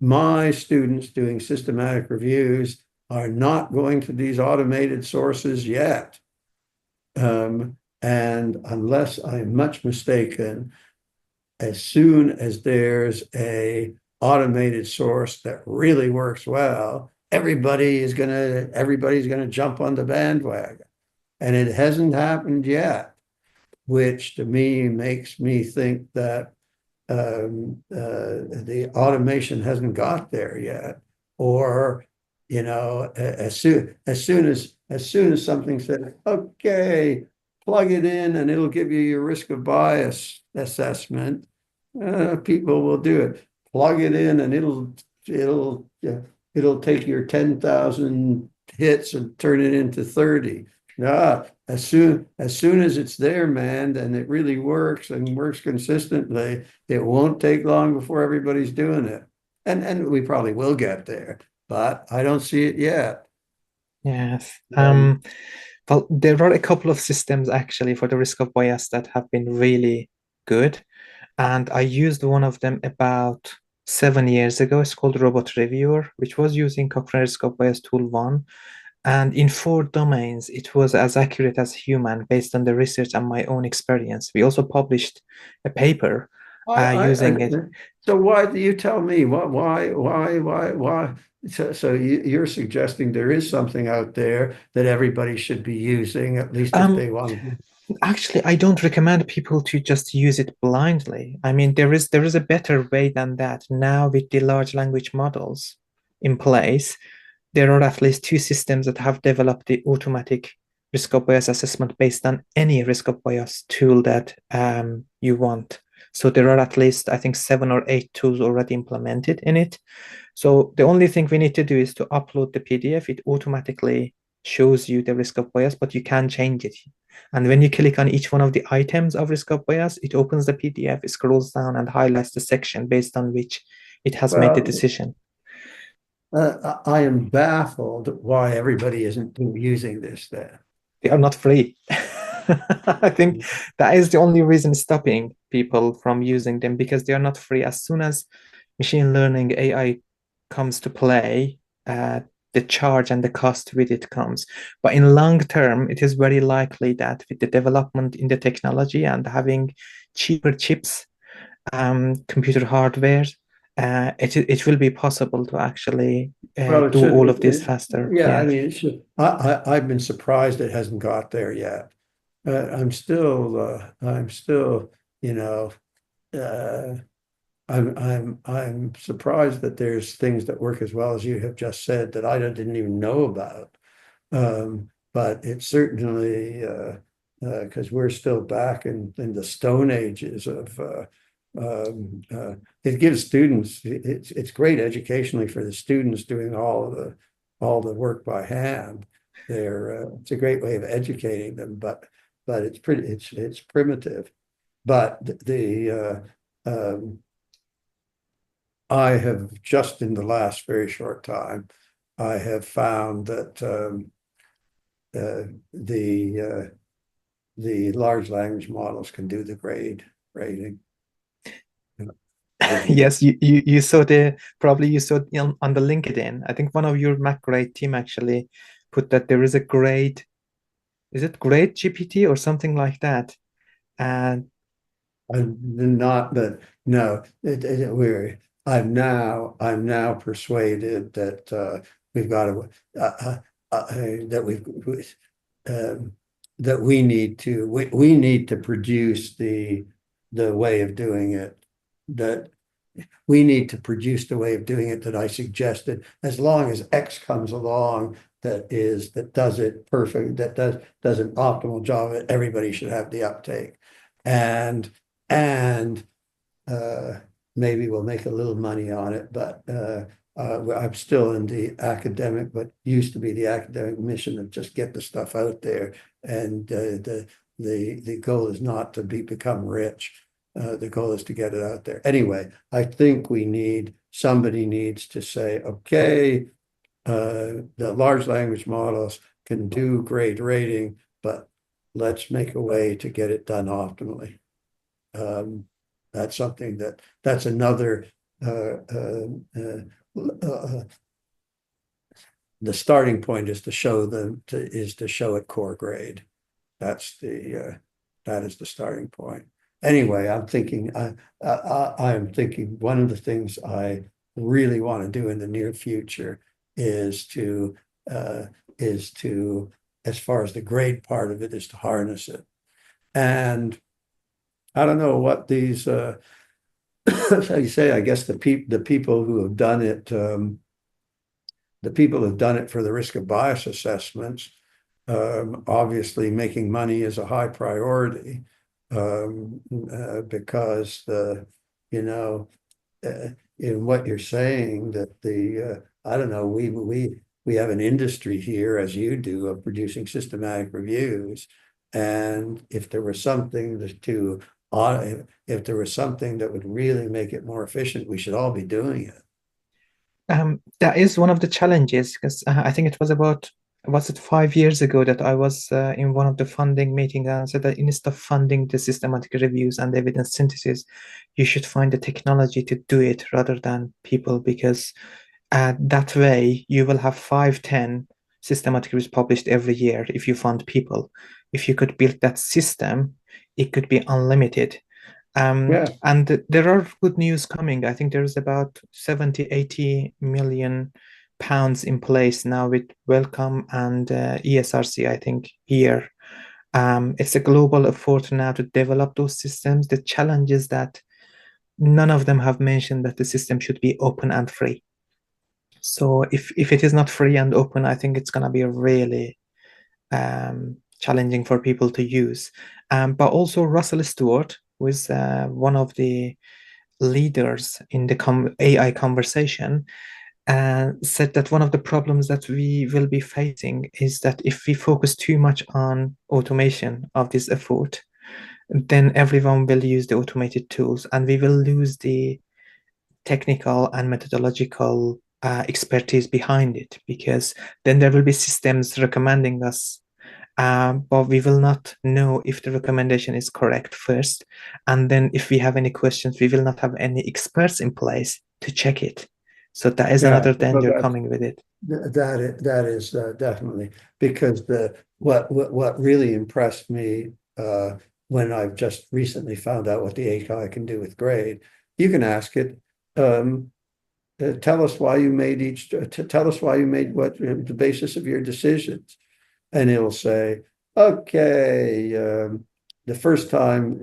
My students doing systematic reviews are not going to these automated sources yet. And unless I'm much mistaken, as soon as there's a automated source that really works well, everybody's gonna jump on the bandwagon. And it hasn't happened yet, which to me makes me think that the automation hasn't got there yet. Or, as soon as something says, okay, plug it in and it'll give you your risk of bias assessment, people will do it. Plug it in and it'll take your 10,000 hits and turn it into 30. As soon as it's there, man, and it really works and works consistently, it won't take long before everybody's doing it. And we probably will get there, but I don't see it yet. Yes. Um, Well, there are a couple of systems actually for the risk of bias that have been really good. And I used one of them about 7 years ago. It's called RobotReviewer, which was using Cochrane Risk of Bias Tool 1. And in 4 domains, it was as accurate as human based on the research and my own experience. We also published a paper using it. so why do you tell me? Why? So you're suggesting there is something out there that everybody should be using, at least if Um, they want. Actually, I don't recommend people to just use it blindly. I mean, there is a better way than that. Now, with the large language models in place, there are at least 2 systems that have developed the automatic risk of bias assessment based on any risk of bias tool that you want. So there are at least, I think, 7 or 8 tools already implemented in it. So the only thing we need to do is to upload the PDF. It automatically shows you the risk of bias, but you can change it. And when you click on each one of the items of risk of bias, it opens the PDF, it scrolls down and highlights the section based on which it has made the Well, decision. I am baffled why everybody isn't using this then. They are not free. I think that is the only reason stopping people from using them, because they are not free. As soon as machine learning AI comes to play, the charge and the cost with it comes. But in long term, it is very likely that with the development in the technology and having cheaper chips, computer hardware, it will be possible to actually Well, it do should, all of this faster. yeah, I Yeah. mean, it should, I've been surprised it hasn't got there yet. I'm still, you know, uh, I'm surprised that there's things that work as well as you have just said that I didn't even know about. But it's certainly, because we're still back in the stone ages of, it gives students, it's great educationally for the students doing all the work by hand. It's a great way of educating them, but it's primitive. But I have just in the last very short time, I have found that uh, the large language models can do the grading. Yes, you saw the probably you saw on the LinkedIn. I think one of your Mac grade team actually put that there is a grade, is it grade GPT or something like that? And I'm not, but no, I'm now persuaded that we've got to that that we need to produce the way of doing it, that we need to produce the way of doing it that I suggested. As long as X comes along that does it perfect, that does an optimal job, everybody should have the uptake. And maybe we'll make a little money on it, but I'm still in the academic, but used to be the academic mission of just get the stuff out there. And the goal is not to become rich. The goal is to get it out there. Anyway, I think somebody needs to say, okay, the large language models can do grade rating, but let's make a way to get it done optimally. That's something that's another, the starting point is to show it core grade. That is the starting point. Anyway, I'm thinking one of the things I really want to do in the near future is to, as far as the grade part of it, is to harness it. And I don't know what these, how you say, I guess the people who have done it, the people who've done it for the risk of bias assessments, obviously making money is a high priority. Because in what you're saying, that I don't know, we have an industry here, as you do, of producing systematic reviews, and if there was something if there was something that would really make it more efficient, we should all be doing it. That is one of the challenges, because I think it was about, was it 5 years ago that I was in one of the funding meetings and said that instead of funding the systematic reviews and evidence synthesis, you should find the technology to do it rather than people, because that way you will have 5-10 systematic reviews published every year if you fund people. If you could build that system, it could be unlimited. And there are good news coming. I think there's about 70-80 million pounds in place now with Wellcome and ESRC, I think, here. It's a global effort now to develop those systems. The challenge is that none of them have mentioned that the system should be open and free. So if it is not free and open, I think it's going to be really challenging for people to use. But also Russell Stewart, who is one of the leaders in the AI conversation, said that one of the problems that we will be facing is that if we focus too much on automation of this effort, then everyone will use the automated tools and we will lose the technical and methodological expertise behind it, because then there will be systems recommending us, but we will not know if the recommendation is correct first. And then if we have any questions, we will not have any experts in place to check it. So that is another danger coming with it. That is definitely, because what really impressed me when I've just recently found out what the AI can do with grade, you can ask it, tell us why you made what the basis of your decisions, and it'll say, okay, the first time,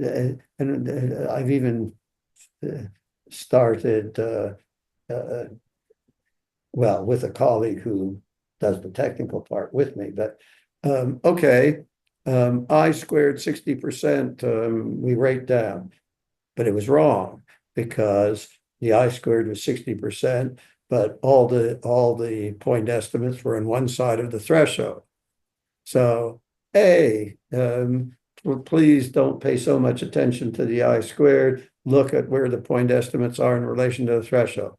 and I've even started. Well, with a colleague who does the technical part with me, but okay, I squared 60%, we rate down, but it was wrong, because the I squared was 60%, but all the point estimates were on one side of the threshold. So, please don't pay so much attention to the I squared. Look at where the point estimates are in relation to the threshold.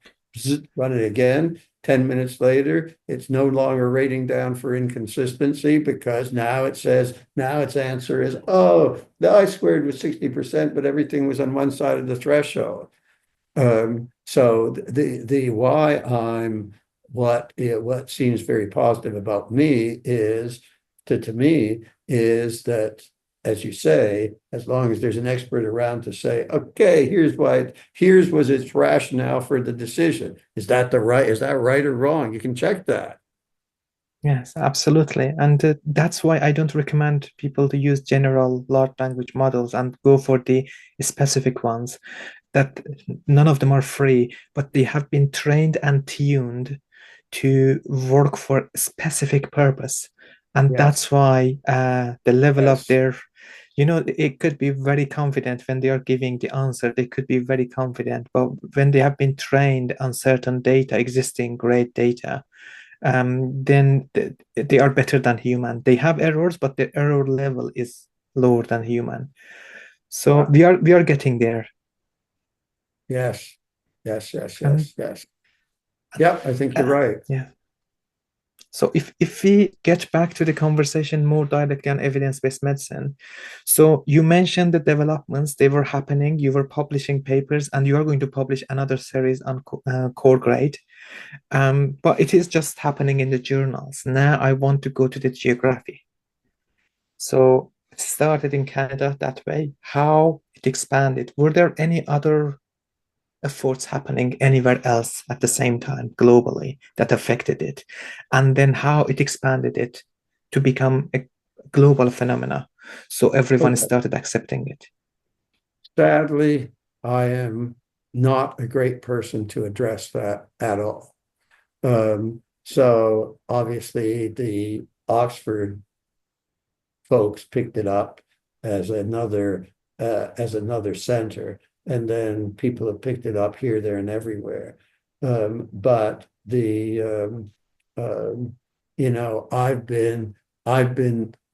Run it again. 10 minutes later, it's no longer rating down for inconsistency, because now its answer is, oh, the I squared was 60%, but everything was on one side of the threshold. So what seems very positive about me is that, as you say, as long as there's an expert around to say, okay, here's was its rationale for the decision. Is that right or wrong? You can check that. Yes, absolutely. And that's why I don't recommend people to use general large language models and go for the specific ones. That none of them are free, but they have been trained and tuned to work for a specific purpose. And Yes, that's why the level of yes, their, it could be very confident when they are giving the answer. They could be very confident, but when they have been trained on certain data, existing great data, then they are better than human. They have errors, but the error level is lower than human. So yeah, we are getting there. yes, yes, yes, And yes, yes. Yeah, I think you're uh, right. yeah. So if we get back to the conversation more directly on evidence-based medicine, so you mentioned the developments, they were happening, you were publishing papers, and you are going to publish another series on core grade. But it is just happening in the journals. Now I want to go to the geography. So it started in Canada that way. How it expanded? Were there any other efforts happening anywhere else at the same time globally that affected it? And then how it expanded it to become a global phenomena. So everyone Okay. started accepting it. Sadly, I am not a great person to address that at all. So obviously the Oxford folks picked it up as another center, and then people have picked it up here, there, and everywhere. But um, I've been,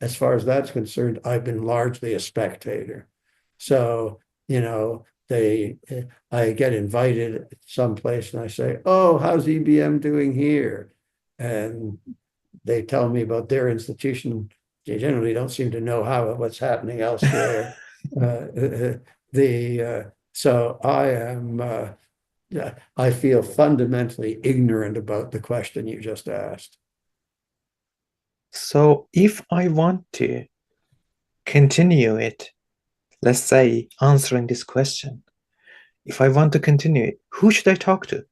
as far as that's concerned, I've been largely a spectator. So, I get invited someplace and I say, "Oh, how's EBM doing here?" And they tell me about their institution. They generally don't seem to know what's happening elsewhere. So I feel fundamentally ignorant about the question you just asked. So if I want to continue it, let's say answering this question, if I want to continue it, who should I talk to?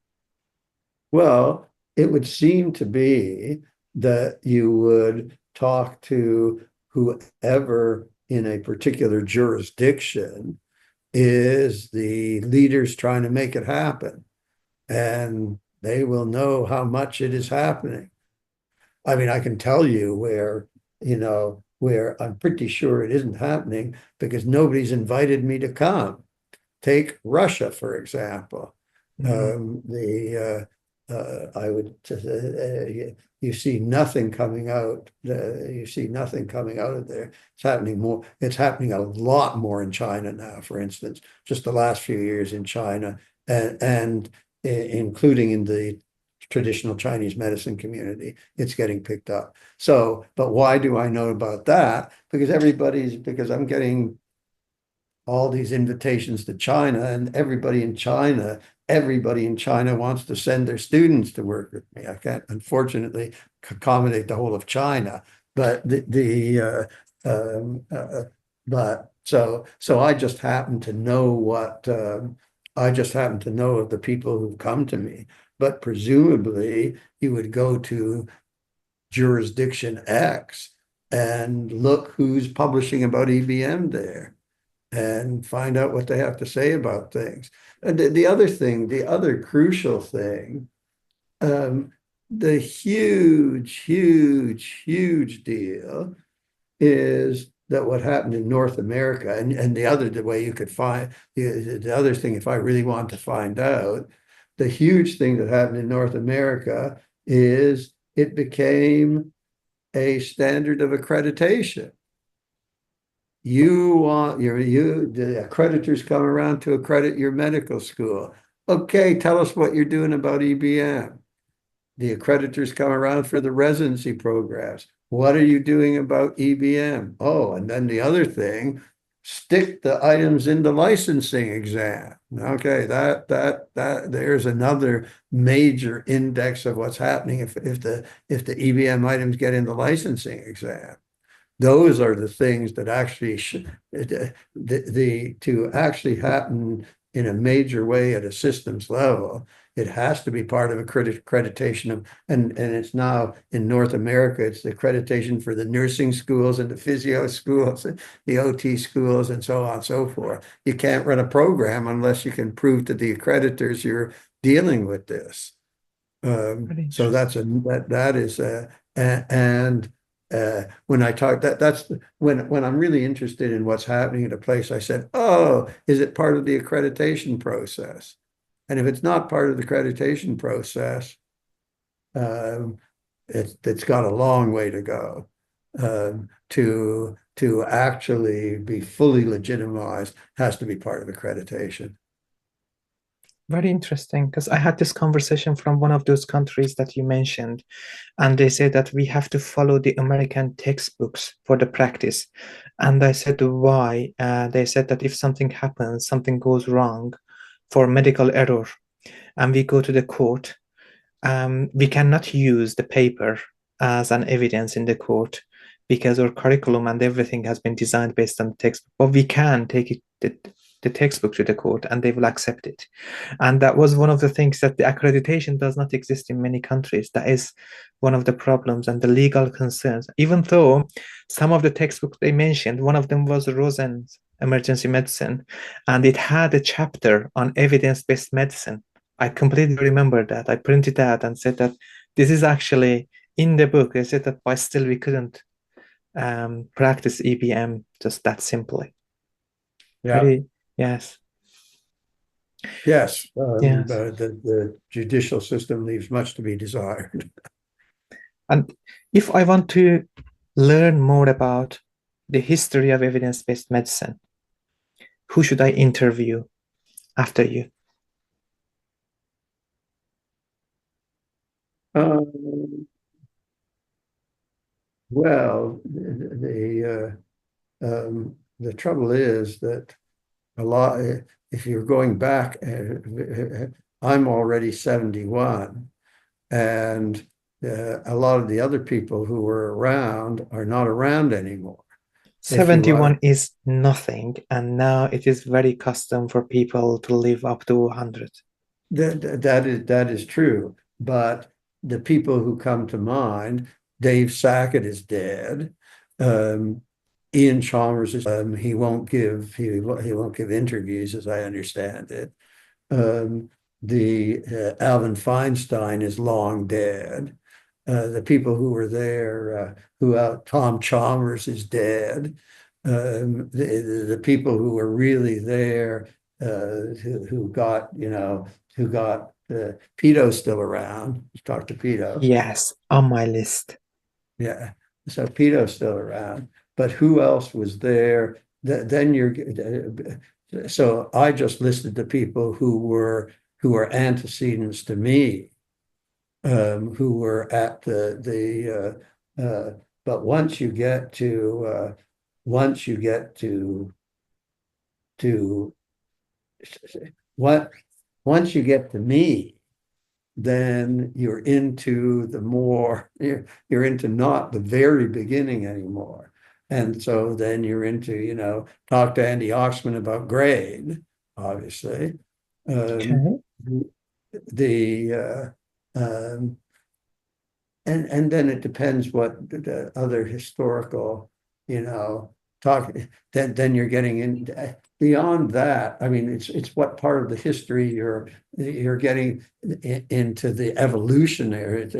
Well, it would seem to be that you would talk to whoever in a particular jurisdiction is the leaders trying to make it happen, and they will know how much it is happening. I mean, I can tell you where I'm pretty sure it isn't happening because nobody's invited me to come. Take Russia, for example. Mm. I would you see nothing coming out. You see nothing coming out of there. It's happening more. It's happening a lot more in China now, for instance, just the last few years in China, and including in the traditional Chinese medicine community, it's getting picked up. So, but why do I know about that? Because I'm getting all these invitations to China, and everybody in China wants to send their students to work with me. I can't, unfortunately, accommodate the whole of China, but but so I just happen to know I just happen to know of the people who've come to me. But presumably, you would go to jurisdiction X and look who's publishing about EBM there and find out what they have to say about things. And the other thing, the other crucial thing, um, the huge deal is that what happened in North America, and the way you could find the other thing, if I really want to find out, the huge thing that happened in North America is it became a standard of accreditation. The accreditors come around to accredit your medical school. Okay, tell us what you're doing about EBM. The accreditors come around for the residency programs. What are you doing about EBM? Oh, and then the other thing, stick the items in the licensing exam. Okay, that there's another major index of what's happening if the EBM items get in the licensing exam. Those are the things that actually to actually happen in a major way at a systems level. It has to be part of accreditation of, and it's now in North America, it's the accreditation for the nursing schools and the physio schools, and the OT schools, and so on and so forth. You can't run a program unless you can prove to the accreditors you're dealing with this. So that is and when I talk that's when I'm really interested in what's happening at a place, I said, oh, is it part of the accreditation process? And if it's not part of the accreditation process, it's got a long way to go to actually be fully legitimized. Has to be part of accreditation. Very interesting, because I had this conversation from one of those countries that you mentioned, and they said that we have to follow the American textbooks for the practice. And I said, why? They said that if something happens, something goes wrong for medical error, and we go to the court, we cannot use the paper as an evidence in the court because our curriculum and everything has been designed based on textbook. But we can take it, the textbook to the court, and they will accept it. And that was one of the things, that the accreditation does not exist in many countries. That is one of the problems and the legal concerns. Even though some of the textbooks they mentioned, one of them was Rosen's Emergency Medicine, and it had a chapter on evidence-based medicine. I completely remember that. I printed out and said that this is actually in the book. They said that, but still we couldn't practice EBM just that simply. Yeah. Very, yes. Yes. Yes. The judicial system leaves much to be desired. And if I want to learn more about the history of evidence-based medicine, who should I interview after you? Well, the trouble is that a lot, if you're going back, I'm already 71, and a lot of the other people who were around are not around anymore. 71 is nothing, and now it is very custom for people to live up to 100. That is true, but the people who come to mind, Dave Sackett is dead. Ian Chalmers is he won't give interviews, as I understand it. The Alvin Feinstein is long dead. The people who were there, Tom Chalmers is dead. The people who were really there, who got Peto's still around. Talk to Peto. Yes, on my list. Yeah, so Peto's still around, but who else was there? Then so I just listed the people who were antecedents to me, who were at but once you get to once you get to me, then you're into you're into not the very beginning anymore. And so then you're into, talk to Andy Oxman about grade, obviously. Okay. And then it depends what the other historical, talk, then you're getting in beyond that. I mean, it's what part of the history you're getting into the evolutionary.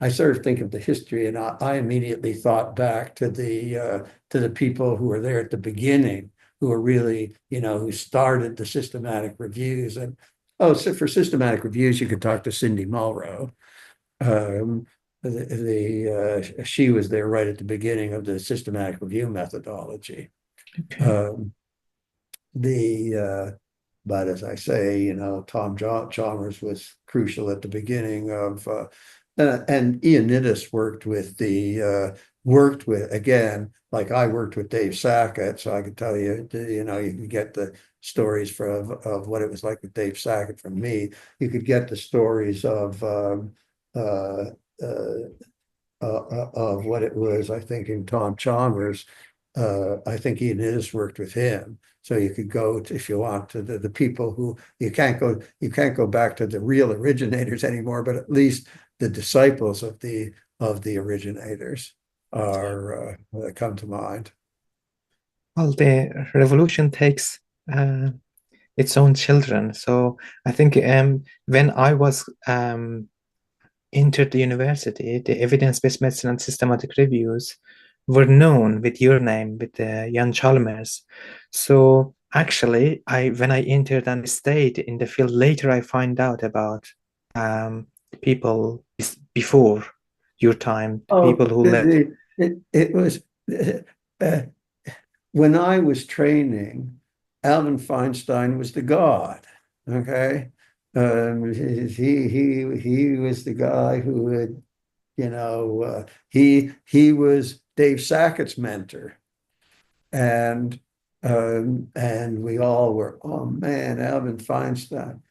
I sort of think of the history, and I immediately thought back to the people who were there at the beginning, who were really, who started the systematic reviews. And so for systematic reviews, you could talk to Cindy Mulrow. She was there right at the beginning of the systematic review methodology. Okay. But as I say, Tom Chalmers was crucial at the beginning of, and Ioannidis worked with again, like I worked with Dave Sackett, so I could tell you, you can get the stories of what it was like with Dave Sackett from me. You could get the stories of what it was, I think, in Tom Chalmers. I think Ian has worked with him. So you could go to, if you want, to the people who you can't go back to the real originators anymore, but at least the disciples of the originators are come to mind. Well, the revolution takes its own children. So I think when I was entered the university, the evidence-based medicine and systematic reviews were known with your name, with Jan Chalmers. So actually, when I entered and stayed in the field, later I find out about people before your time, people who left. It was uh, when I was training, Alvin Feinstein was the god. Okay, he was the guy who had, he was Dave Sackett's mentor, and we all were, oh man, Alvin Feinstein.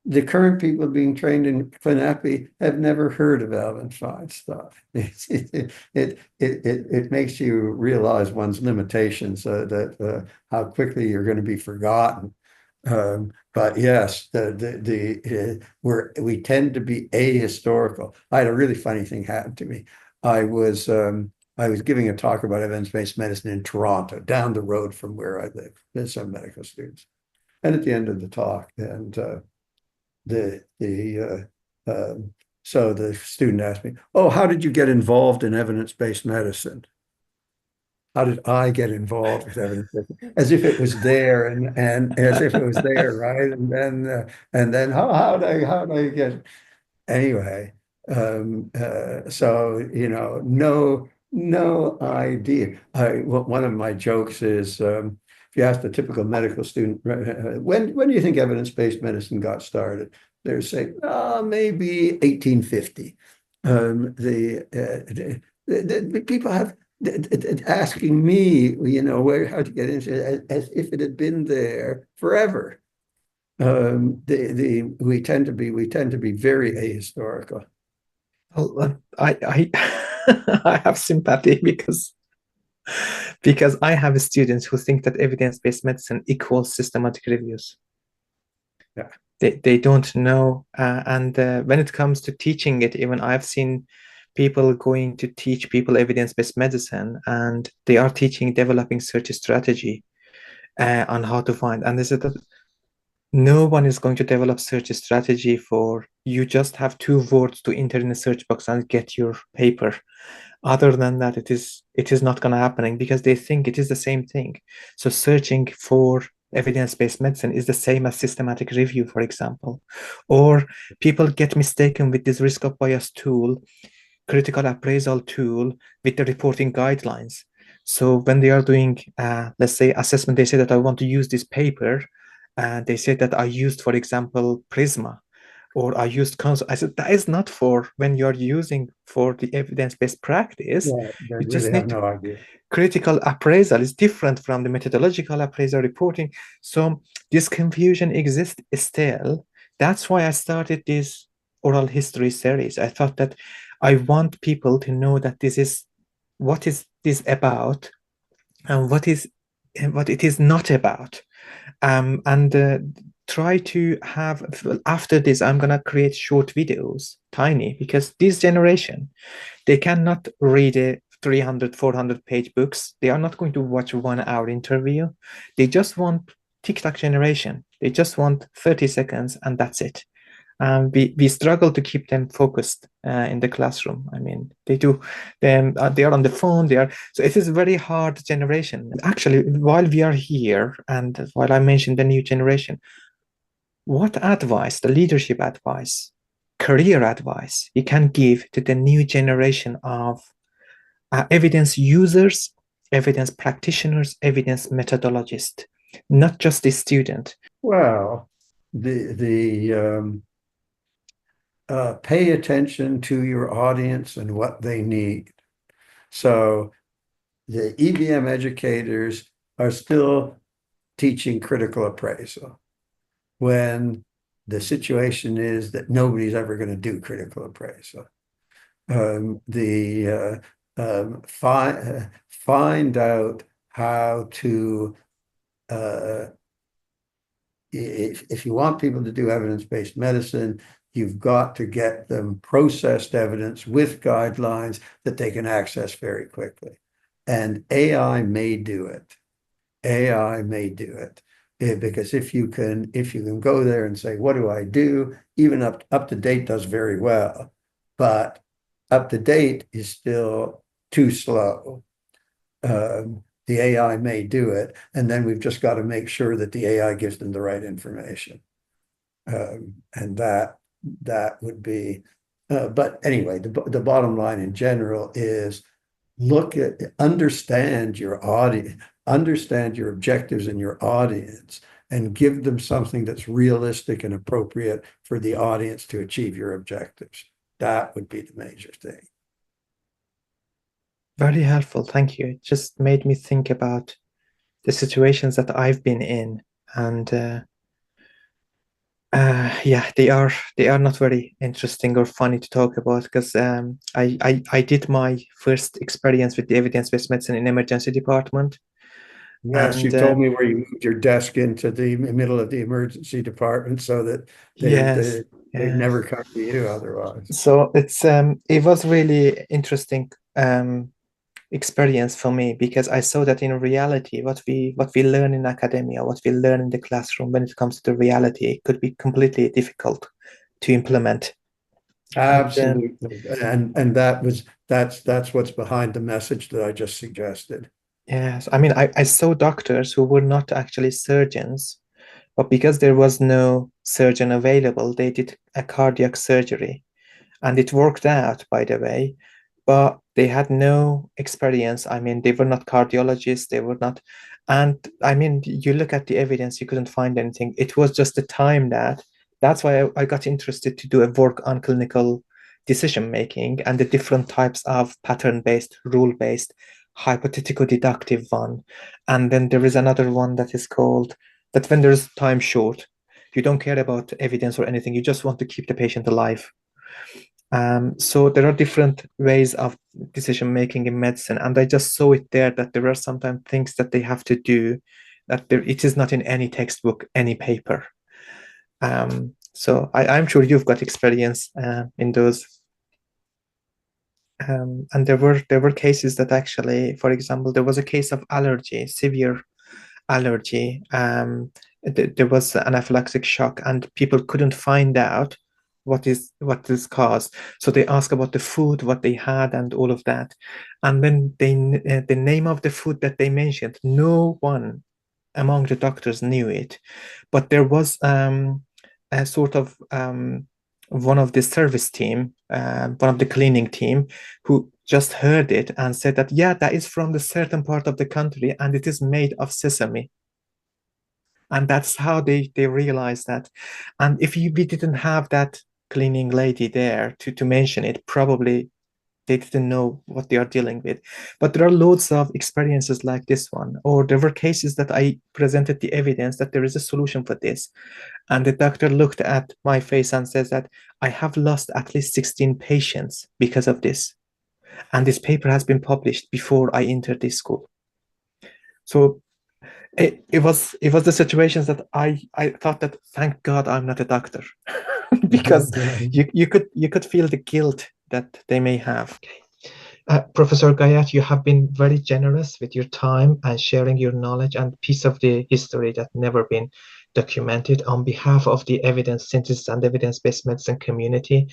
The current people being trained in ClinEpi have never heard of Alvin Feinstein. It makes you realize one's limitations, that how quickly you're going to be forgotten. But yes, we tend to be ahistorical. I had a really funny thing happen to me. I was giving a talk about evidence-based medicine in Toronto, down the road from where I live. There's some medical students, and at the end of the talk, so the student asked me, "Oh, how did you get involved in evidence-based medicine?" How did I get involved with evidence-based? As if it was there, and as if it was there, right? And then how did I get? Anyway, so no idea. One of my jokes is, if you ask the typical medical student, when do you think evidence-based medicine got started? They're saying, maybe 1850. The people have asking me, how to get into it, as if it had been there forever. We tend to be very ahistorical. Well, I I have sympathy because I have students who think that evidence-based medicine equals systematic reviews. Yeah. They don't know, and when it comes to teaching it, even I've seen people going to teach people evidence-based medicine, and they are teaching developing search strategy on how to find. And they said that no one is going to develop search strategy for you just have 2 words to enter in a search box and get your paper. Other than that, it is not going to happening, because they think it is the same thing. So searching for evidence-based medicine is the same as systematic review, for example. Or people get mistaken with this risk of bias tool, critical appraisal tool, with the reporting guidelines. So when they are doing, let's say, assessment, they say that I want to use this paper, and they say that I used, for example, Prisma, or I used console. I said that is not for when you're using for the evidence-based practice. Yeah, they You really just have need no idea. critical appraisal is different from the methodological appraisal reporting. So this confusion exists still. That's why I started this oral history series. I thought that I want people to know that this is what is this about, and what it is not about. And try to have, after this, I'm gonna create short videos, tiny, because this generation, they cannot read a 300 400 page books. They are not going to watch 1 hour interview. They just want TikTok generation. They just want 30 seconds, and that's it. We struggle to keep them focused in the classroom. I mean, they are on the phone. So it is a very hard generation. Actually, while we are here, and while I mentioned the new generation, what advice, the leadership advice, career advice you can give to the new generation of evidence users, evidence practitioners, evidence methodologists, not just the student? Well, pay attention to your audience and what they need. So the EBM educators are still teaching critical appraisal when the situation is that nobody's ever going to do critical appraisal. find out how to, if you want people to do evidence-based medicine, you've got to get them processed evidence with guidelines that they can access very quickly. And AI may do it. AI may do it. Because if you can go there and say, what do I do? Even UpToDate does very well, but UpToDate is still too slow. The AI may do it, and then we've just got to make sure that the AI gives them the right information. And that would be, but anyway, the bottom line in general is understand your audience, understand your objectives and your audience, and give them something that's realistic and appropriate for the audience to achieve your objectives. That would be the major thing. Very helpful, thank you. It just made me think about the situations that I've been in, and yeah, they are not very interesting or funny to talk about, because I did my first experience with the evidence-based medicine in emergency department. Yes, And you told me where you moved your desk into the middle of the emergency department so that yes, they'd never come to you otherwise. so it was really interesting experience for me, because I saw that in reality, what we learn in academia, what we learn in the classroom, when it comes to the reality, it could be completely difficult to implement. Absolutely. And that's what's behind the message that I just suggested. Yes, I mean, I saw doctors who were not actually surgeons, but because there was no surgeon available, they did a cardiac surgery, and it worked out, by the way, but they had no experience. I mean, they were not cardiologists, they were not, and I mean, you look at the evidence, you couldn't find anything. It was just the time that's why I got interested to do a work on clinical decision making and the different types of pattern-based, rule-based, hypothetico-deductive one. And then there is another one that is called, that when there's time short, you don't care about evidence or anything, you just want to keep the patient alive. So there are different ways of decision making in medicine, and I just saw it there that there are sometimes things that they have to do that it is not in any textbook, any paper. So I'm sure you've got experience in those. And there were cases that actually, for example, there was a case of allergy, severe allergy. There was anaphylactic shock, and people couldn't find out what is caused. So they asked about the food, what they had, and all of that. And then the name of the food that they mentioned, no one among the doctors knew it, but there was a sort of one of the service team, one of the cleaning team, who just heard it and said that, yeah, that is from the certain part of the country and it is made of sesame. And that's how they realized that. And if we didn't have that cleaning lady there to mention it, probably they didn't know what they are dealing with. But there are loads of experiences like this one, or there were cases that I presented the evidence that there is a solution for this. And the doctor looked at my face and says that I have lost at least 16 patients because of this. And this paper has been published before I entered this school. So it was the situations that I thought that, thank God I'm not a doctor, because you could feel the guilt that they may have. Professor Guyatt, you have been very generous with your time and sharing your knowledge and piece of the history that never been documented. On behalf of the evidence synthesis and evidence-based medicine community,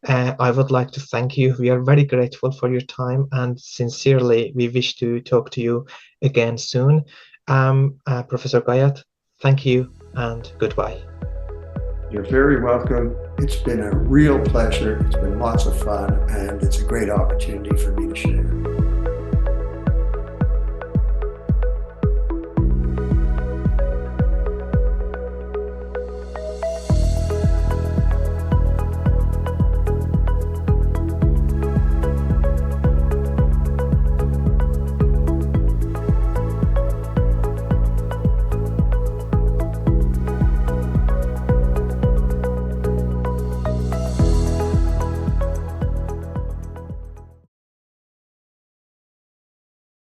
I would like to thank you. We are very grateful for your time, and sincerely, we wish to talk to you again soon. Professor Guyatt, thank you and goodbye. You're very welcome. It's been a real pleasure. It's been lots of fun, and it's a great opportunity for me to share.